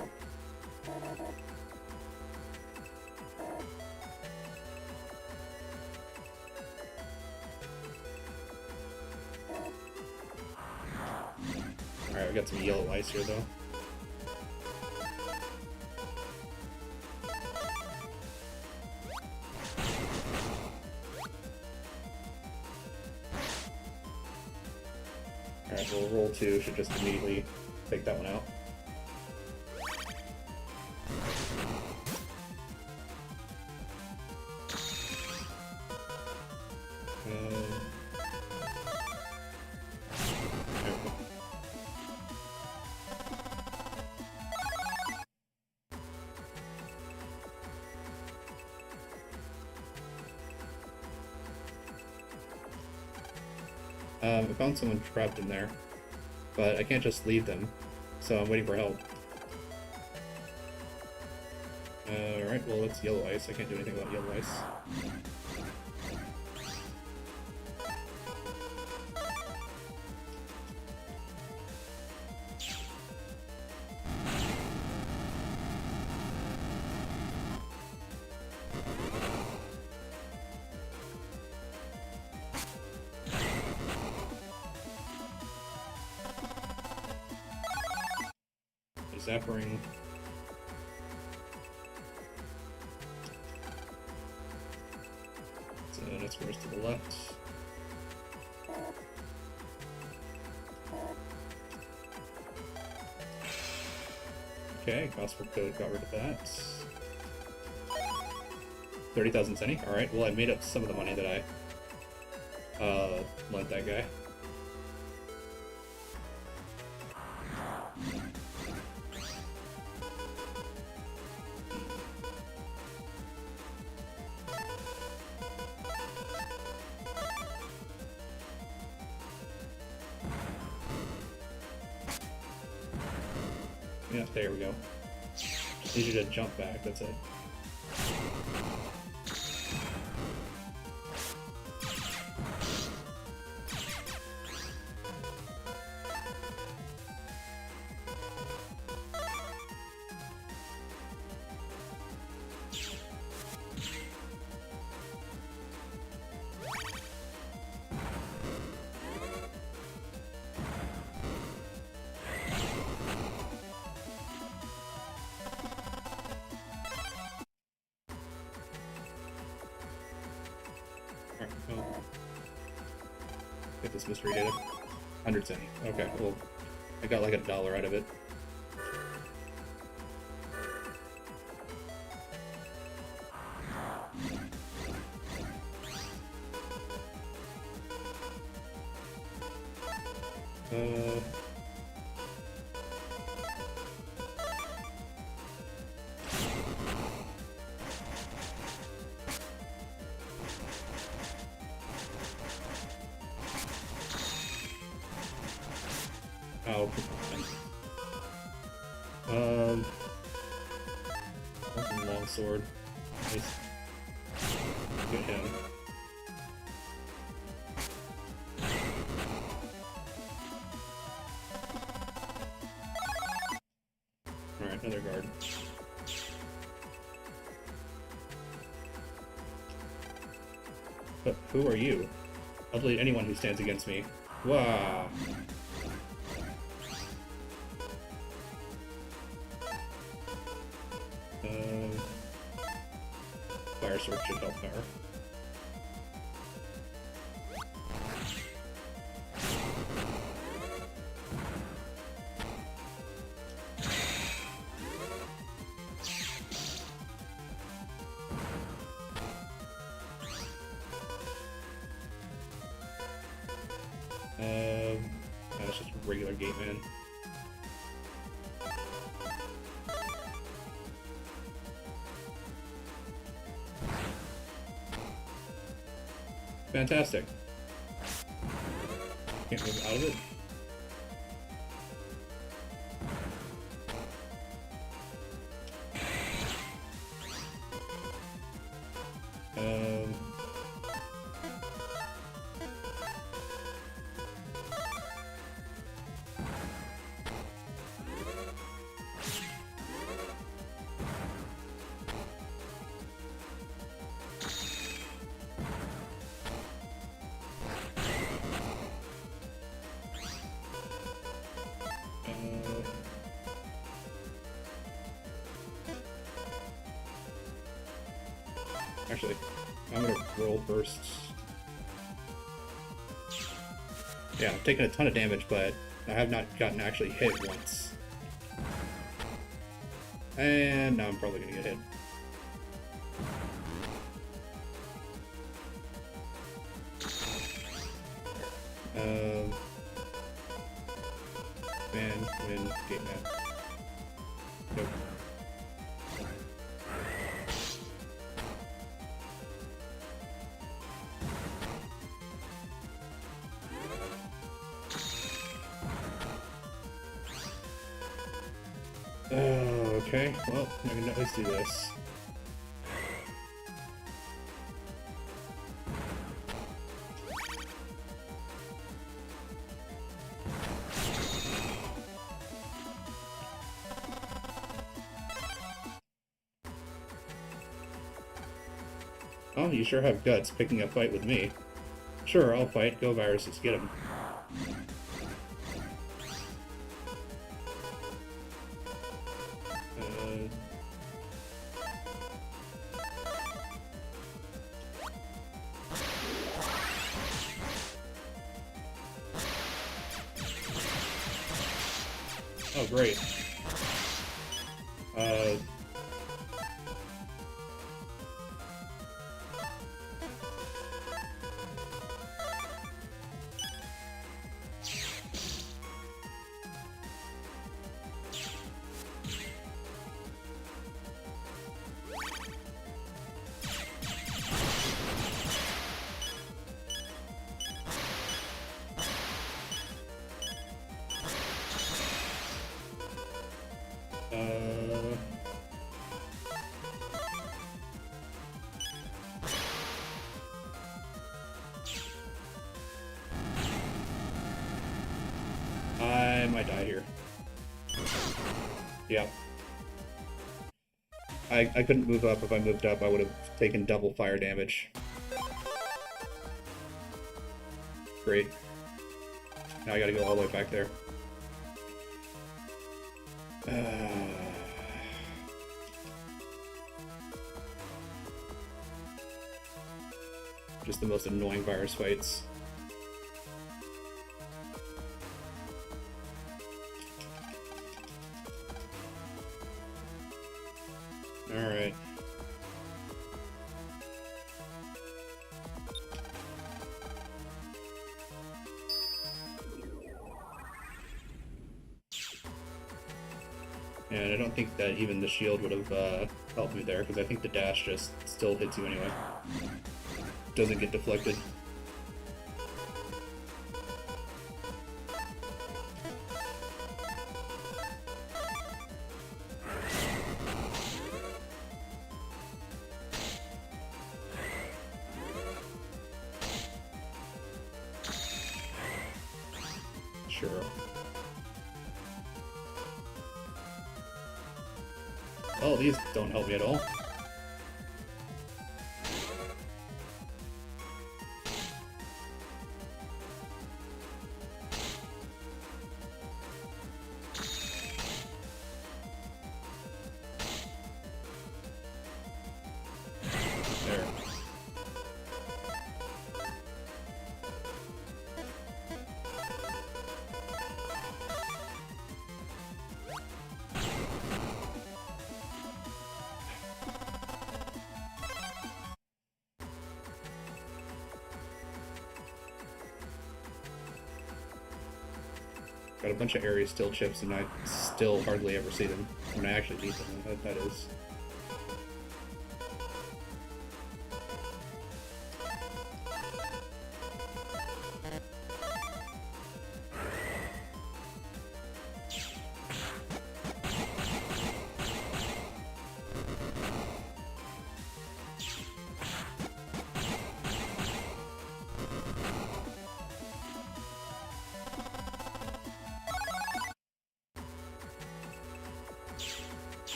Alright, we got some yellow ice here though. Alright, well, roll 2 should just immediately take that one out. I found someone trapped in there, but I can't just leave them, so I'm waiting for help. Alright, well, it's yellow ice. I can't do anything about yellow ice. Zappering. So that's where it's to the left. Okay, gospel code got rid of that. 30,000 centi. Alright, well I made up some of the money that I lent that guy. Yeah, there we go. Just need you to jump back, that's it. Oh. Get this mystery data. 100 centi. Okay, well, I got like $1 out of it. Oh, fucking longsword. Nice. Get him. Alright, another guard. But who are you? I'll delete anyone who stands against me. Wow. Fire sword should help her. gate man. Fantastic. Can't move out of it. Actually, I'm gonna roll first. Yeah, I'm taking a ton of damage, but I have not gotten actually hit once. And now I'm probably gonna get hit. Win, gate man. Nope. Okay, well, I can at least do this. Oh, you sure have guts picking a fight with me. Sure, I'll fight. Go, viruses, get him. Oh, great. I might die here. Yeah. I couldn't move up. If I moved up, I would have taken double fire damage. Great. Now I gotta go all the way back there. Just the most annoying virus fights. Alright. And I don't think that even the shield would have helped me there, because I think the dash just still hits you anyway. Doesn't get deflected. Sure. Oh, these don't help me at all. There. Got a bunch of area still chips, and I still hardly ever see them when I actually beat them. That is.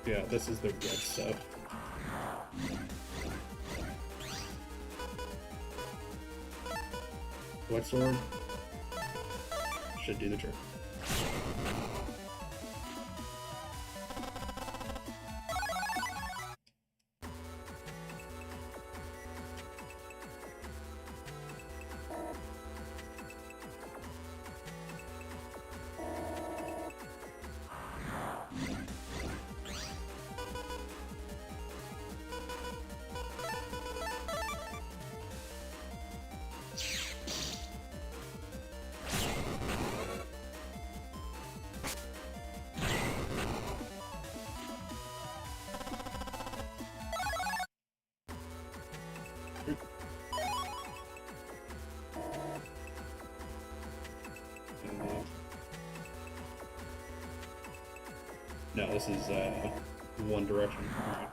Yeah, this is the red stuff. Black sword should do the trick. No, this is one direction. Alright.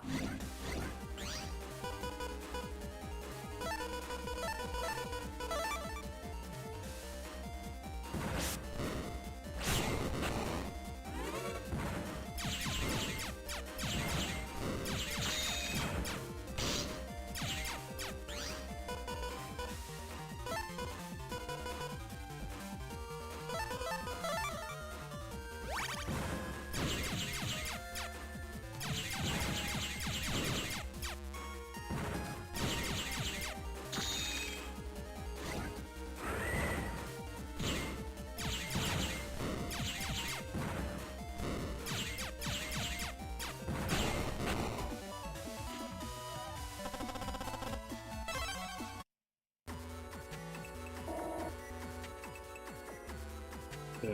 So,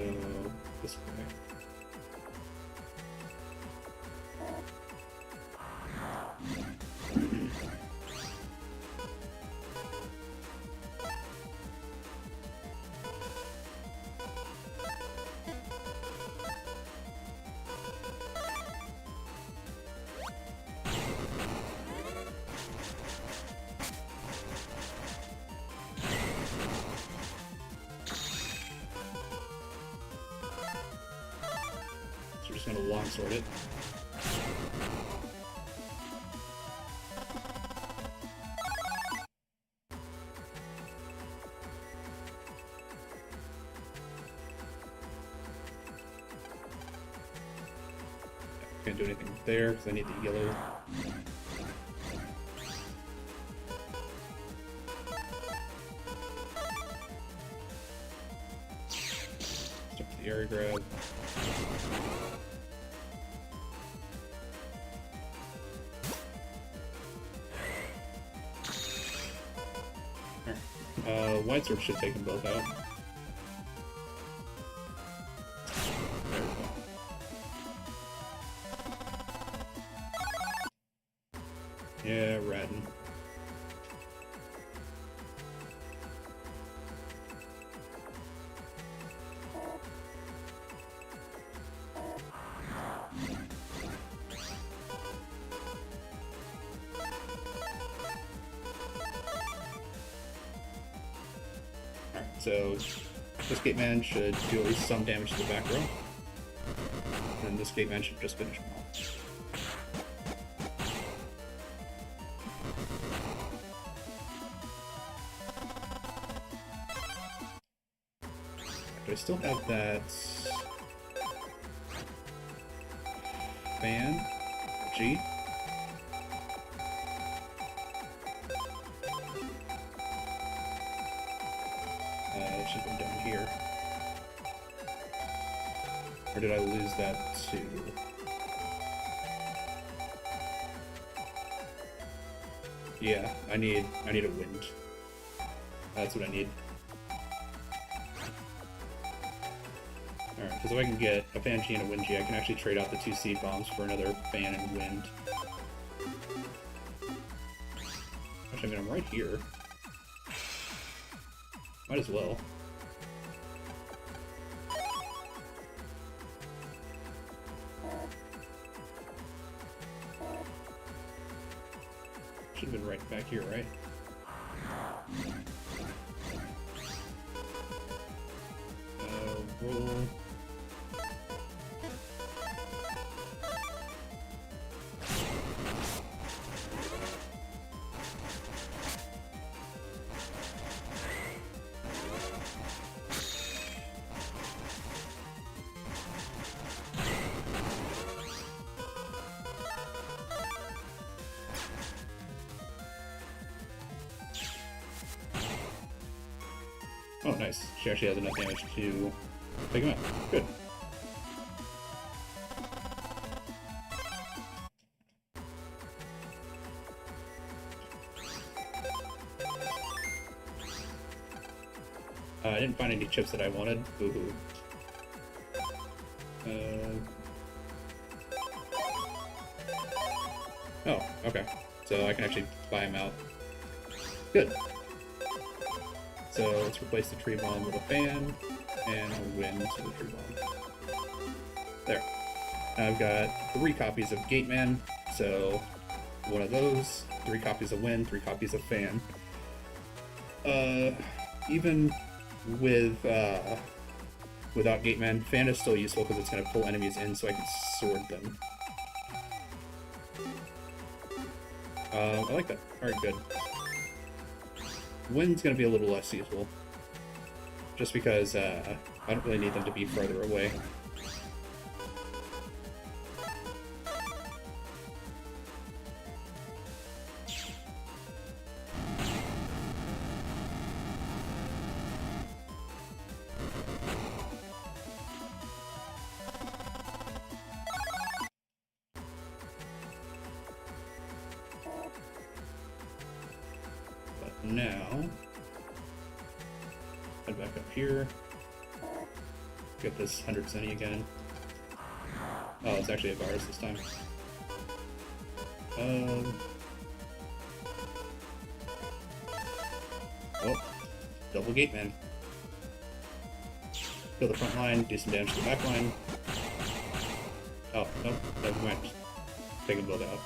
this way. So we're just gonna longsword it. Can't do anything there because I need the yellow. Start the area grab. White sword should take them both out. Yeah, ratting. Alright, so this gate man should do at least some damage to the back row. And this gate man should just finish him off. Do I still have that fan? G? It should go down here. Or did I lose that too? Yeah, I need a wind. That's what I need. Alright, because if I can get a Fan G and a Wind G, I can actually trade out the 2 Seed Bombs for another Fan and Wind. Actually, I mean, I'm right here. Might as well. Should have been right back here, right? Roll. Oh, nice. She actually has enough damage to take him out. Good. I didn't find any chips that I wanted. Boo-hoo. Oh, okay. So I can actually buy him out. Good. So let's replace the Tree Bomb with a Fan, and a Wind to the Tree Bomb. There. Now I've got 3 copies of Gateman, so one of those, 3 copies of Wind, 3 copies of Fan. Even with without Gateman, Fan is still useful because it's going to pull enemies in so I can sword them. I like that. Alright, good. Wind's going to be a little less useful, just because I don't really need them to be further away. Now, head back up here, get this 100 Zenny again. Oh, it's actually a virus this time. Oh, double Gateman. Kill the front line, do some damage to the back line. Oh, nope, never mind. Take them both out.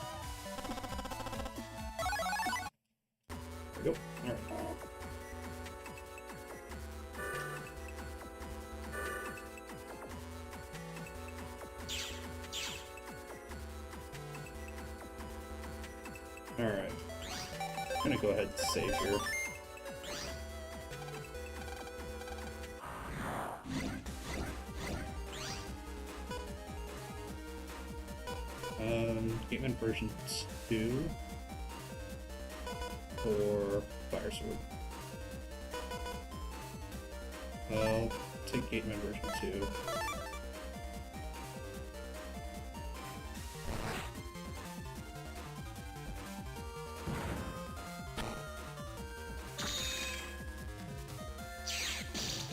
There we go. Alright. Alright. I'm gonna go ahead and save here. Gateman version 2 or Fire Sword. I'll take Gateman version 2.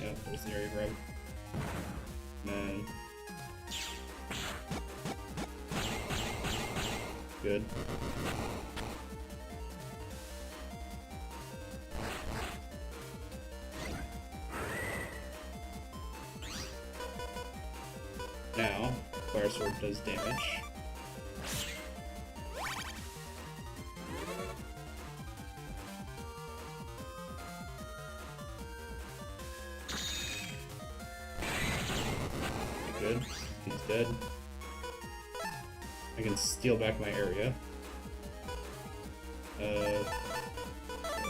Yeah, there's the area grab. And then good. Now, Fire Sword does damage. Good. He's dead. I can steal back my area.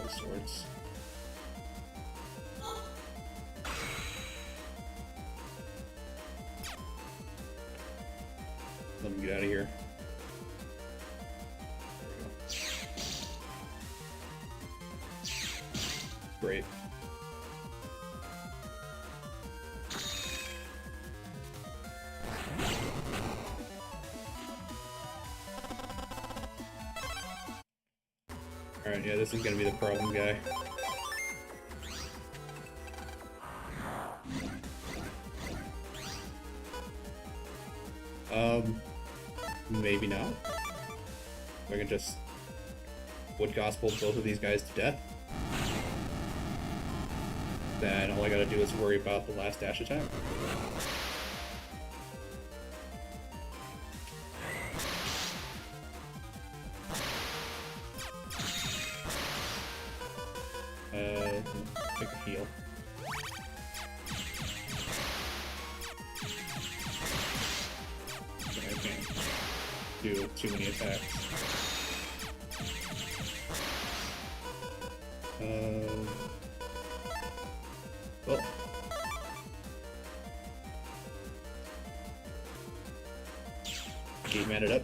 Swords. Let me get out of here. There we go. Great. Alright, yeah, this is gonna be the problem guy. Maybe not. I can just wood gospel both of these guys to death. Then all I gotta do is worry about the last dash attack. Take a heal. I can't do too many attacks. Well. Game it up.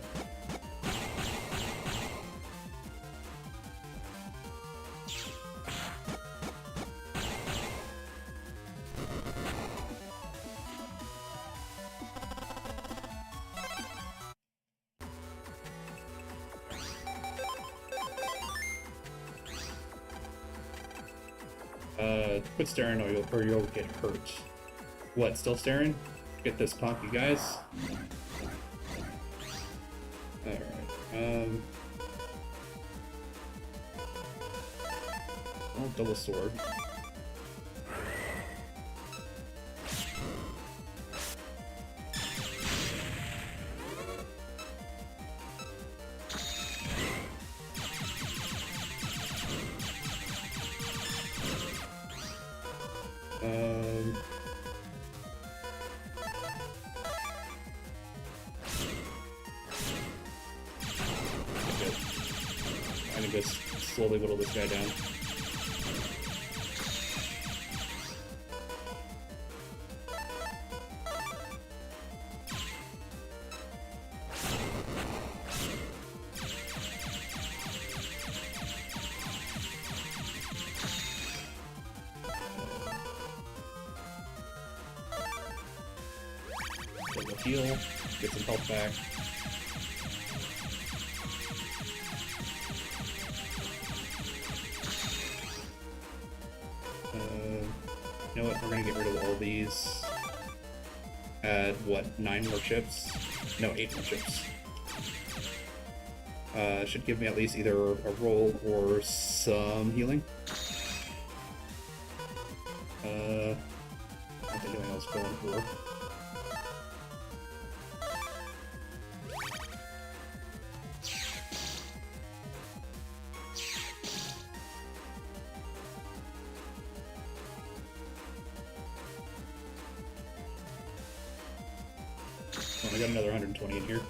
Quit staring or you'll get hurt. What, still staring? Get this punk, you guys. Alright, oh, double sword. I can just slowly whittle this guy down. Double heal, get some health back. You know what, we're gonna get rid of all these. Add, what, 9 more chips? No, 8 more chips. Should give me at least either a roll or some healing. What the healing I was going for. I got another 120 in here.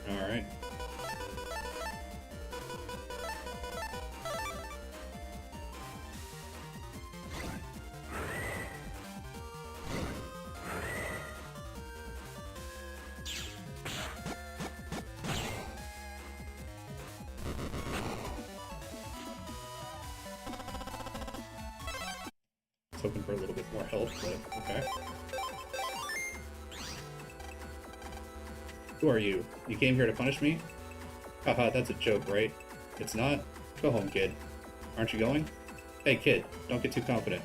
Alright. Hoping for a little bit more health, but okay. Who are you? You came here to punish me? Haha, that's a joke, right? It's not? Go home, kid. Aren't you going? Hey, kid, don't get too confident.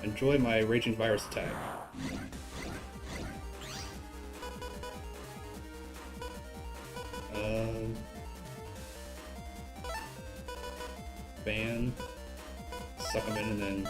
Enjoy my raging virus attack. Ban. Suck him in and then...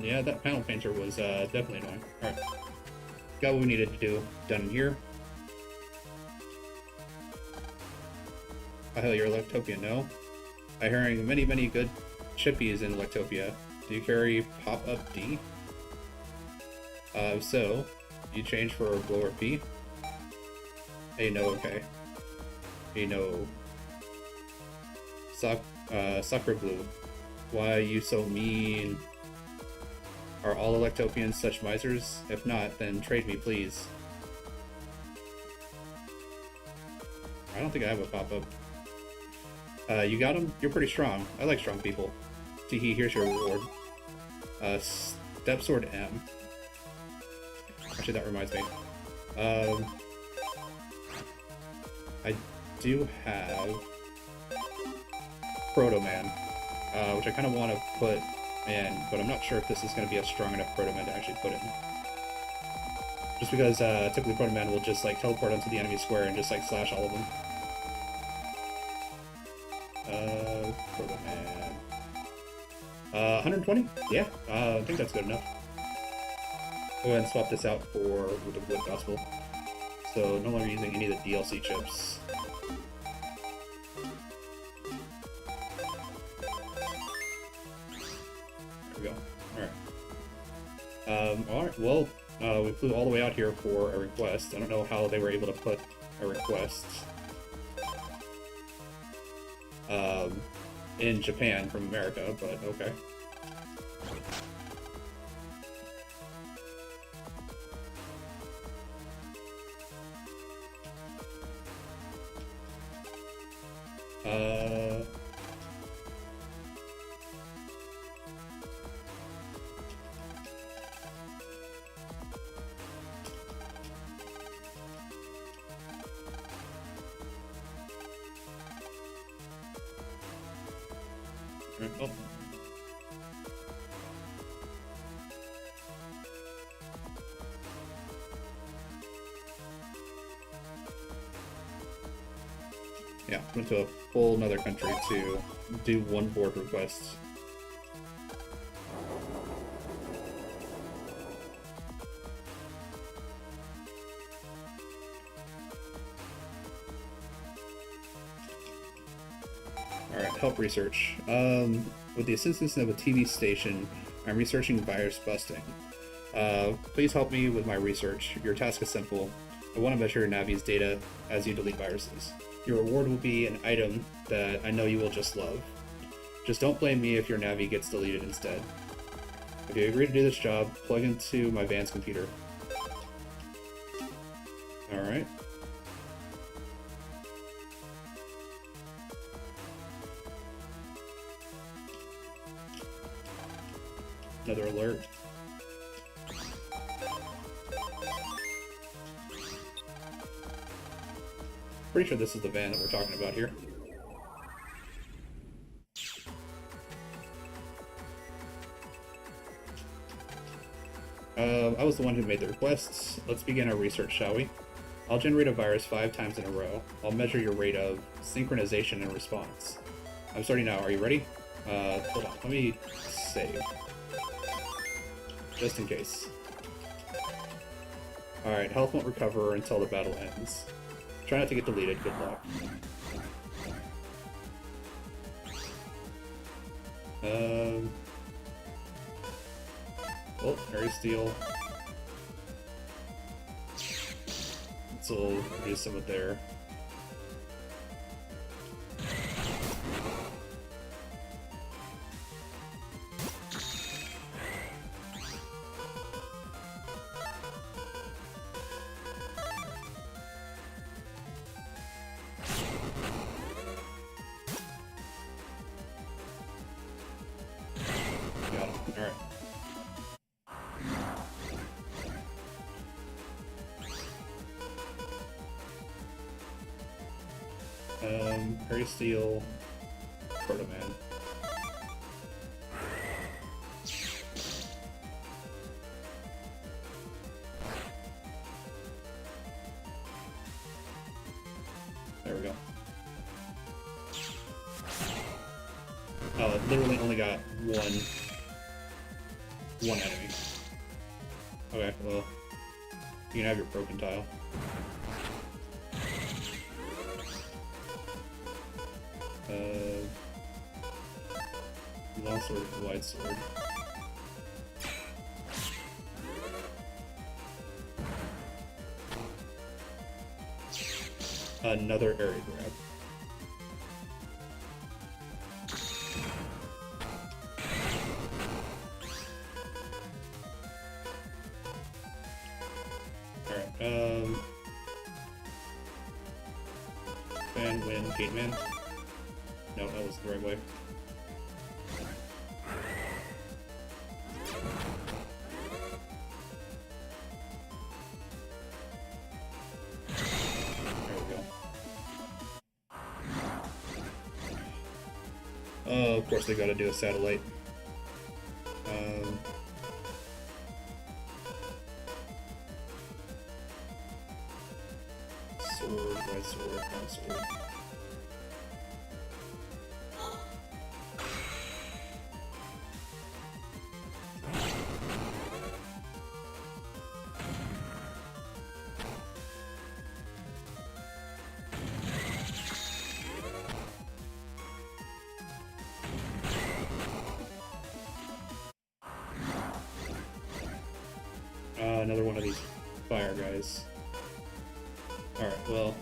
Yeah, that panel painter was definitely annoying. Alright. Got what we needed to do done here. Oh hell, you're Electopia, no? I'm hearing many good chippies in Electopia. Do you carry Pop-Up D? So, you change for Blower P? Hey, no, okay. Hey, no. Soccer Blue. Why are you so mean? Are all Electopians such misers? If not, then trade me, please. I don't think I have a pop-up. You got him? You're pretty strong. I like strong people. Teehee, here's your reward. Step Sword M. Actually, that reminds me. I do have Proto Man, which I kind of want to put in, but I'm not sure if this is going to be a strong enough Proto Man to actually put in. Just because typically Proto Man will just like teleport onto the enemy square and just like slash all of them. Proto Man. 120? Yeah, I think that's good enough. Go ahead and swap this out for with the Wood Gospel. So no longer using any of the DLC chips. There we go. Alright, well, we flew all the way out here for a request. I don't know how they were able to put a request in Japan from America, but okay. Oh. Yeah, went to a whole nother country to do one board request. Alright, help research. With the assistance of a TV station, I'm researching virus busting. Please help me with my research. Your task is simple. I want to measure Navi's data as you delete viruses. Your reward will be an item that I know you will just love. Just don't blame me if your Navi gets deleted instead. If you agree to do this job, plug into my van's computer. Alright. Another alert. Pretty sure this is the van that we're talking about here. I was the one who made the requests. Let's begin our research, shall we? I'll generate a virus 5 times in a row. I'll measure your rate of synchronization and response. I'm starting now. Are you ready? Hold on. Let me save. Just in case. Alright, health won't recover until the battle ends. Try not to get deleted, good luck. Oh, Harry Steel. So reduce some of there. Harry Steel, Proto Man. There we go. Oh, it literally only got one enemy. Okay, well, you can have your broken tile. Long sword, wide sword. another area grab. Alright, fan, win, gate man. No, that wasn't the right way. Oh, of course they gotta do a satellite. Sword, white sword, brown sword. Another one of these fire guys. Alright, well...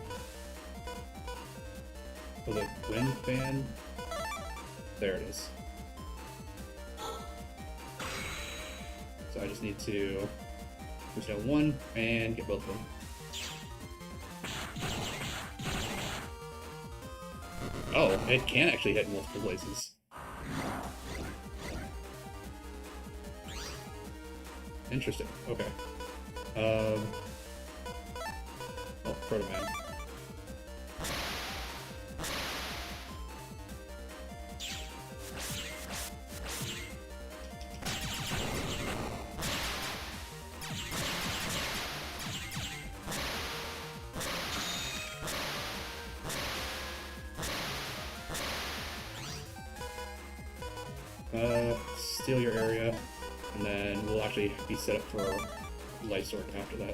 Was it wind fan? There it is. So I just need to push down one and get both of them. Oh, it can actually hit multiple places. Interesting. Okay. Oh, Proto Man. Steal your area, and then we'll actually be set up for Light Sword after that.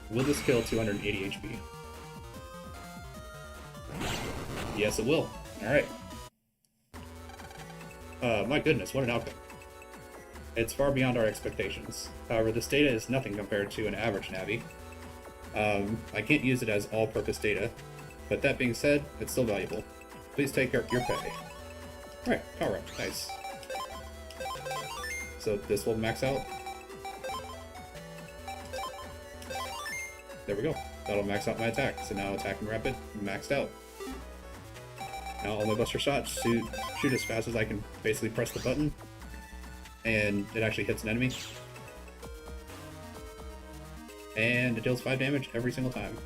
Will this kill 280 HP? Yes, it will. Alright. My goodness, what an outcome. It's far beyond our expectations. However, this data is nothing compared to an average Navi. I can't use it as all-purpose data, but that being said, it's still valuable. Please take your pay. Alright, power up. Nice. So this will max out. There we go. That'll max out my attack. So now attack and rapid, maxed out. Now all my buster shots shoot as fast as I can basically press the button, and it actually hits an enemy. And it deals 5 damage every single time.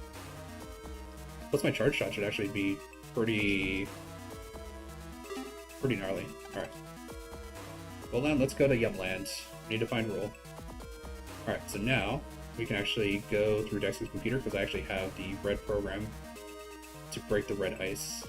Plus my charge shot should actually be pretty gnarly. Alright. Well then, let's go to Yumland. We need to find Roll. Alright, so now we can actually go through Dex's computer, because I actually have the red program to break the red ice.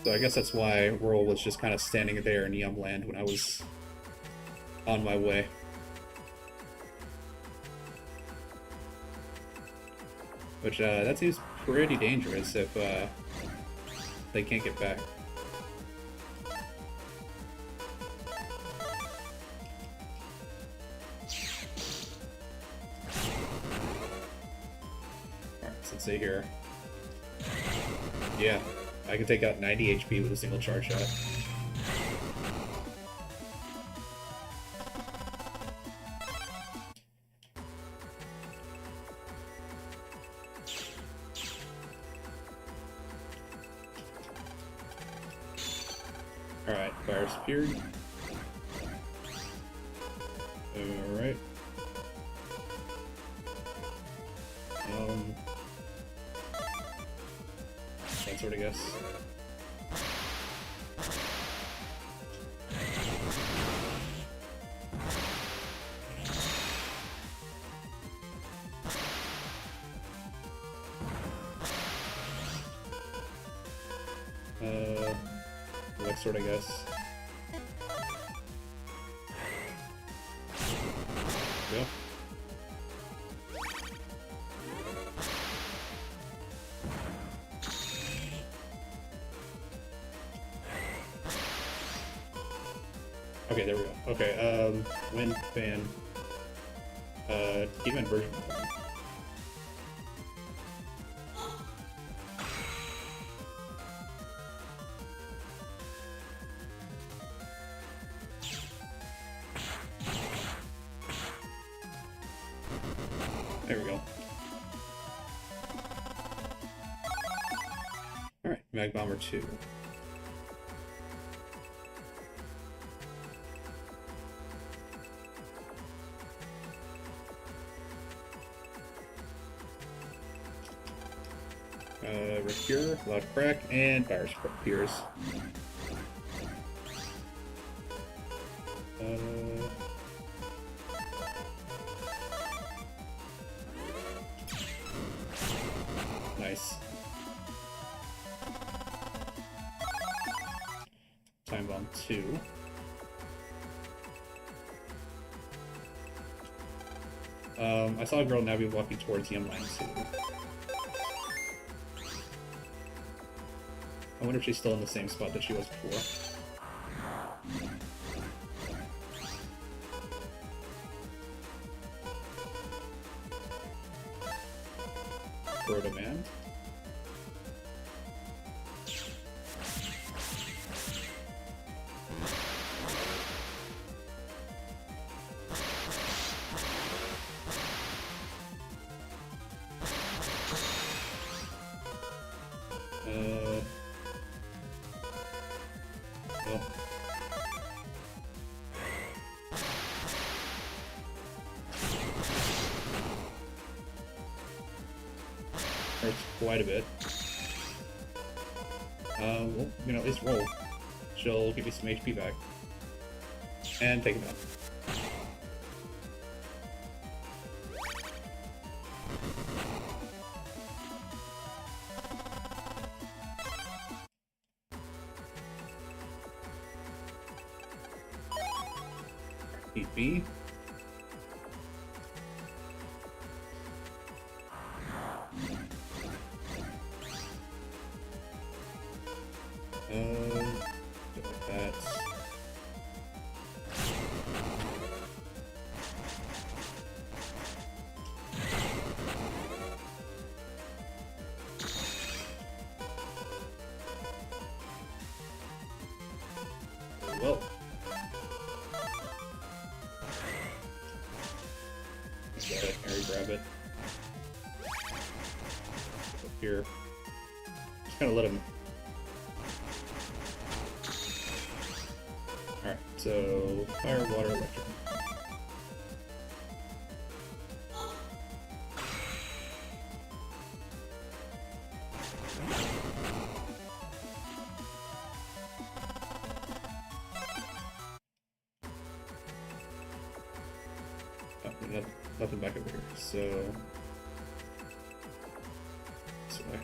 So I guess that's why Roll was just kind of standing there in Yumland when I was on my way. Which, that seems pretty dangerous if, they can't get back. Alright, so let's see here. Yeah. I can take out 90 HP with a single charge shot. Alright, fire secured. Alright. That sort of guess. longsword, I guess. There we go. Okay, there we go. Okay, wind fan. Demon version. There we go. Alright, Mag Bomber 2. Recure, Loud Crack, and Fire Spears. Nice. Time Bomb 2. I saw a girl now be walking towards the line too. I wonder if she's still in the same spot that she was before. For demand. Well. Hurts quite a bit. Well, you can at least roll. She'll give you some HP back. And take it out. Eat B. Go like that. Well. Let's go ahead and Mary grab it. Up here. Just kind of let him. Alright, so fire, water, electric. Oh, nothing back over here, so this way.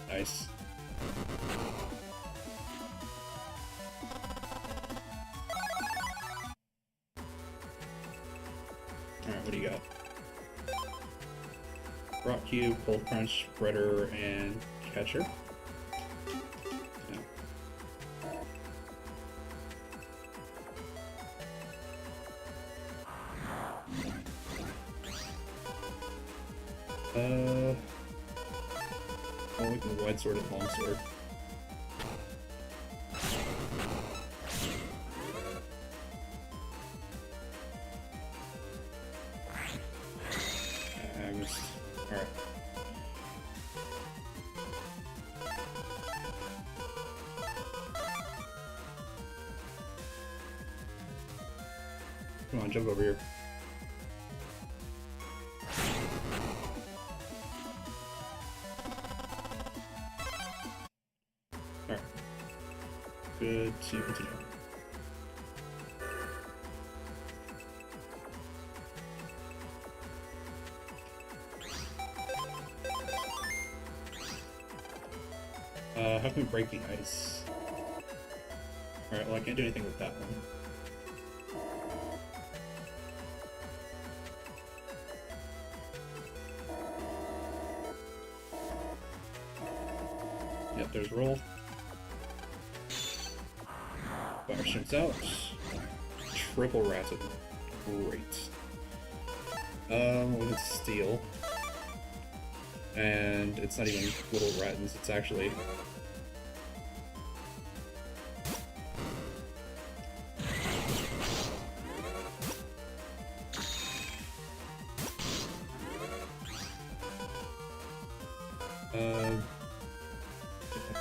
Nice. Alright, what do you got? Rock Cube, Cold Crunch, Spreader, and Catcher. Yeah. Oh, we can wide sword and long sword. I missed. Alright. Come on, jump over here. good to continue. How can we break the ice? Alright, well I can't do anything with that one. Yep, there's roll. Fire shoots out. Triple ratted. Great. Look at steel. And it's not even little rattens, it's actually...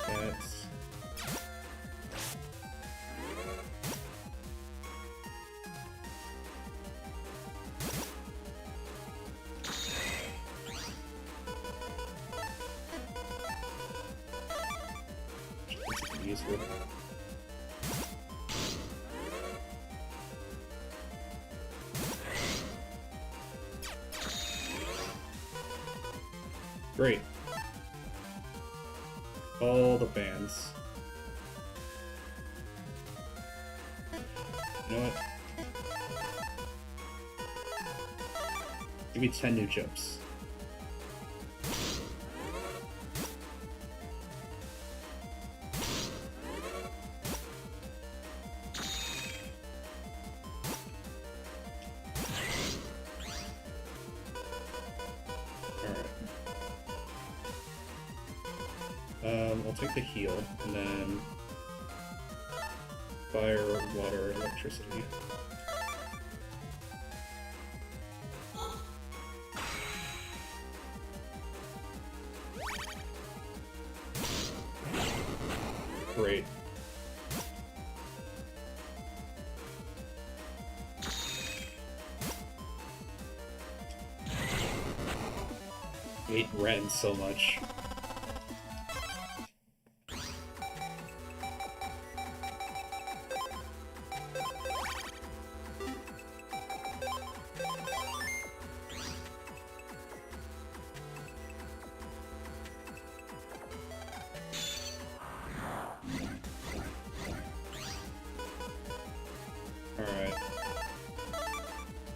That's... That's useful. Great. All the bands. You know what? Give me 10 new chips. I'll take the heal, and then fire, water, electricity. Great. I hate Ren so much. Alright.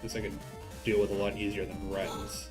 This I can deal with a lot easier than Rens.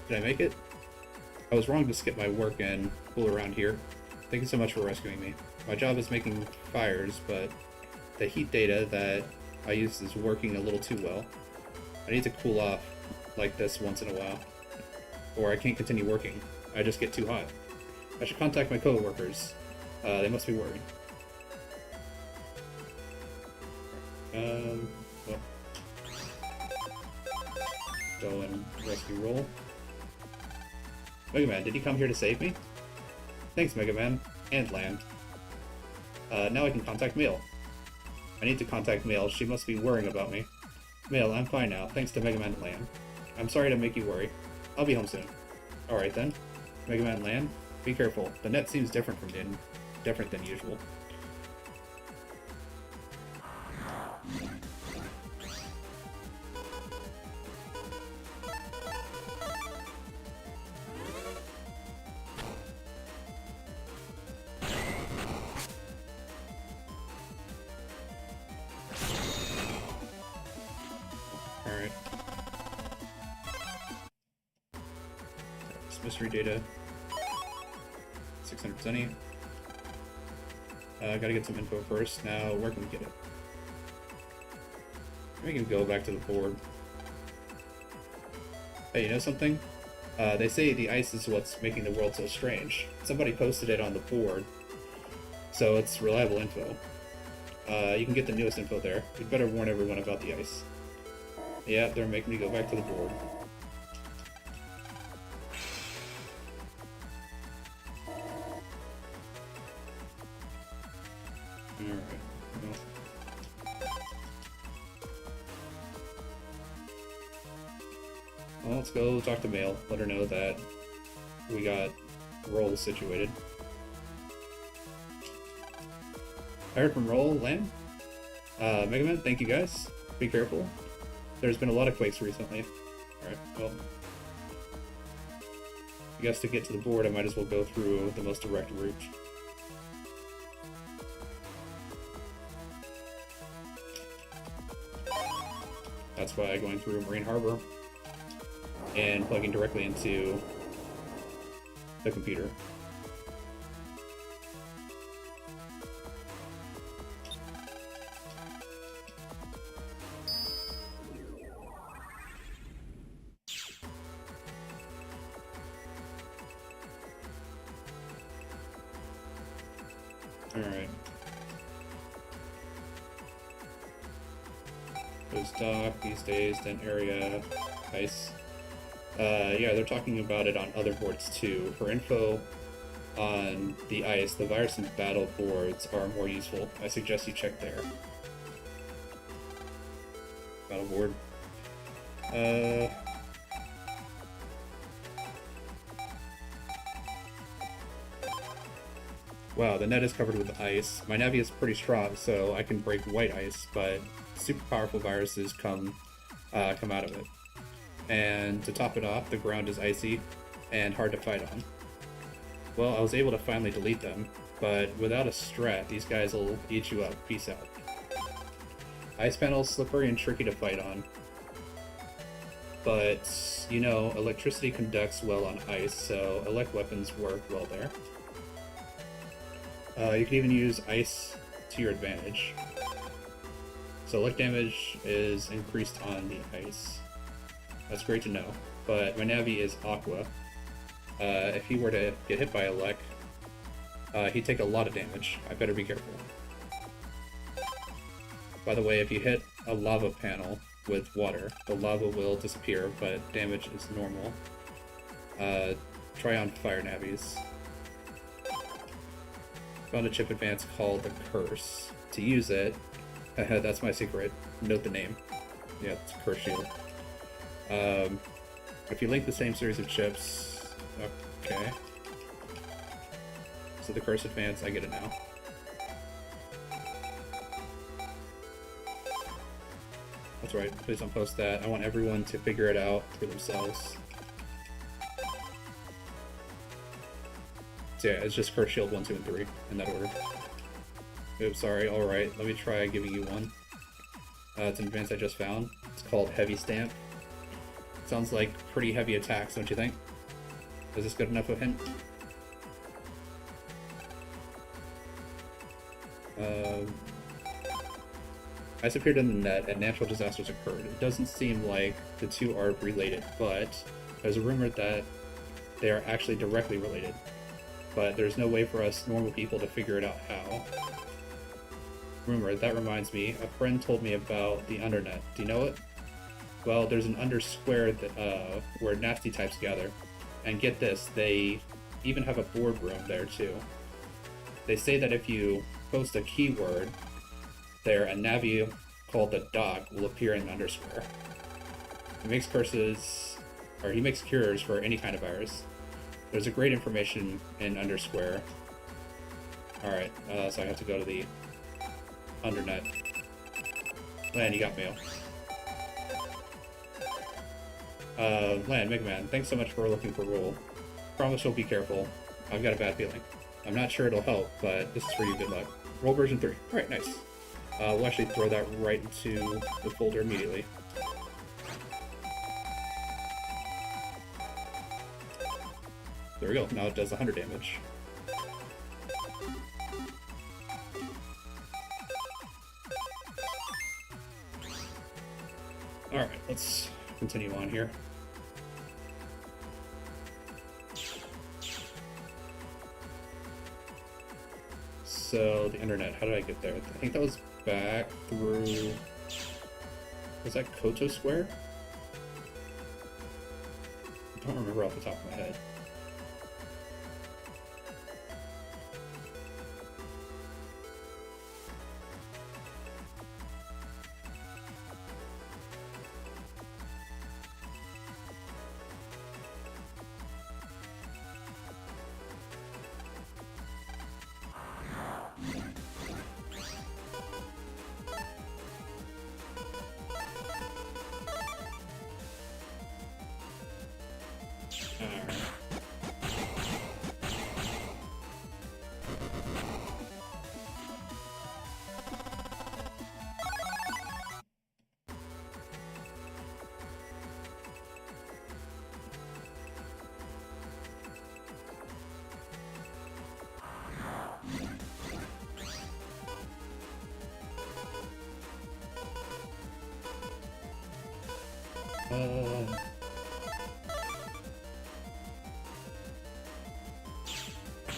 Did I make it? I was wrong to skip my work and fool around here. Thank you so much for rescuing me. My job is making fires, but the heat data that I use is working a little too well. I need to cool off like this once in a while, or I can't continue working. I just get too hot. I should contact my co-workers. They must be worried. Well. Go and rescue roll. Mega Man, did you come here to save me? Thanks, Mega Man. And Land. Now I can contact Mail. I need to contact Mail. She must be worrying about me. Mail, I'm fine now, thanks to Mega Man and Land. I'm sorry to make you worry. I'll be home soon. Alright then. Mega Man and Land, be careful. The net seems different than usual. mystery data. 600 Zenny. Gotta get some info first. Now, where can we get it? We can go back to the board. Hey, you know something? They say the ice is what's making the world so strange. Somebody posted it on the board, so it's reliable info. You can get the newest info there. We better warn everyone about the ice. Yeah, they're making me go back to the board. Alright. Well, let's go talk to Mail. Let her know that we got Roll situated. I heard from Roll Land. Mega Man, thank you guys. Be careful. There's been a lot of quakes recently. Alright, well. I guess to get to the board, I might as well go through the most direct route. That's why going through Marine Harbor and plugging directly into the computer. Alright. There's dock these days, then area, ice. Yeah, they're talking about it on other boards too. For info on the ice, the virus and battle boards are more useful. I suggest you check there. Battle board. Wow, the net is covered with ice. My Navi is pretty strong, so I can break white ice, but super powerful viruses come out of it. And to top it off, the ground is icy and hard to fight on. Well, I was able to finally delete them, but without a strat, these guys will eat you up. Peace out. Ice panels slippery and tricky to fight on. But, you know, electricity conducts well on ice, so elect weapons work well there. You can even use ice to your advantage. So elect damage is increased on the ice. That's great to know, but my Navi is Aqua. If he were to get hit by a Lek, he'd take a lot of damage. I better be careful. By the way, if you hit a lava panel with water, the lava will disappear, but damage is normal. Try on fire Navis. Found a chip advance called the Curse. To use it, that's my secret. Note the name. Yeah, it's Curse Shield. If you link the same series of chips, okay. So the Curse Advance, I get it now. That's right, please don't post that. I want everyone to figure it out for themselves. So yeah, it's just Curse Shield 1, 2, and 3, in that order. Oops, sorry, alright, let me try giving you one. It's an advance I just found. It's called Heavy Stamp. Sounds like pretty heavy attacks, don't you think? Is this good enough of a hint? Ice appeared in the net and natural disasters occurred. It doesn't seem like the two are related, but there's a rumor that they are actually directly related. But there's no way for us normal people to figure it out how. Rumor, that reminds me, a friend told me about the Undernet. Do you know it? Well, there's an Undersquare that, where nasty types gather. And get this, they even have a boardroom there too. They say that if you post a keyword there, a Navi called the Doc will appear in the Undersquare. He makes curses, or he makes cures for any kind of virus. There's a great information in Undersquare. Alright, so I have to go to the Undernet. Lan, you got mail. Lan, Mega Man, thanks so much for looking for Roll. Promise you'll be careful. I've got a bad feeling. I'm not sure it'll help, but this is for you, good luck. Roll version 3. Alright, nice. We'll actually throw that right into the folder immediately. There we go. Now it does 100 damage. Alright, let's continue on here. So, the internet, how did I get there? I think that was back through... Was that Koto Square? I don't remember off the top of my head.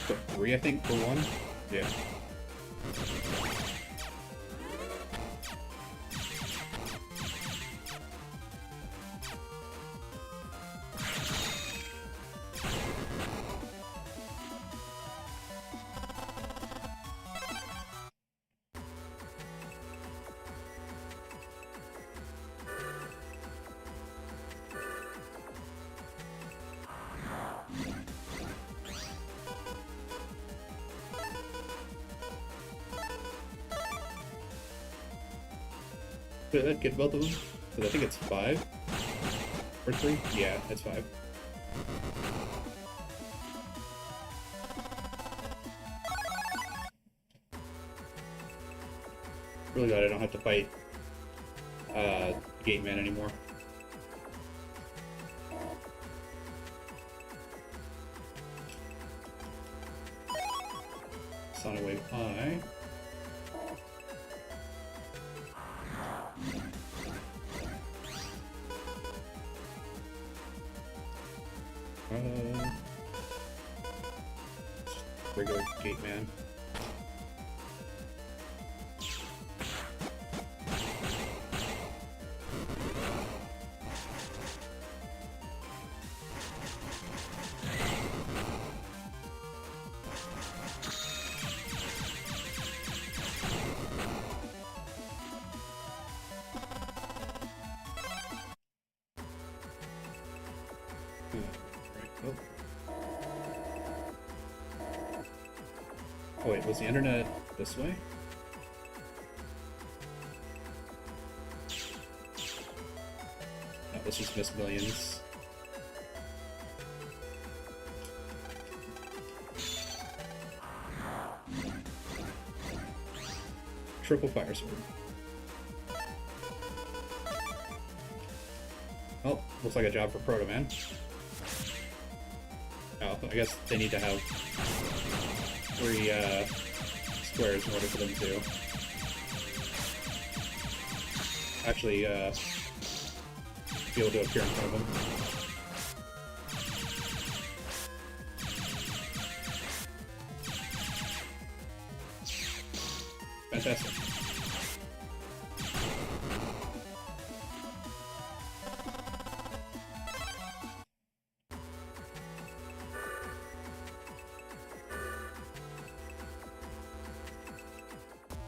So 3, I think, for 1? Yeah. Did that get both of them? Because I think it's 5 or 3. Yeah, it's 5. Really glad I don't have to fight Gate Man anymore. Sonic Wave High. Regular Gate Man. Oh wait, was the internet this way? No, let's just miss millions. Triple Fire Sword. Oh, looks like a job for Proto Man. Oh, I guess they need to have 3 squares in order for them to actually be able to appear in front of them. Fantastic.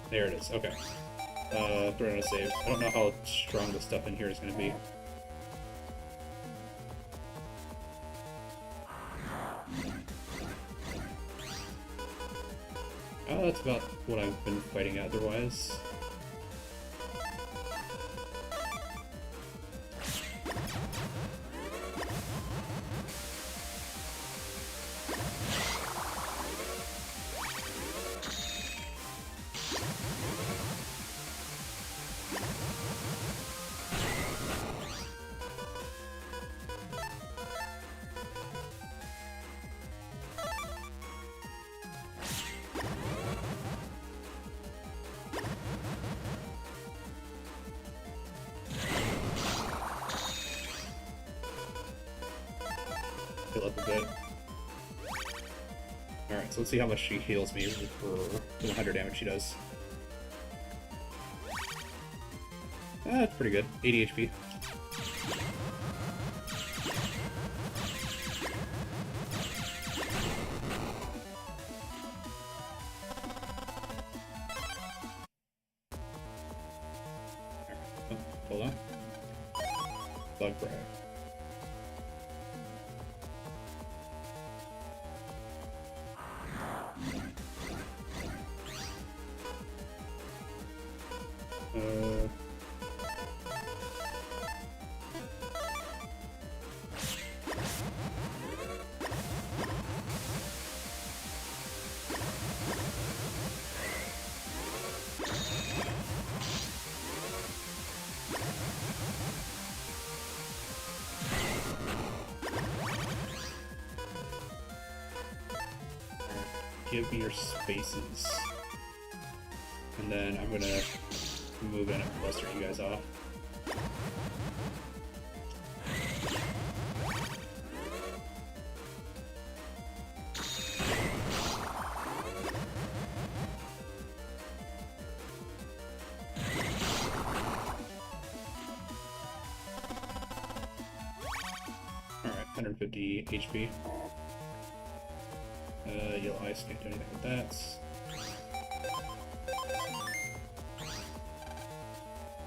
There it is, okay. Throw in a save. I don't know how strong the stuff in here is going to be. That's about what I've been fighting otherwise. heal up a bit. Alright, so let's see how much she heals me for the 100 damage she does. That's pretty good. 80 HP. Hold on. Bug brag. Give me your spaces. And then I'm gonna move in and cluster you guys off. Alright, 150 HP. Yellow ice, can't do anything with that.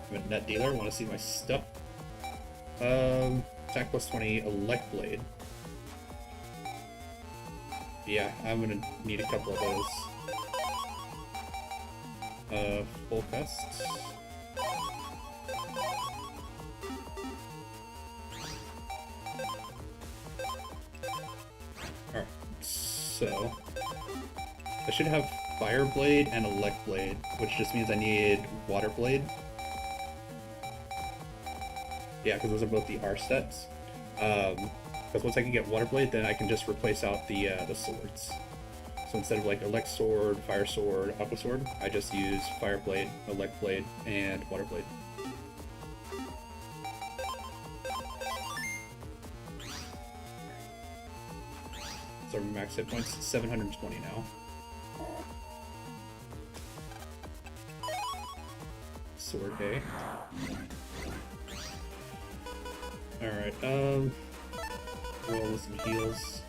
I'm a net dealer, want to see my stuff. Attack plus 20, Elect Blade. Yeah, I'm gonna need a couple of those. Full Fest. Alright, so I should have Fire Blade and Elect Blade, which just means I need Water Blade. Yeah, because those are both the R steps. Because once I can get Water Blade, then I can just replace out the swords. So instead of like Elect Sword, Fire Sword, Aqua Sword, I just use Fire Blade, Elect Blade, and Water Blade. So max hit points, 720 now. Sword hay. Alright, roll with some heals.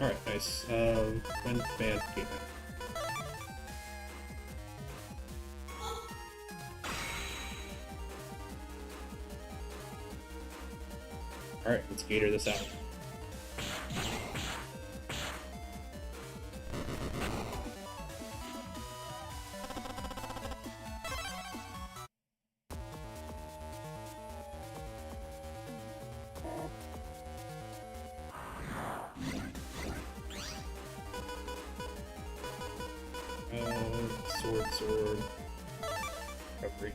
Alright, nice. Wind Band Gateway. Alright, let's gator this out. Sword. Recovery.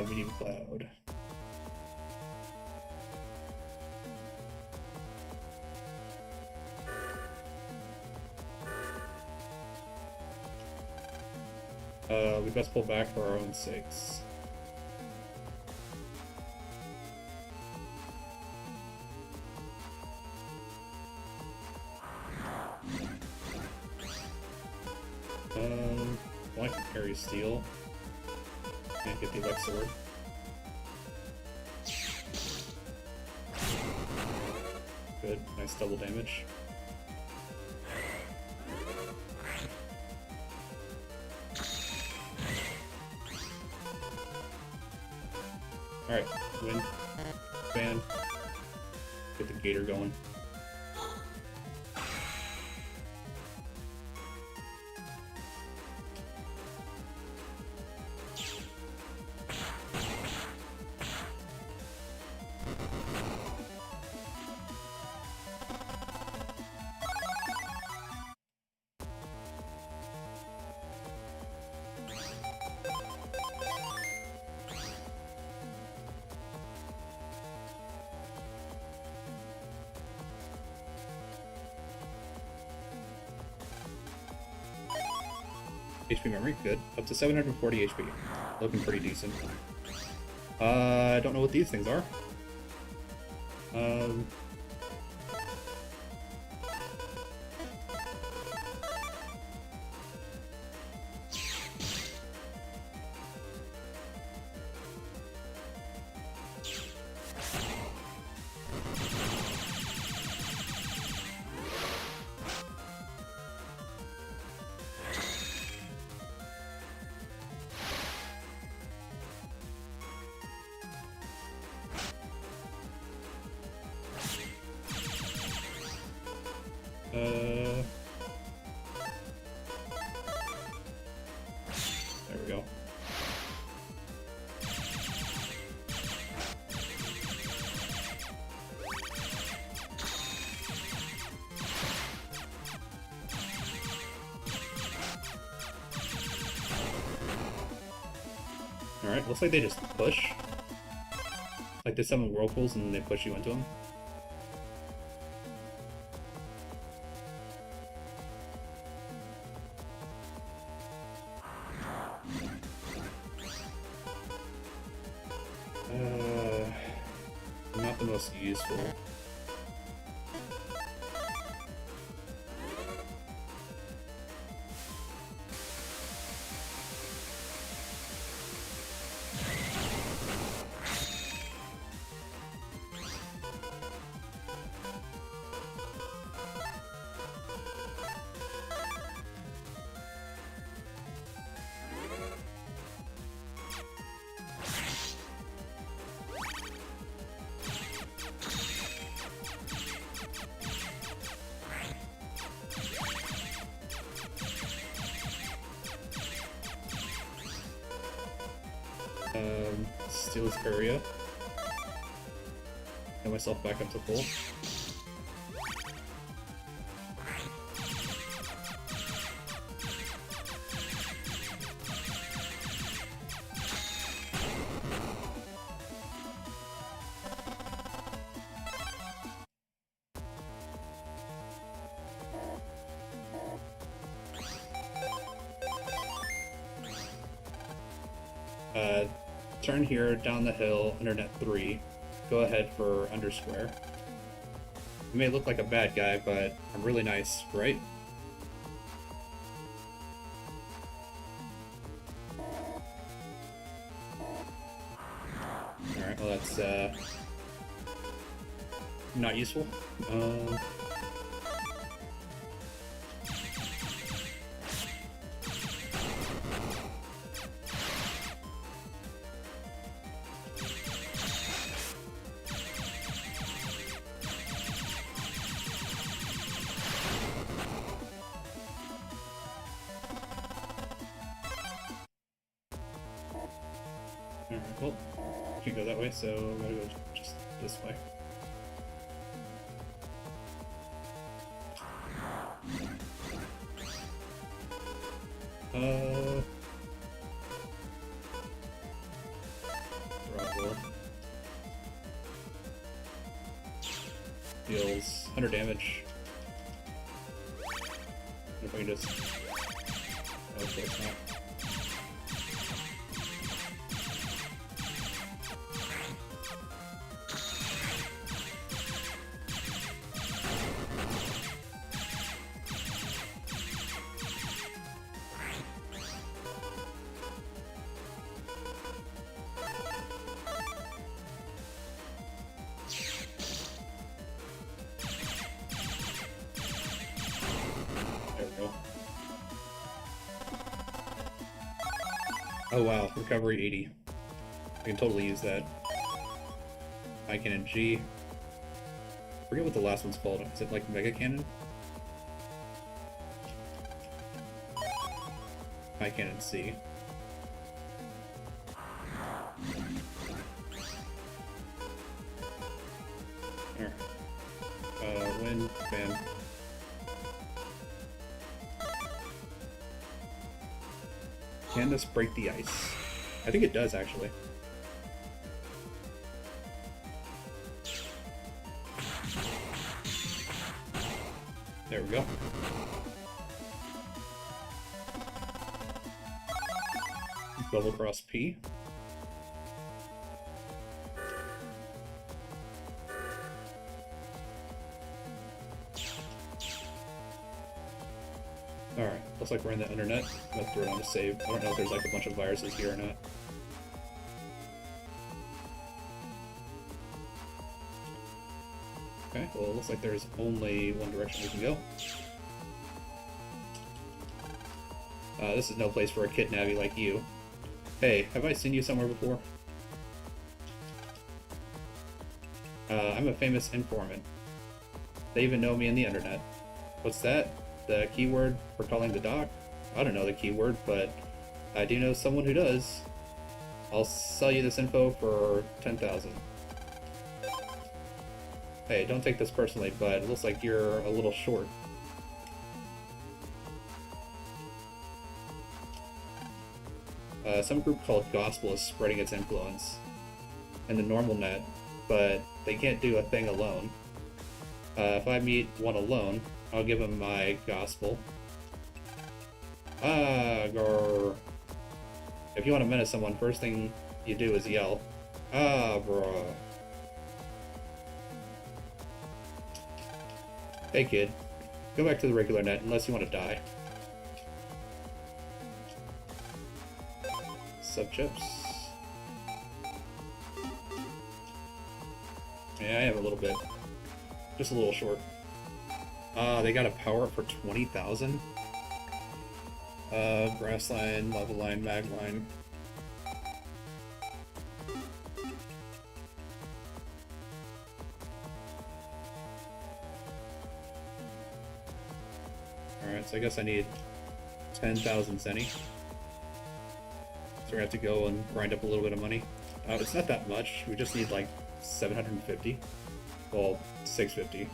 We need Cloud. We best pull back for our own sakes. Well, I can parry steel. And get the Elect Sword. Good, nice double damage. Alright, win. Fan. Get the gator going. HP memory, good. Up to 740 HP. Looking pretty decent. I don't know what these things are. There we go. Alright, looks like they just push. Like they summon whirlpools and then they push you into them. Not the most useful. Steal this area. Get myself back up to full. Turn here, down the hill, internet 3. Go ahead for undersquare. You may look like a bad guy, but I'm really nice, right? Alright, well that's, not useful. Well, can't go that way, so I'm gonna go just this way. Bravo. Deals 100 damage. If I can just... Oh, of course not. Oh wow, recovery 80. I can totally use that. High Cannon G. I forget what the last one's called. Is it like Mega Cannon? High Cannon C. Alright. Wind, fan. Can this break the ice? I think it does, actually. There we go. Double cross P. Alright, looks like we're in the internet. I'm gonna throw it on a save. I don't know if there's like a bunch of viruses here or not. Okay, well it looks like there's only one direction we can go. This is no place for a kidnappy like you. Hey, have I seen you somewhere before? I'm a famous informant. They even know me in the internet. What's that? The keyword for calling the doc? I don't know the keyword, but I do know someone who does. I'll sell you this info for 10,000. Hey, don't take this personally, but it looks like you're a little short. Some group called Gospel is spreading its influence in the normal net, but they can't do a thing alone. If I meet one alone, I'll give him my gospel. Grr. If you want to menace someone, first thing you do is yell, bro. Hey kid, go back to the regular net unless you want to die. Sub-chips. Yeah, I have a little bit. Just a little short. They got a power up for 20,000. Grass line, lava line, mag line. Alright, so I guess I need 10,000 zenny. So we're gonna have to go and grind up a little bit of money. It's not that much. We just need like 750. Well, 650.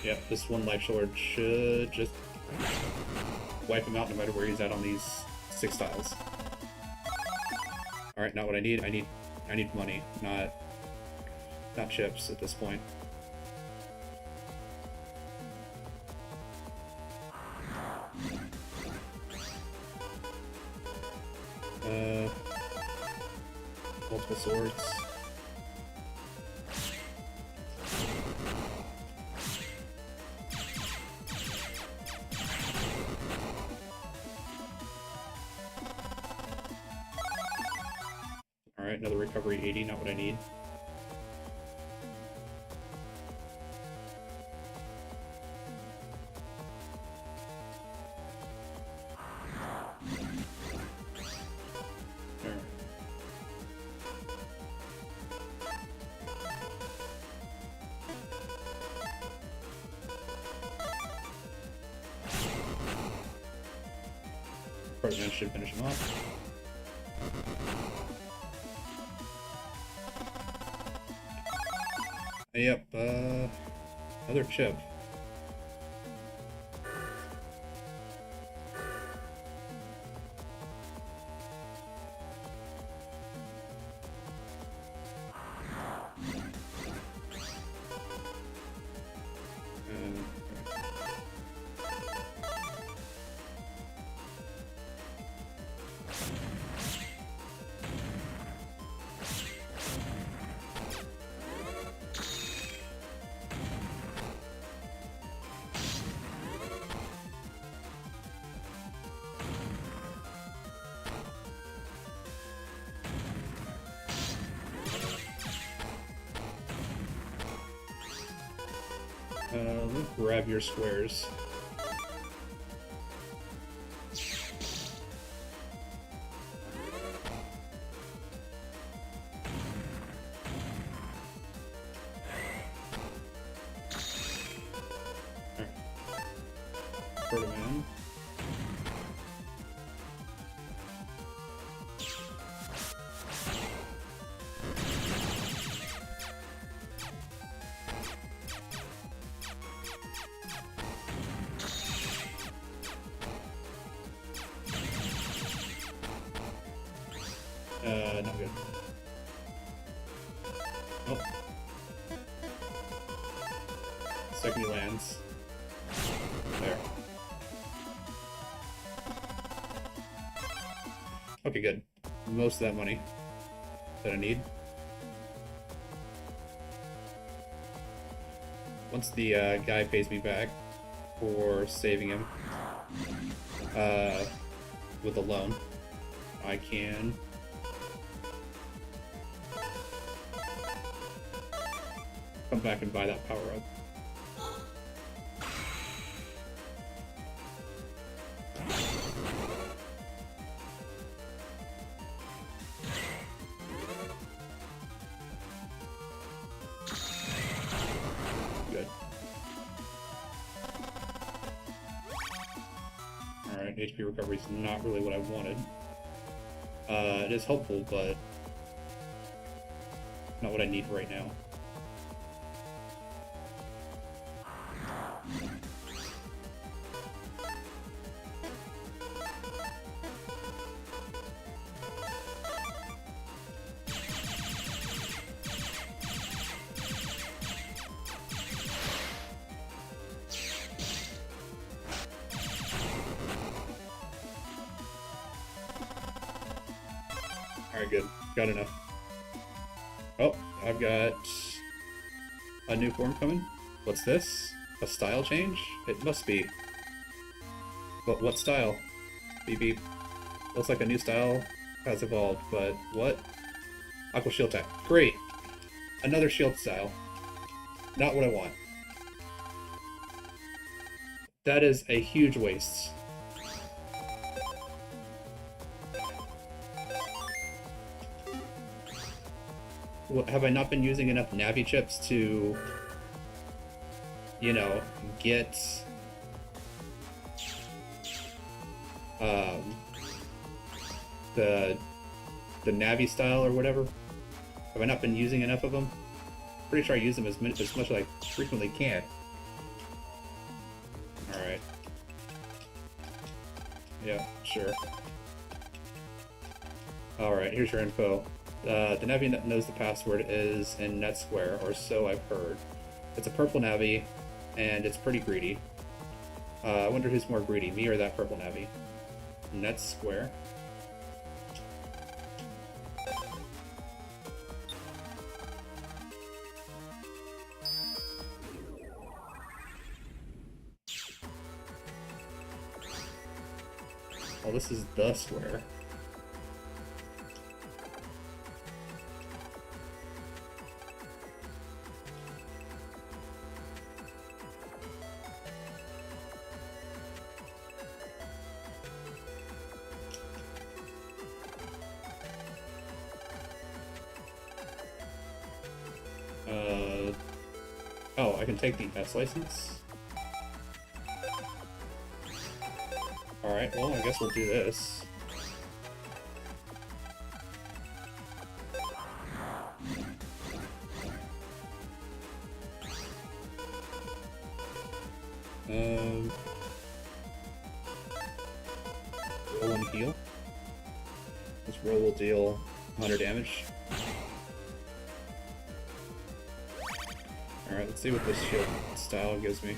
Yeah, this one life sword should just wipe him out no matter where he's at on these 6 tiles. Alright, not what I need. I need money, not chips at this point. Multiple swords. Alright, another recovery 80, not what I need. President should finish him off. Yep, another chip. Grab your squares. him in. Not good. Oh. Second he lands. There. Okay, good. Most of that money that I need. Once the guy pays me back for saving him with a loan, I can come back and buy that power up. Good. Alright, HP recovery is not really what I wanted. It is helpful, but not what I need right now. Alright, good. Got enough. Oh, I've got a new form coming. What's this? A style change? It must be. But what style? Beep beep. Looks like a new style has evolved, but what? Aqua Shield type. Great! Another shield style. Not what I want. That is a huge waste. Have I not been using enough Navi chips to, you know, get the Navi style or whatever? Have I not been using enough of them? Pretty sure I use them as much as I frequently can. Alright. Yeah, sure. Alright, here's your info. The Navi that knows the password is in Net Square, or so I've heard. It's a purple Navi, and it's pretty greedy. I wonder who's more greedy, me or that purple Navi? Net Square. Oh, this is the square. Oh, I can take the S license? Alright, well, I guess we'll do this. Roll and heal. This roll will deal 100 damage. Alright, let's see what this shield style gives me.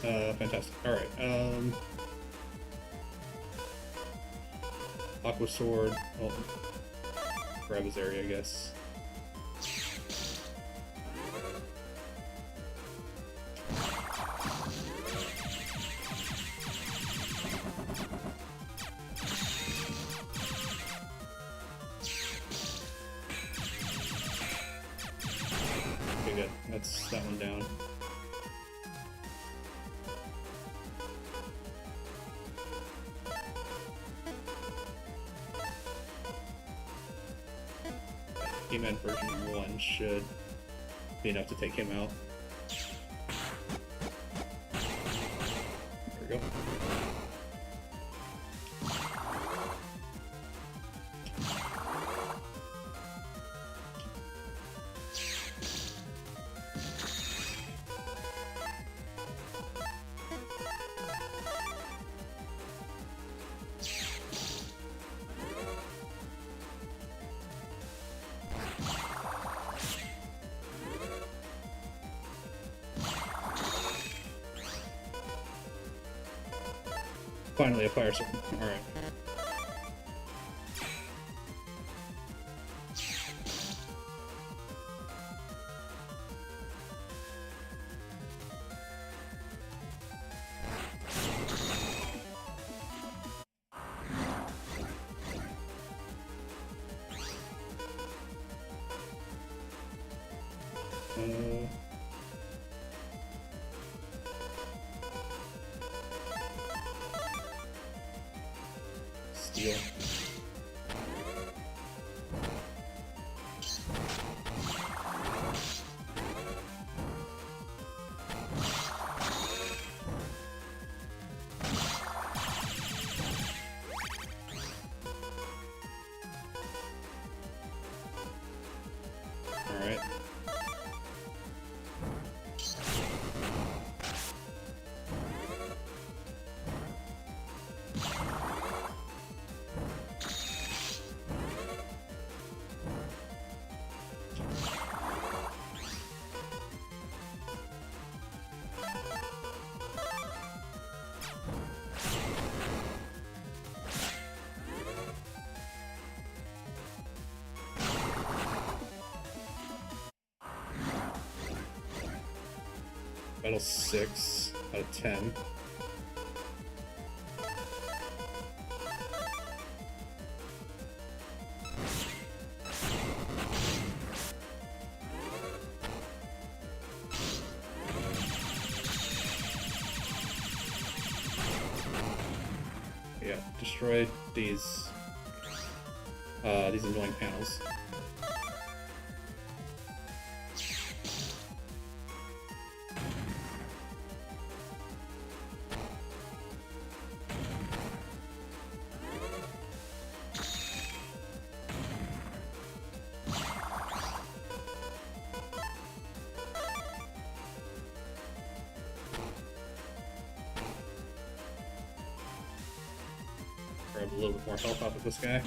Fantastic. Alright, Aqua Sword. Well, grab his area, I guess. Okay, good. That's that one down. He-Man version 1 should be enough to take him out. There we go. Finally, a fire sword. Alright. Steel. Alright. Battle 6 out of 10. Yeah, destroyed these annoying panels. Grab a little bit more health off of this guy.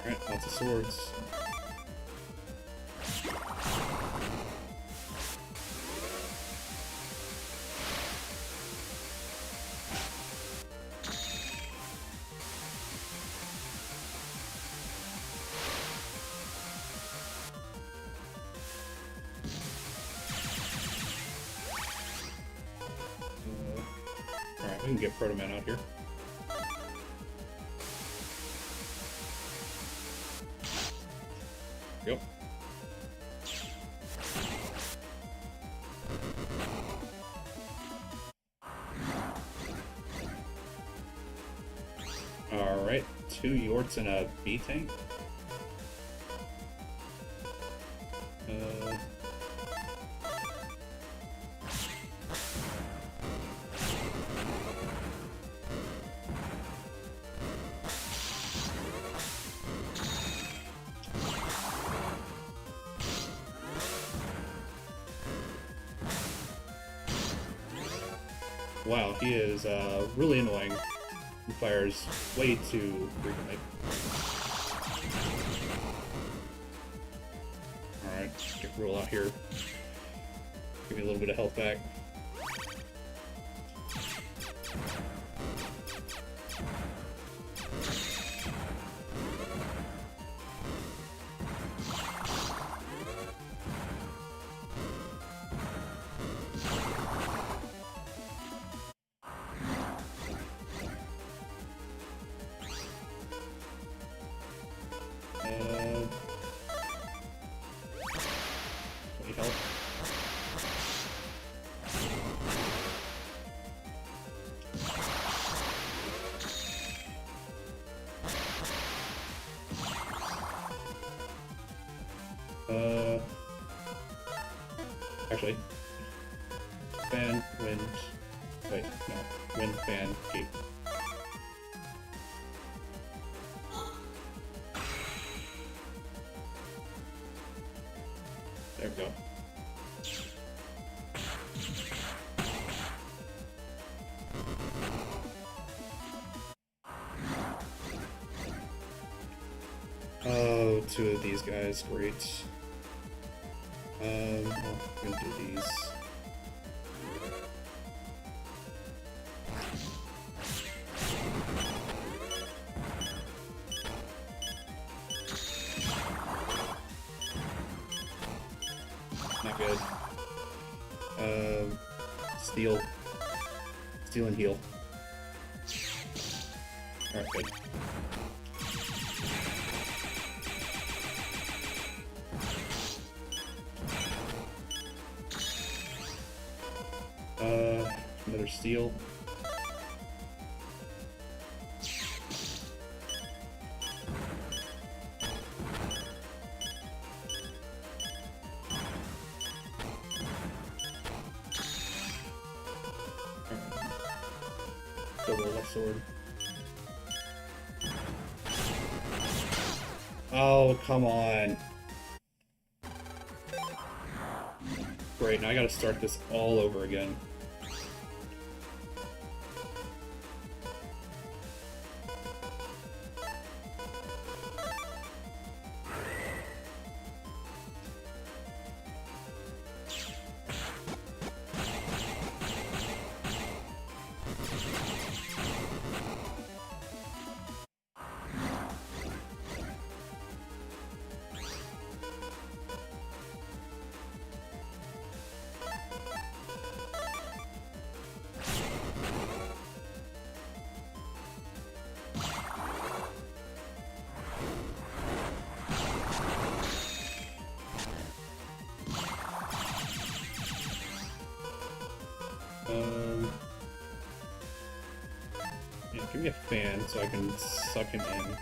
Alright, lots of swords. Alright, we can get Proto Man out here. Yep. Alright, 2 Yorts and a B-Tank. Wow, he is really annoying. He fires way too frequently. Alright, get Roll out here. Give me a little bit of health back. Any help? Actually, fan, wind, wait, no, wind, fan, keep. There we go. Oh, two of these guys, great. I'm gonna do these. Not good. Steal. Steal and heal. Alright, good. Another steal. Double left sword. Oh, come on. Great, now I gotta start this all over again. Yeah, give me a fan so I can suck him in.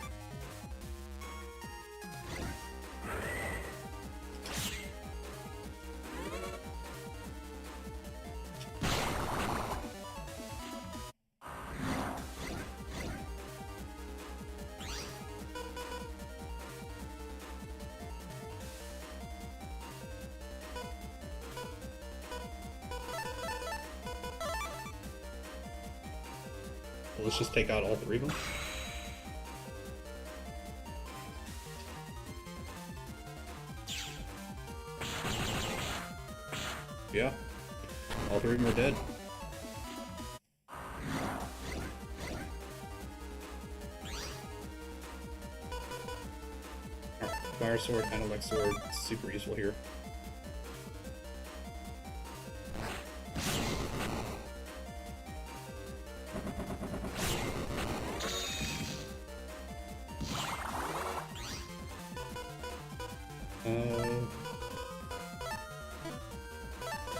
Let's just take out all three of them. Yeah, all three of them are dead. Fire sword, intellect sword, super useful here.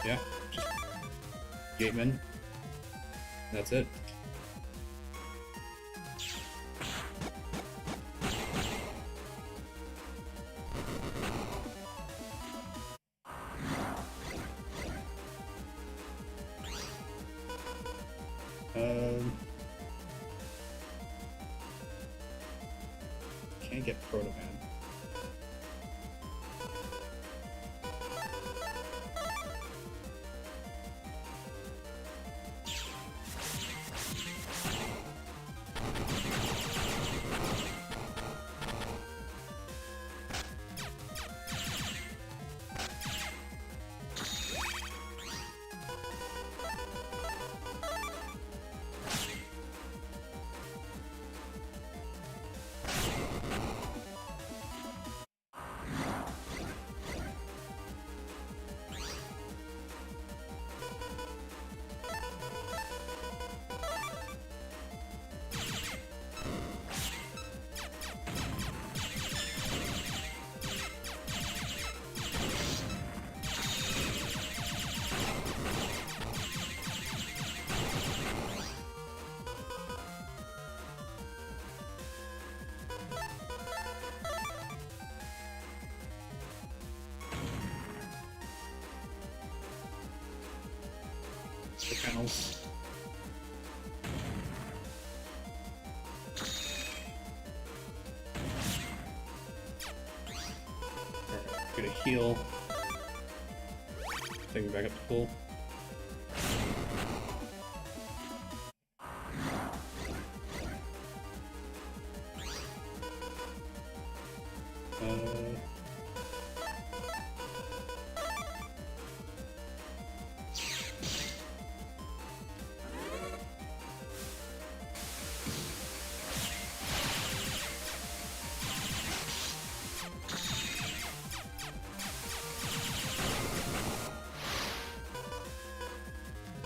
Yeah, just Gateman. That's it. Can't get Proto Man. the panels. Alright, get a heal. Take me back up to full.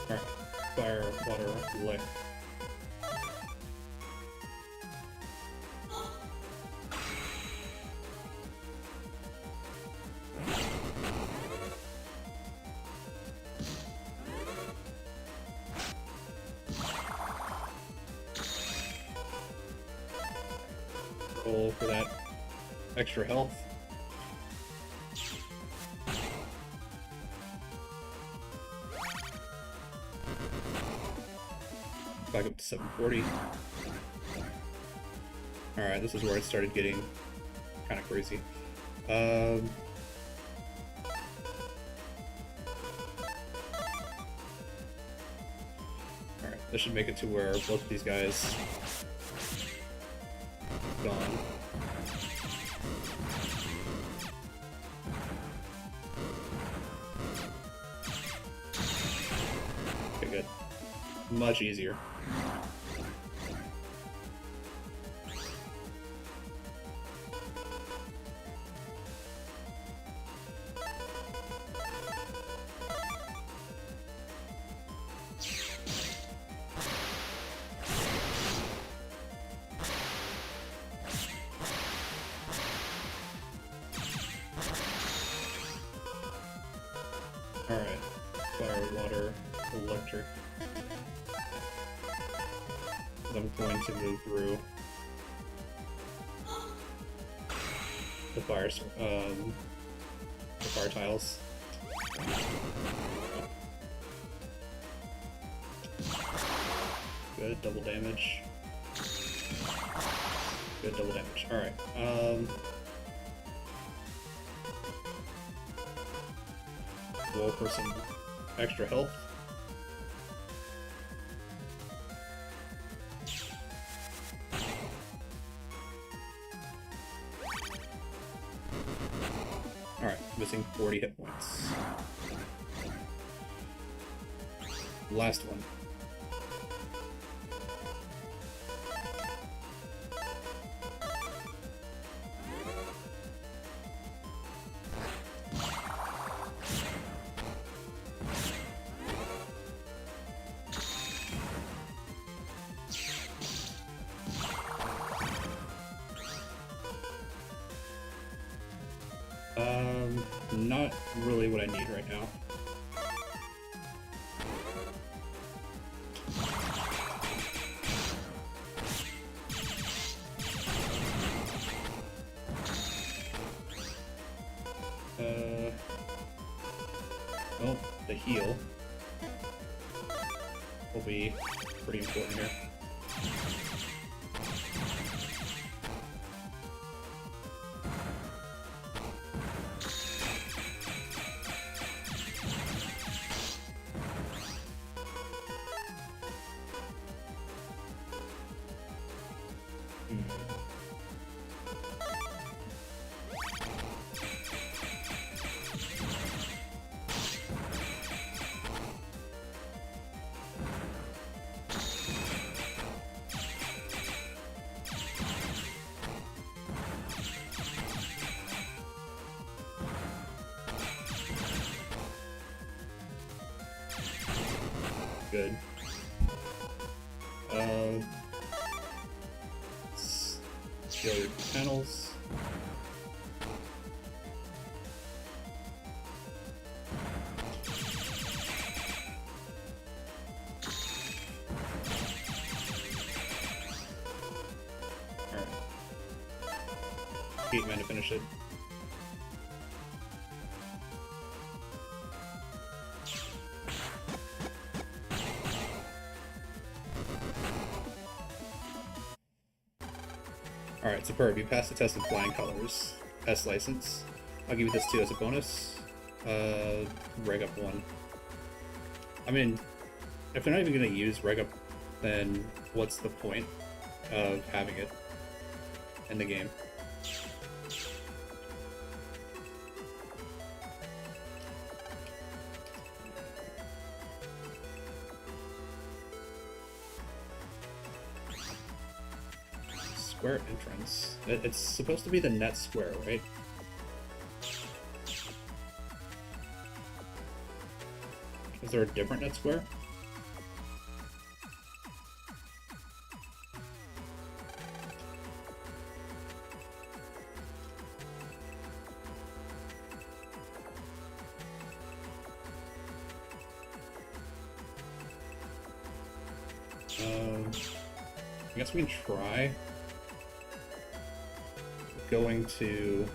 Alright, fire, water, light. Roll for that extra health. Back up to 740. Alright, this is where it started getting kind of crazy. Alright, this should make it to where both of these guys gone. Okay, good. Much easier. Alright, fire, water, electric. I'm going to move through the fire tiles. Good, double damage. Good, double damage. Alright, roll for some extra health. Alright, missing 40 hit points. Last one. Not really what I need right now. Well, the heal will be pretty important here. Good. Let's go panels. Alright. 8 mana to finish it. Alright, superb. You passed the test of flying colors. S license. I'll give you this too as a bonus. Reg up 1. I mean, if they're not even going to use reg up, then what's the point of having it in the game? Square entrance. It's supposed to be the net square, right? Is there a different net square? I guess we can try going to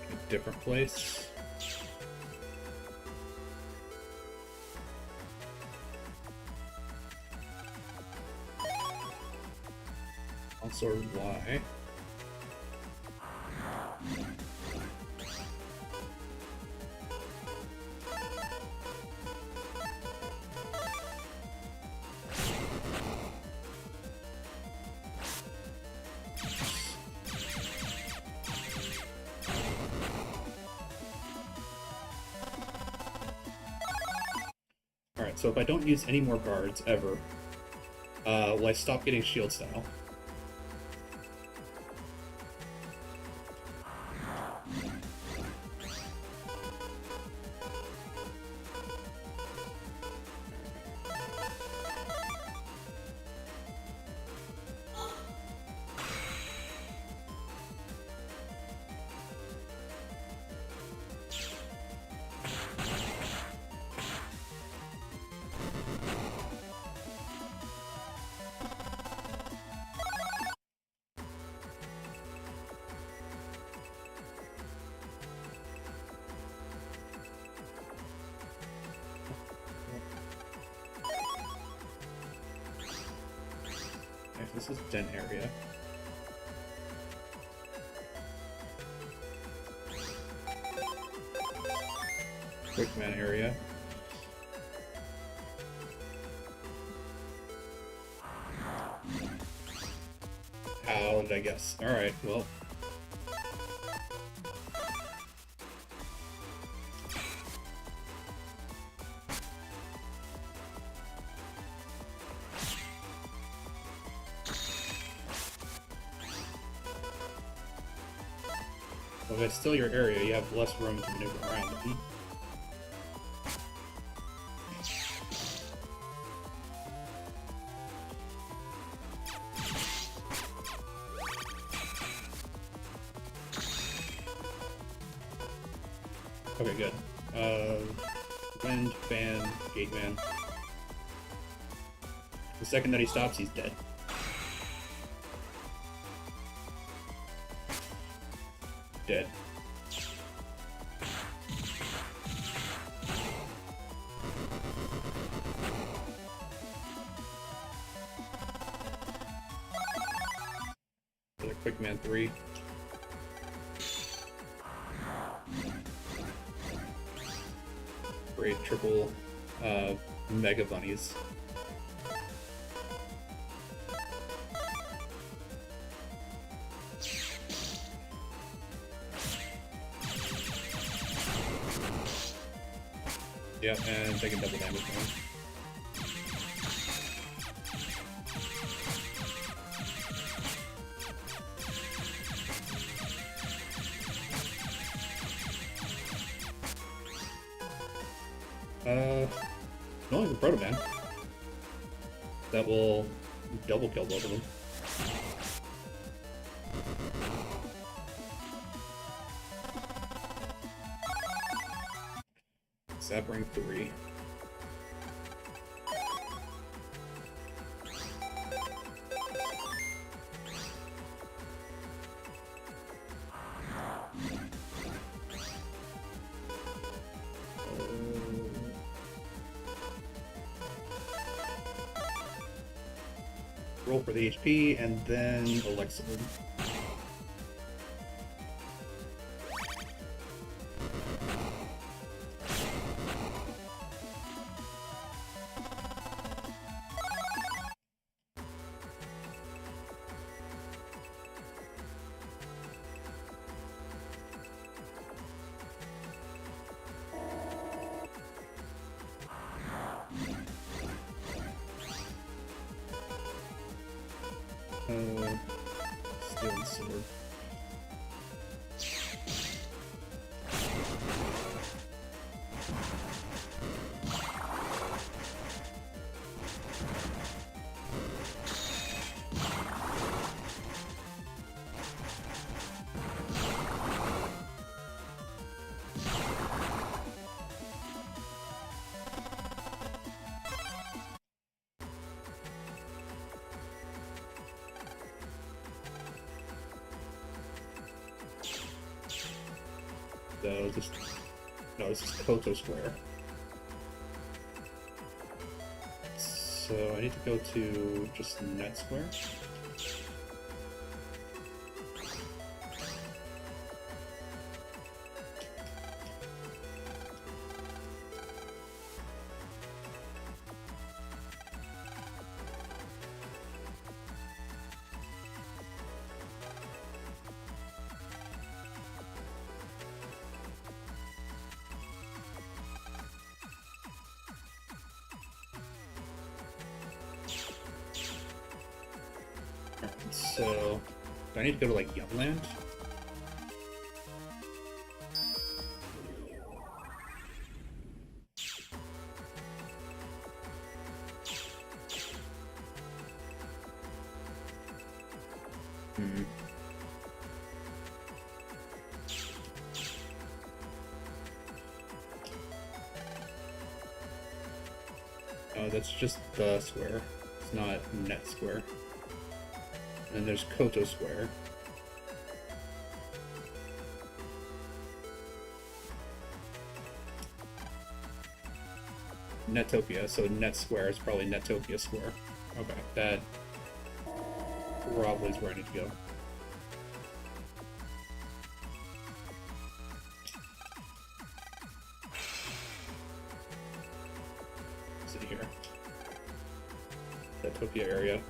a different place. Also, why? Alright, so if I don't use any more guards ever, will I stop getting shield style? This is den area. Quick man area. How did I guess? Alright, well. If it's still your area, you have less room to maneuver around them. Okay, good. Wind, fan, gate man. The second that he stops, he's dead. Dead. For the quick man 3. Great triple mega bunnies. Yep, and taking double damage from him. No, like a Proto Man. That will double kill both of them. Zappering 3. roll for the HP, and then Elixir. Steel and sword. No, this is Koto Square. So I need to go to just Net Square. So, do I need to go to, like, Yumland? Oh, that's just the square. It's not Net Square. And there's Koto Square. Netopia, so Net Square is probably Netopia Square. Okay, that probably is where I need to go. See here. Netopia area.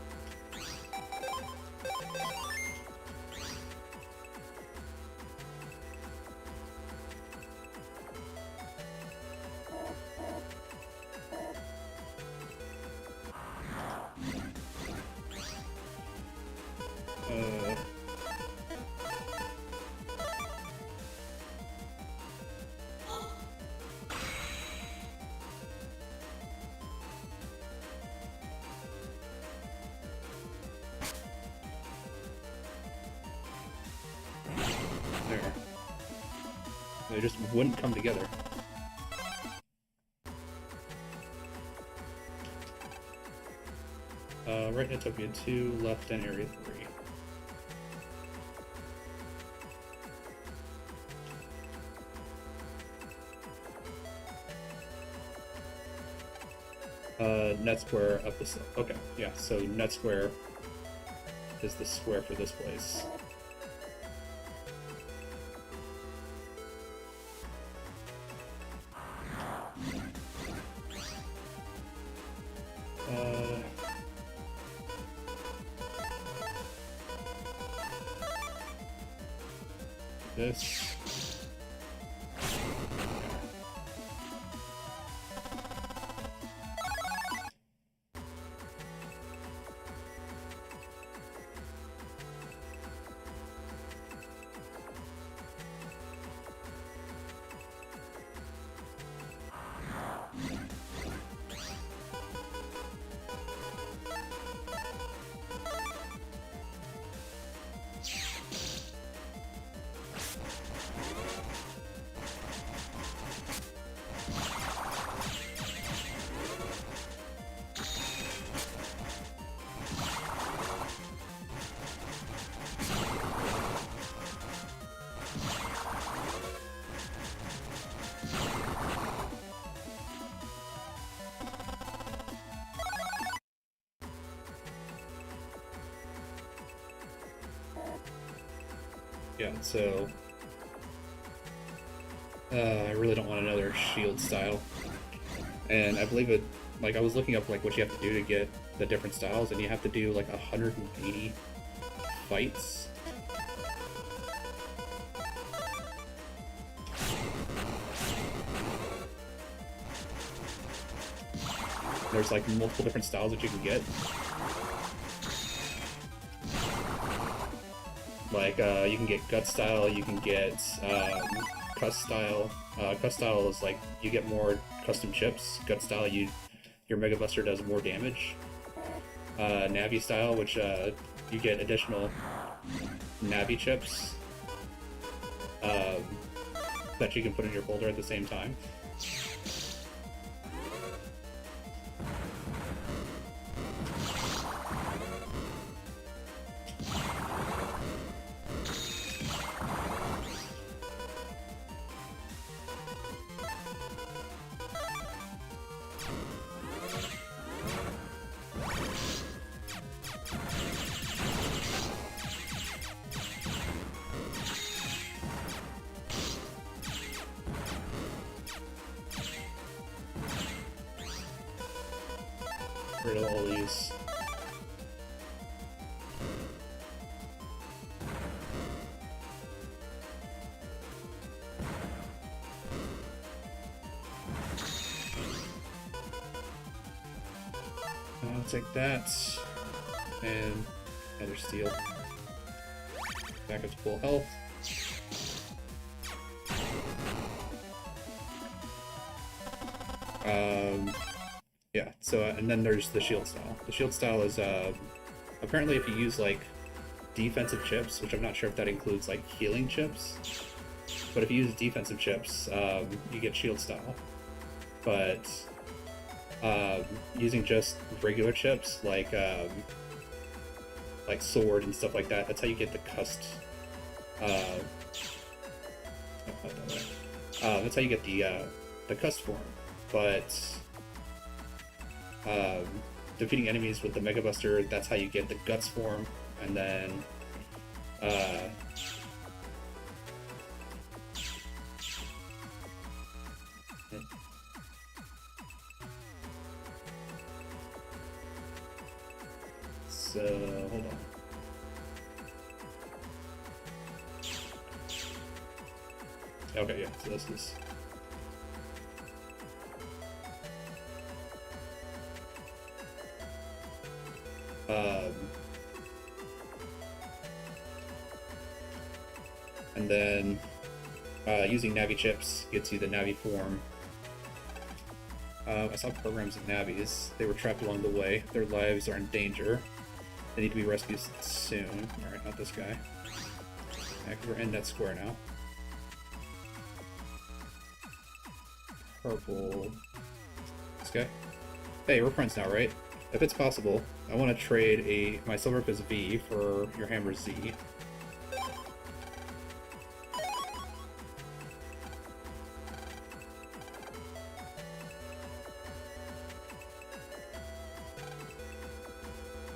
There. They just wouldn't come together. Right Netopia 2, left and Area 3. Net Square up this. Okay, yeah, so Net Square is the square for this place. This. yeah, so I really don't want another shield style. And I believe it, like I was looking up like what you have to do to get the different styles, and you have to do like 180 fights. There's like multiple different styles that you can get. Like you can get gut style, you can get cuss style. Cuss style is like you get more custom chips. Gut style, your Mega Buster does more damage. Navi style, which you get additional Navi chips that you can put in your folder at the same time. Rid of all these. I'll take that and another steel. Back up to full health. Yeah, so, and then there's the shield style. The shield style is, apparently if you use, like, defensive chips, which I'm not sure if that includes, like, healing chips, but if you use defensive chips, you get shield style. But, using just regular chips, like sword and stuff like that, that's how you get the cust, that's how you get the cust form. But, defeating enemies with the Mega Buster, that's how you get the Guts form, and then so hold on. Okay, yeah, so this is and then using Navi chips gets you the Navi form. I saw programs of Navis. They were trapped along the way. Their lives are in danger. They need to be rescued soon. Alright, not this guy. Yeah, 'cause we're in that square now. Purple. This guy? Hey, we're friends now, right? If it's possible, I want to trade my Silver Fizz V for your Hammer Z.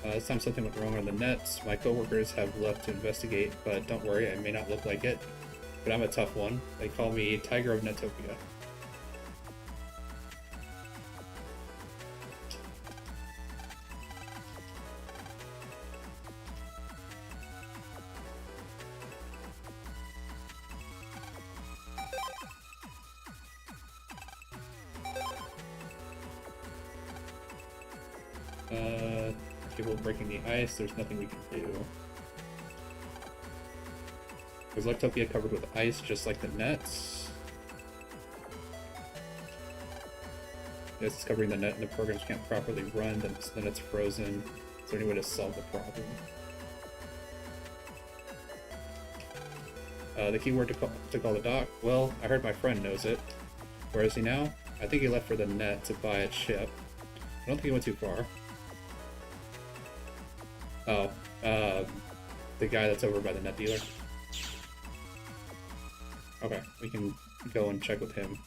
This time something went wrong on the nets. My coworkers have left to investigate, but don't worry, I may not look like it. But I'm a tough one. They call me Tiger of Netopia. Capable of breaking the ice, there's nothing we can do. Was Lectopia covered with ice just like the nets? Yes, it's covering the net and the programs can't properly run, then it's frozen. Is there any way to solve the problem? The keyword to call the doc? Well, I heard my friend knows it. Where is he now? I think he left for the net to buy a chip. I don't think he went too far. Oh, the guy that's over by the net dealer. Okay, we can go and check with him.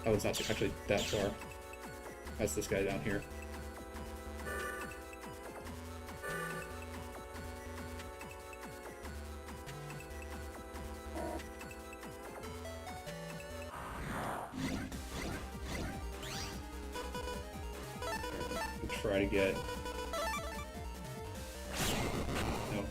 Oh, it's not actually that far. That's this guy down here. try to get... No.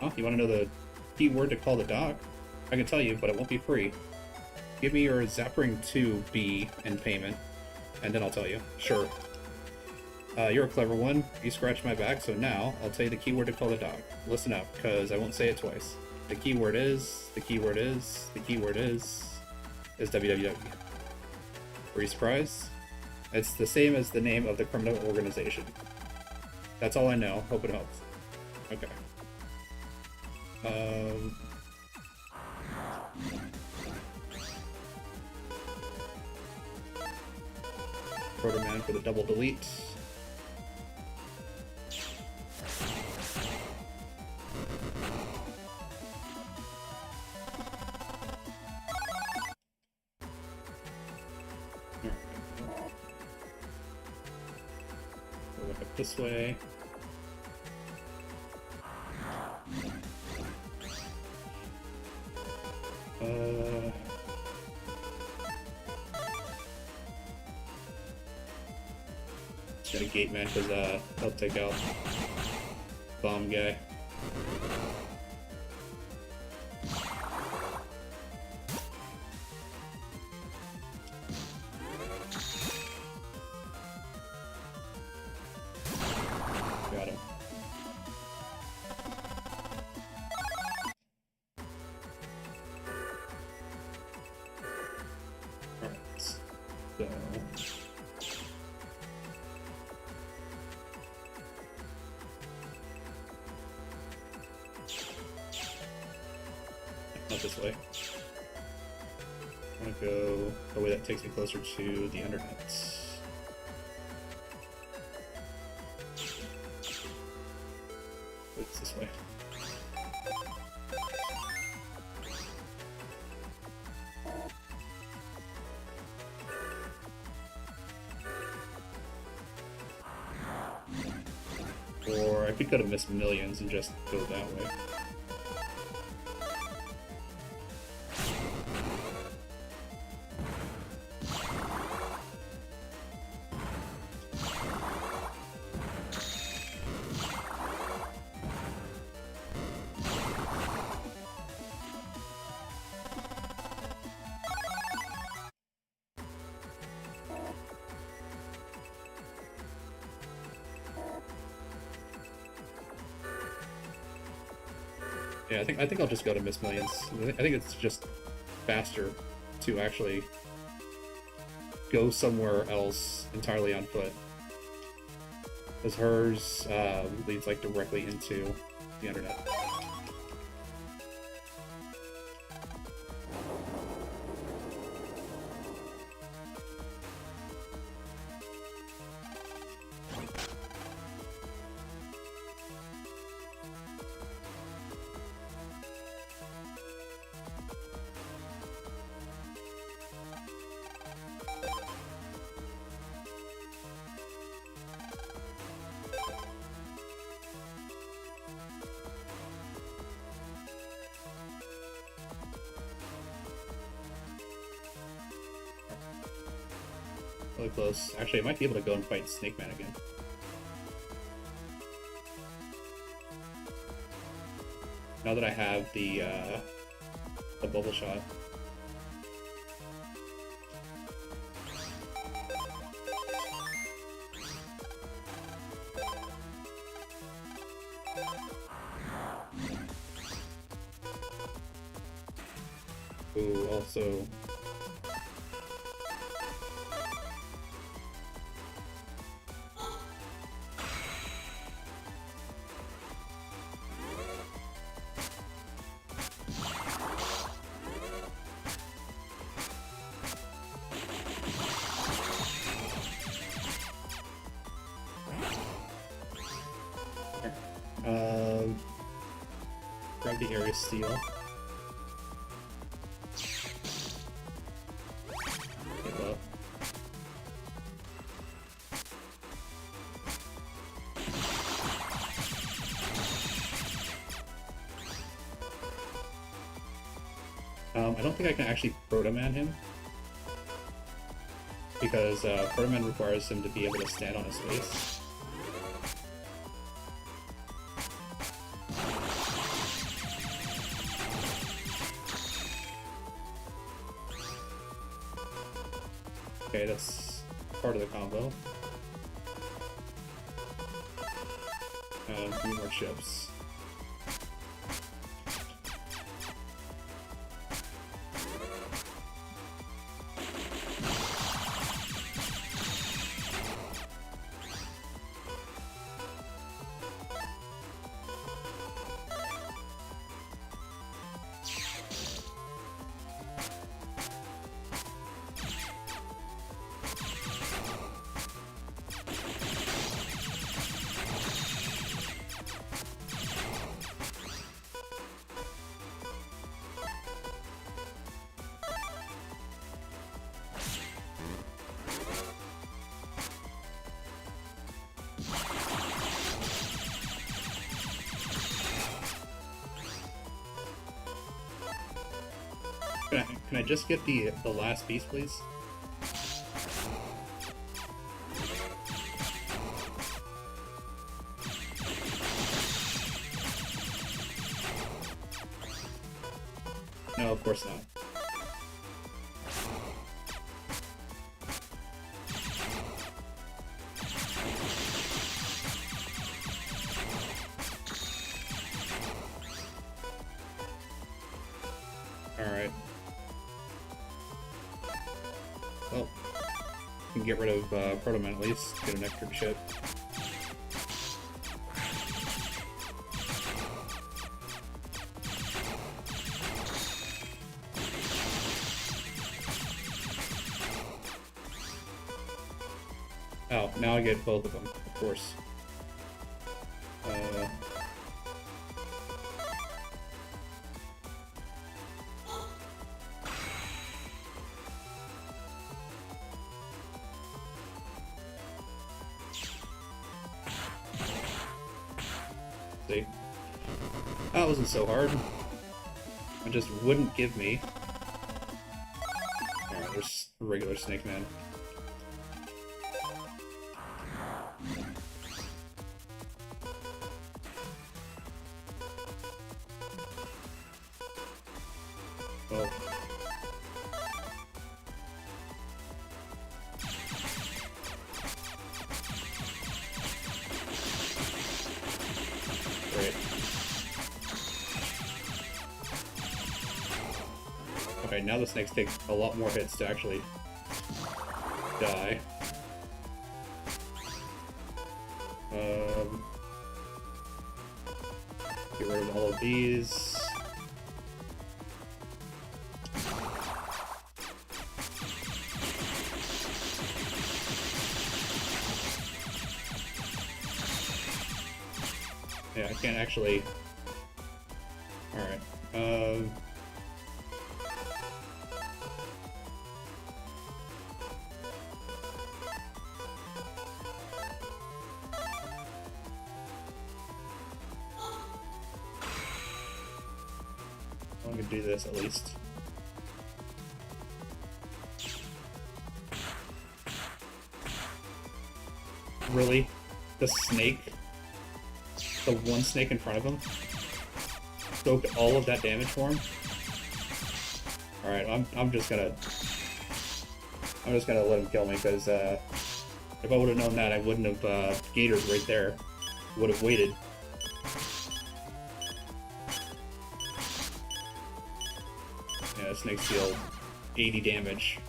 Oh, you want to know the keyword to call the dock? I can tell you, but it won't be free. Give me your Zapring 2B in payment, and then I'll tell you. Sure. You're a clever one. You scratched my back, so now I'll tell you the keyword to call the dock. Listen up, because I won't say it twice. The keyword is www. Were you surprised? It's the same as the name of the criminal organization. That's all I know. Hope it helps. Okay. Proto-Man for the double delete. We'll look up this way. Got a gate man because help take out bomb guy. Got him. Alright, so not this way. I want to go the way that takes me closer to the internet. It's this way. Or I could go to Miss Millions and just go that way. Yeah, I think I'll just go to Miss Millions. I think it's just faster to actually go somewhere else entirely on foot, because hers leads like directly into the internet. Really close. Actually, I might be able to go and fight Snake Man again. Now that I have the bubble shot. Ooh, also. Grab the area seal. Give up. I don't think I can actually Proto-Man him, because Proto-Man requires him to be able to stand on his face. Okay, that's part of the combo. 3 more chips. Can I just get the last piece, please? No, of course not. Alright. Well, we can get rid of Proto-Man at least, get an extra chip. Oh, now I get both of them, of course. See? That wasn't so hard. It just wouldn't give me. Alright, there's a regular Snake Man. Well. Great. Okay, now the snakes take a lot more hits to actually die. Get rid of all of these. Yeah, I can't actually... Alright, I'm gonna do this at least. Really? The snake? The one snake in front of him? Soaked all of that damage for him? Alright, I'm just gonna let him kill me, because if I would have known that, I wouldn't have gatored right there. Would have waited. Yeah, snakes deal 80 damage.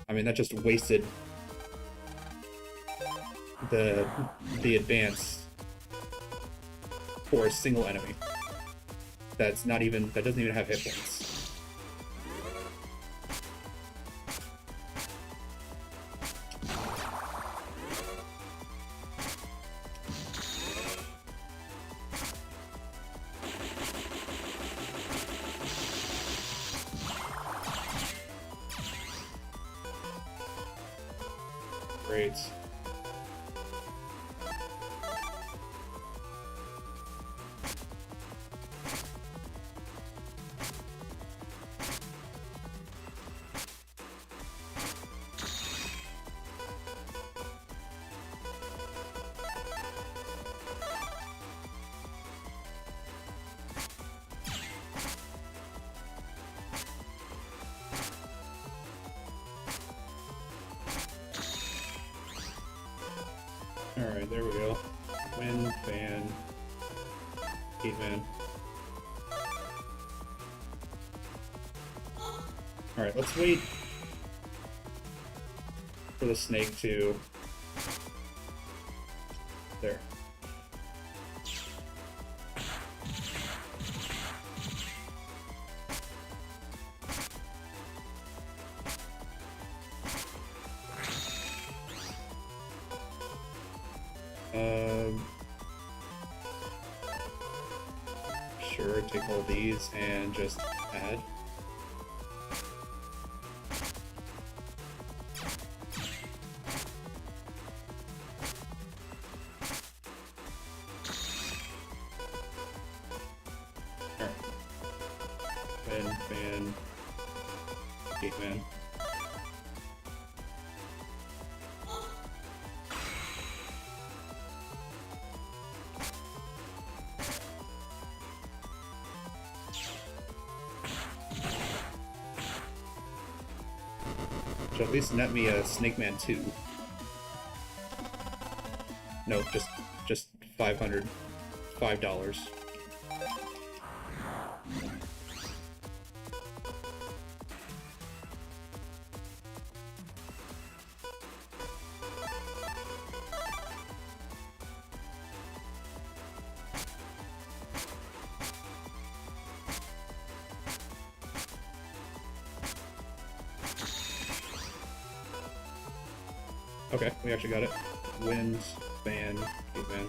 I mean, that just wasted the advance for a single enemy. That doesn't even have hit points. Great. Alright, there we go. Wind, fan, gate man. Alright, let's wait for the snake to... There. Sure, take all these and just add. Alright. Wind, fan, gate man. Should at least net me a Snake Man 2. No, just $500. $5. Okay, we actually got it. Wind, fan, gate man.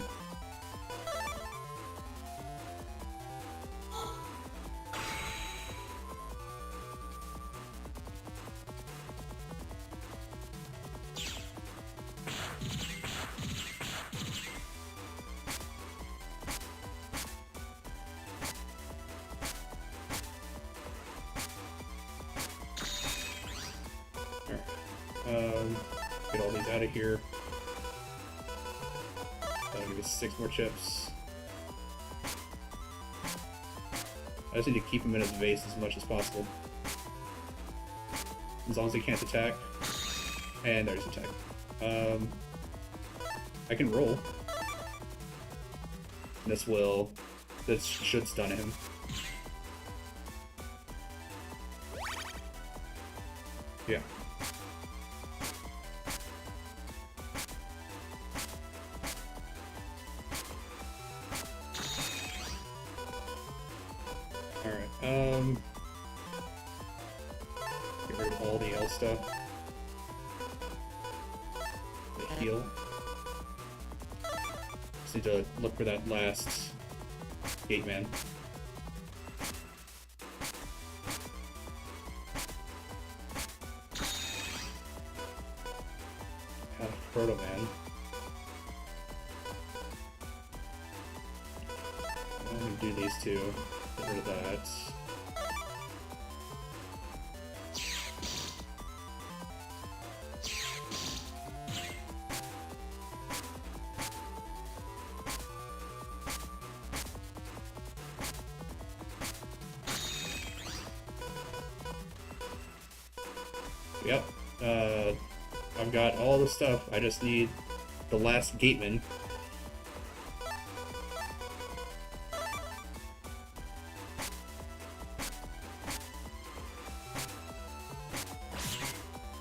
Alright. Get all these out of here. That'll give us 6 more chips. I just need to keep him in his vase as much as possible. As long as he can't attack. And there's attack. I can roll. This should stun him. Yeah. Alright, get rid of all the L stuff. The heal. Just need to look for that last gate man. Proto man. I'm gonna do these two. Get rid of that. Yep. I've got all the stuff. I just need the last gateman.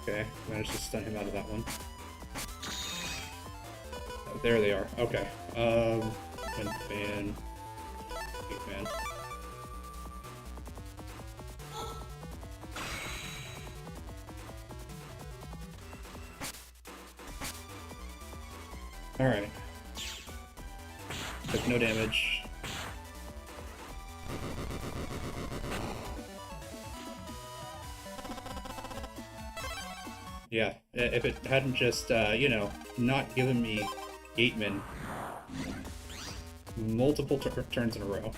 Okay, managed to stun him out of that one. Oh, there they are. Okay. Wind fan, gate man. Alright. Took no damage. Yeah, if it hadn't just, you know, not given me Gateman multiple turns in a row.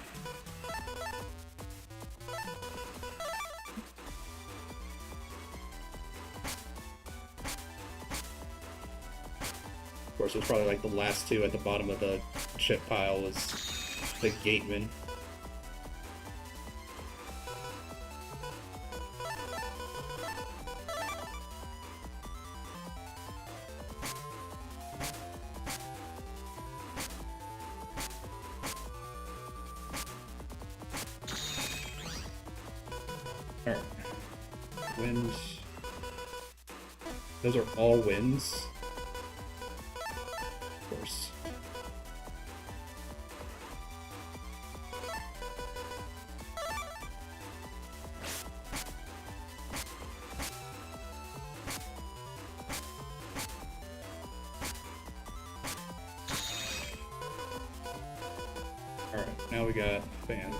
Of course, it was probably like the last two at the bottom of the chip pile was the Gateman. Alright. Wind. Those are all wins. Of course. Alright, now we got fan.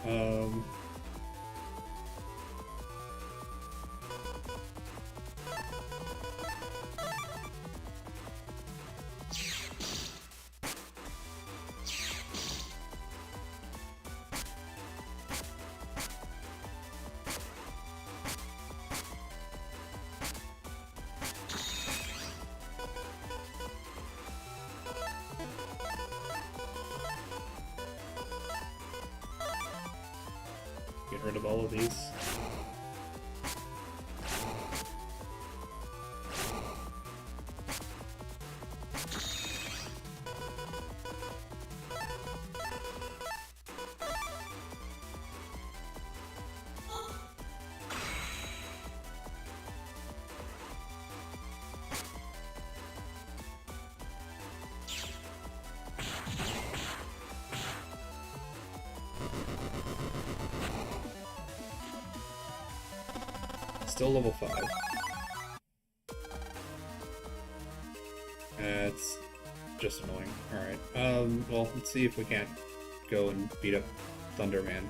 Um, get rid of all of these. Still level 5. That's just annoying. Alright, well, let's see if we can't go and beat up Thunderman.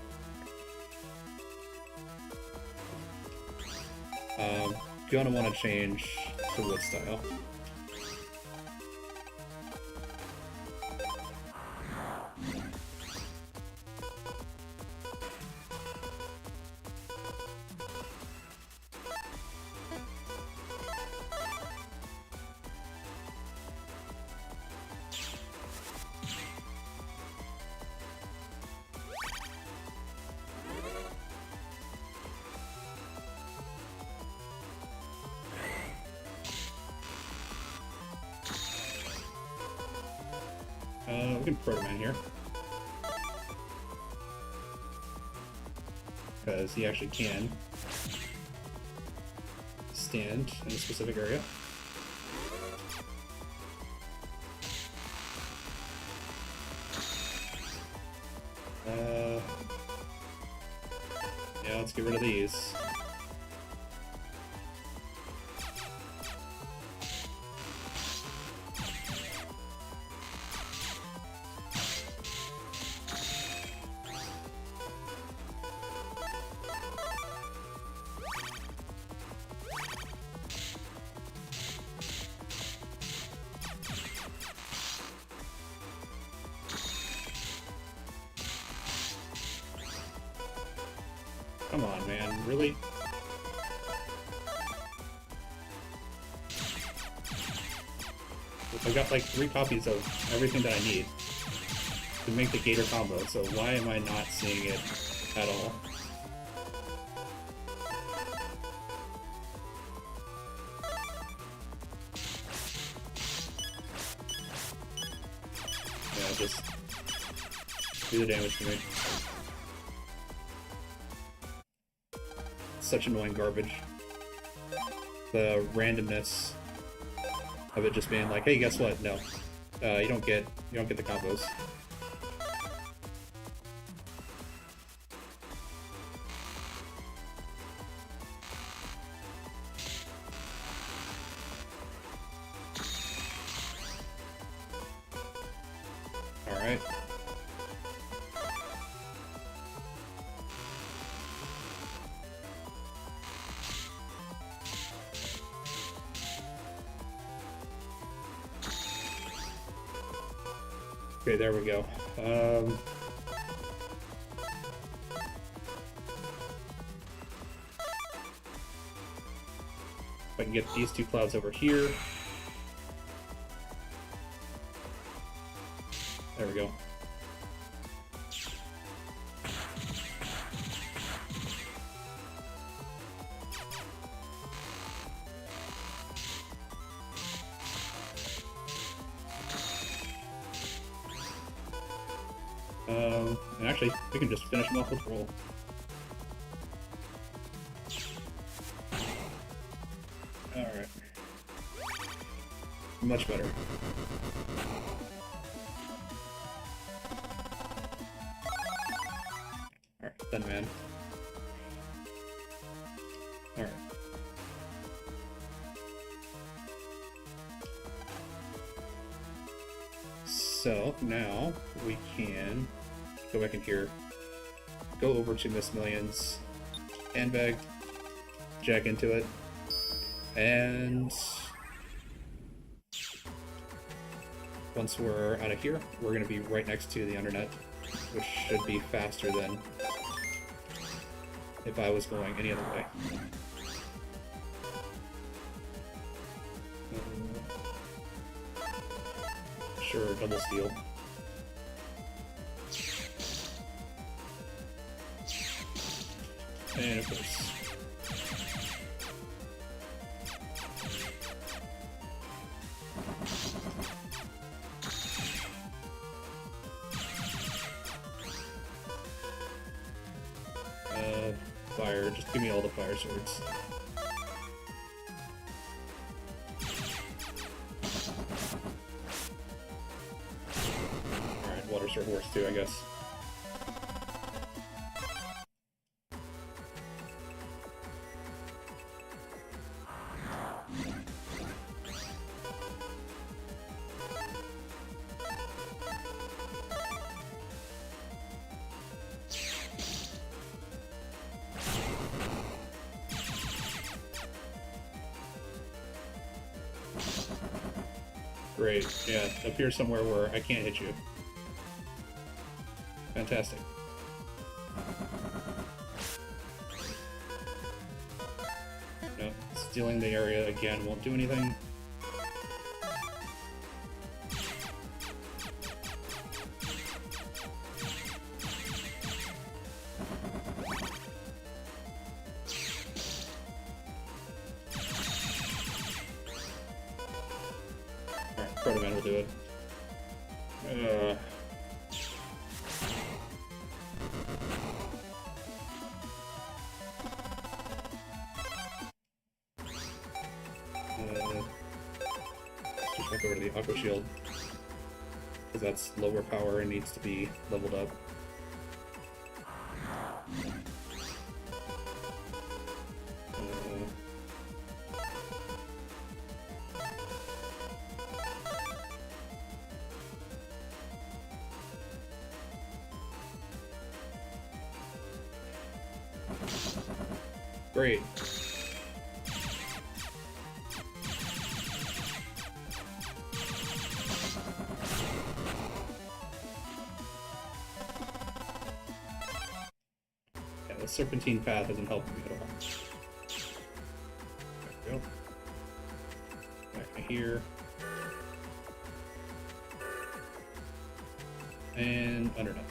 Gonna want to change to wood style. We can Proto Man here. Because he actually can stand in a specific area. Yeah, let's get rid of these. Come on, man, really? I've got like 3 copies of everything that I need to make the Gator combo, so why am I not seeing it at all? Yeah, just do the damage to me. Such annoying garbage. the randomness of it just being like, hey, guess what? No, you don't get the combos. All right. Okay, there we go. If I can get these two clouds over here. There we go. And actually, we can just finish them off with roll. Alright. Much better. Alright, done, man. Alright. So, now we can go back in here, go over to Miss Millions, handbag, jack into it, and once we're out of here, we're going to be right next to the undernet, which should be faster than if I was going any other way. Sure, double steal. And of course. Fire. Just give me all the fire swords. Alright, water sword horse too, I guess. Great, yeah, appear somewhere where I can't hit you. Fantastic. No, stealing the area again won't do anything. Proto-Man will do it. Just back over to the Aqua Shield, because that's lower power and needs to be leveled up. Great. Yeah, the serpentine path isn't helping me at all. There we go. Back to here. And underneath.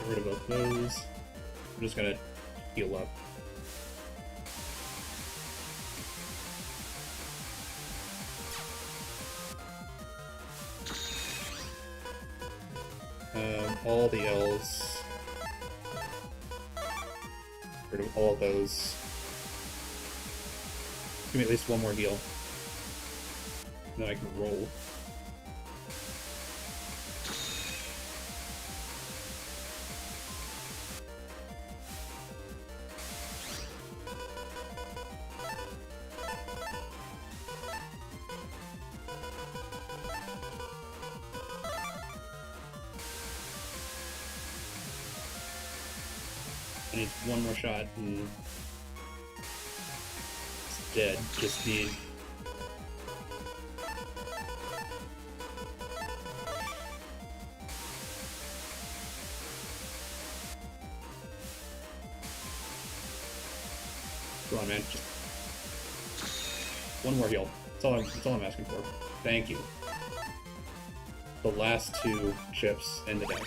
Get rid of both those. I'm just gonna heal up. All the L's. Get rid of all of those. Give me at least one more heal. And then I can roll. I need one more shot and it's dead. Just need come on, man. Just one more heal. That's all I'm asking for. Thank you. The last two chips in the deck.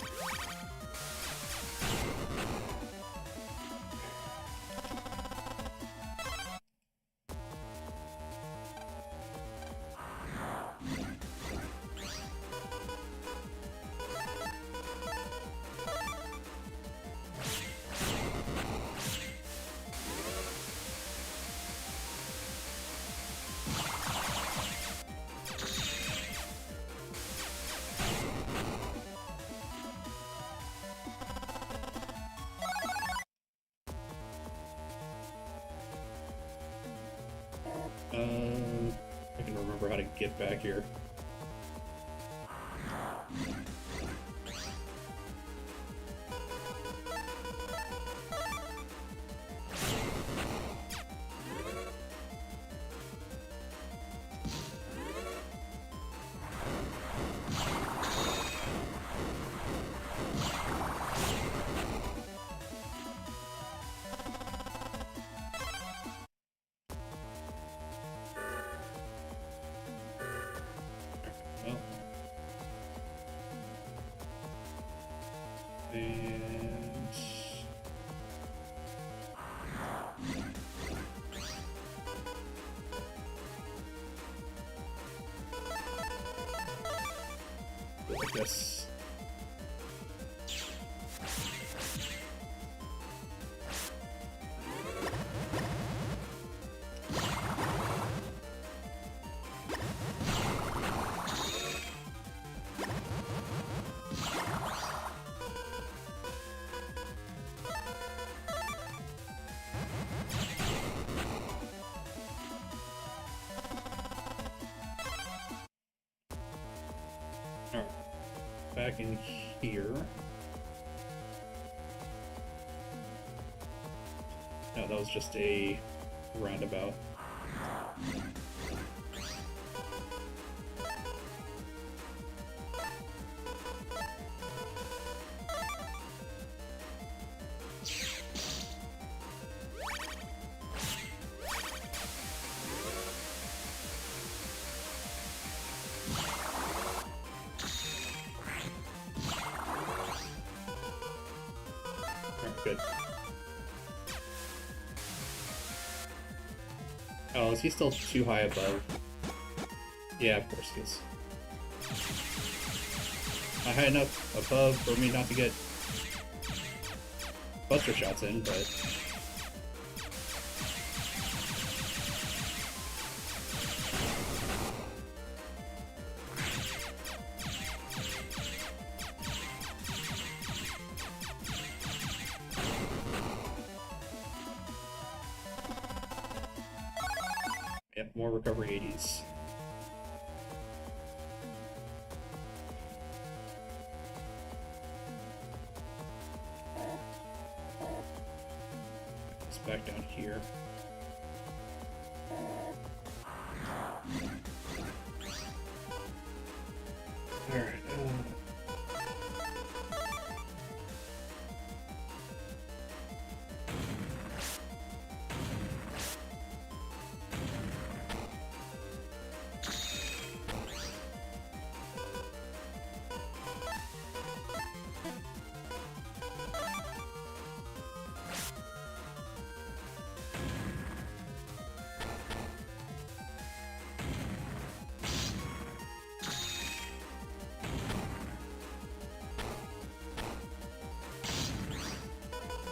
I can remember how to get back here. Well, and like this. Alright, back in here. No, that was just a roundabout. Good. Oh, is he still too high above? Yeah, of course he is. Not high enough above for me not to get buster shots in, but... Yep, more recovery 80s. It's back down here. Alright,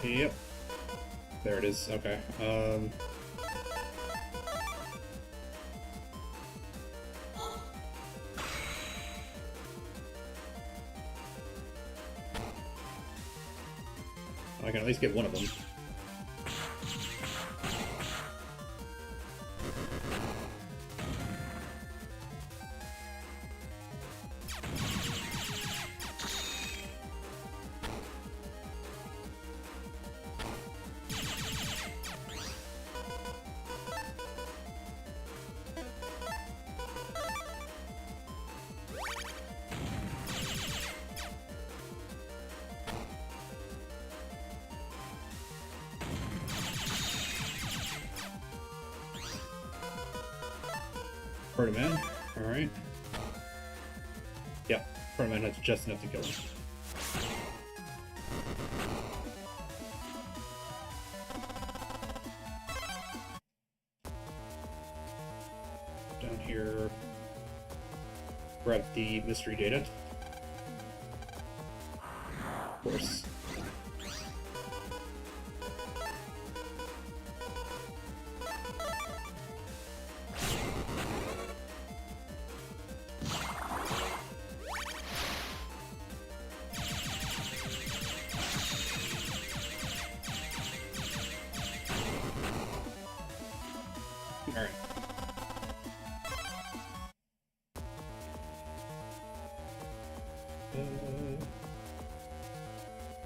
Yep. There it is. Okay. I can at least get one of them. Perdaman, alright. Yep, Perdaman has just enough to kill him. Down here, grab the mystery data. Of course. Alright.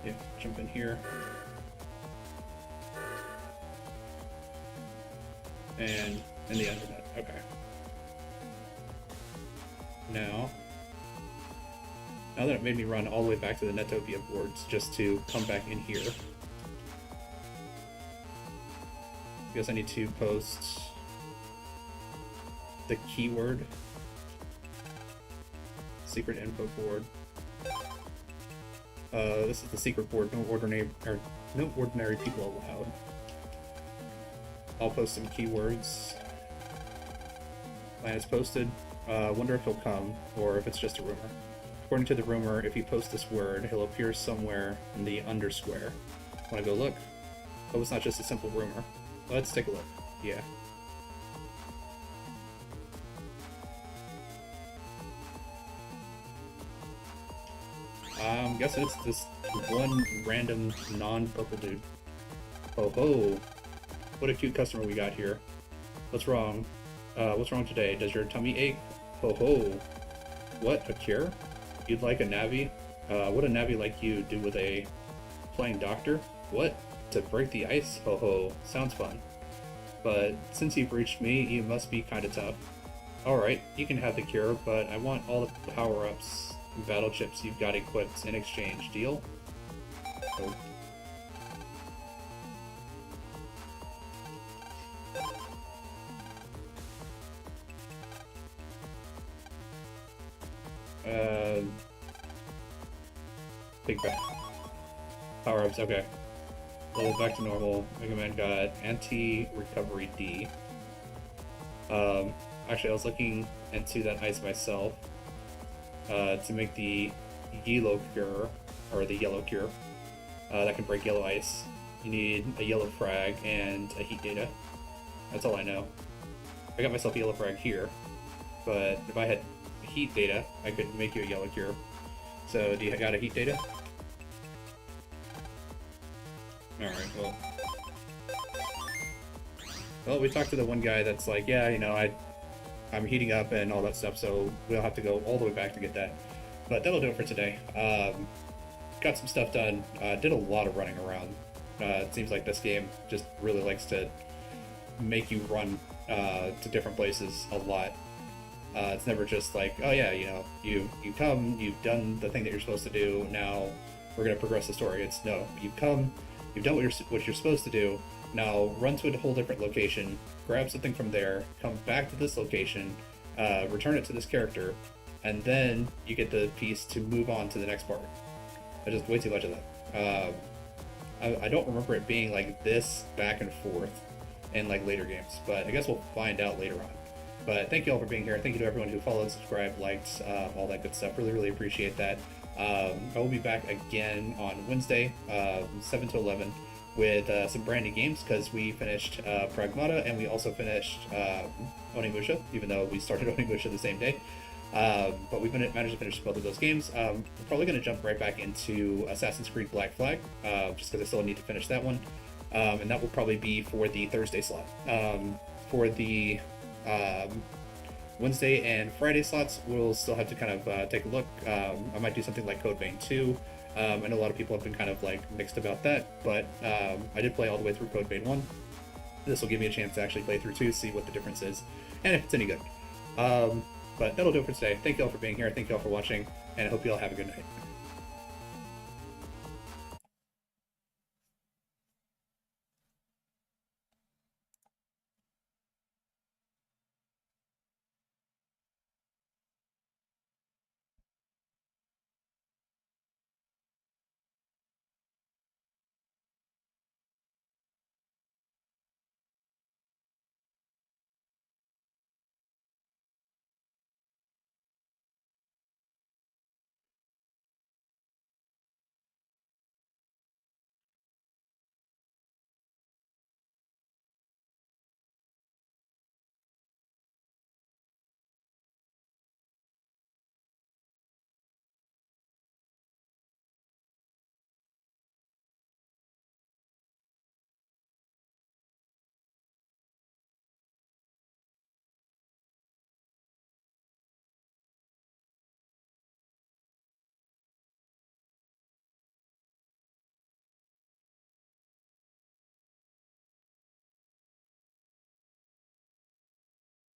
Yeah, jump in here. And in the end of that. Okay. Now that it made me run all the way back to the Netopia boards just to come back in here. I guess I need to post the keyword secret info board. This is the secret board. No ordinary people allowed. I'll post some keywords. Plan is posted. Wonder if he'll come or if it's just a rumor. According to the rumor, if you post this word, he'll appear somewhere in the undersquare. Wanna go look? Oh, it's not just a simple rumor. Let's take a look. Yeah. I'm guessing it's this one random non-purple dude. Oh ho! What a cute customer we got here. What's wrong? What's wrong today? Does your tummy ache? Ho ho! What? A cure? You'd like a Navi? What a Navi like you do with a flying doctor? What? To break the ice? Ho ho! Sounds fun. But since you've reached me, you must be kinda tough. Alright, you can have the cure, but I want all the power-ups and battle chips you've got equipped in exchange. Deal? Oh. Big back. Power-ups, okay. Level back to normal. Mega Man got anti-recovery D. Actually, I was looking into that ice myself. To make the yellow cure, or the yellow cure, that can break yellow ice. You need a yellow frag and a heat data. That's all I know. I got myself a yellow frag here, but if I had heat data, I could make you a yellow cure. So, do you got a heat data? Alright, well, we talked to the one guy that's like, yeah, you know, I'm heating up and all that stuff, so we'll have to go all the way back to get that. But that'll do it for today. Got some stuff done. Did a lot of running around. It seems like this game just really likes to make you run to different places a lot. It's never just like, oh yeah, you know, you come, you've done the thing that you're supposed to do, now we're going to progress the story. It's no, you've come, you've done what you're supposed to do, now run to a whole different location, grab something from there, come back to this location, return it to this character, and then you get the piece to move on to the next part. There's just way too much of that. I don't remember it being like this back and forth in like later games, but I guess we'll find out later on. But thank you all for being here. Thank you to everyone who followed, subscribed, liked, all that good stuff. Really, really appreciate that. I will be back again on Wednesday, 7 to 11, with some brand new games, because we finished Pragmata, and we also finished Onimusha, even though we started Onimusha the same day. But we've managed to finish both of those games. We're probably going to jump right back into Assassin's Creed Black Flag, just because I still need to finish that one. And that will probably be for the Thursday slot. For the Wednesday and Friday slots, we'll still have to kind of take a look. I might do something like Code Vein 2. I know a lot of people have been kind of like mixed about that, but I did play all the way through Code Vein 1. This will give me a chance to actually play through 2, see what the difference is, and if it's any good. But that'll do it for today. Thank you all for being here. Thank you all for watching, and I hope you all have a good night.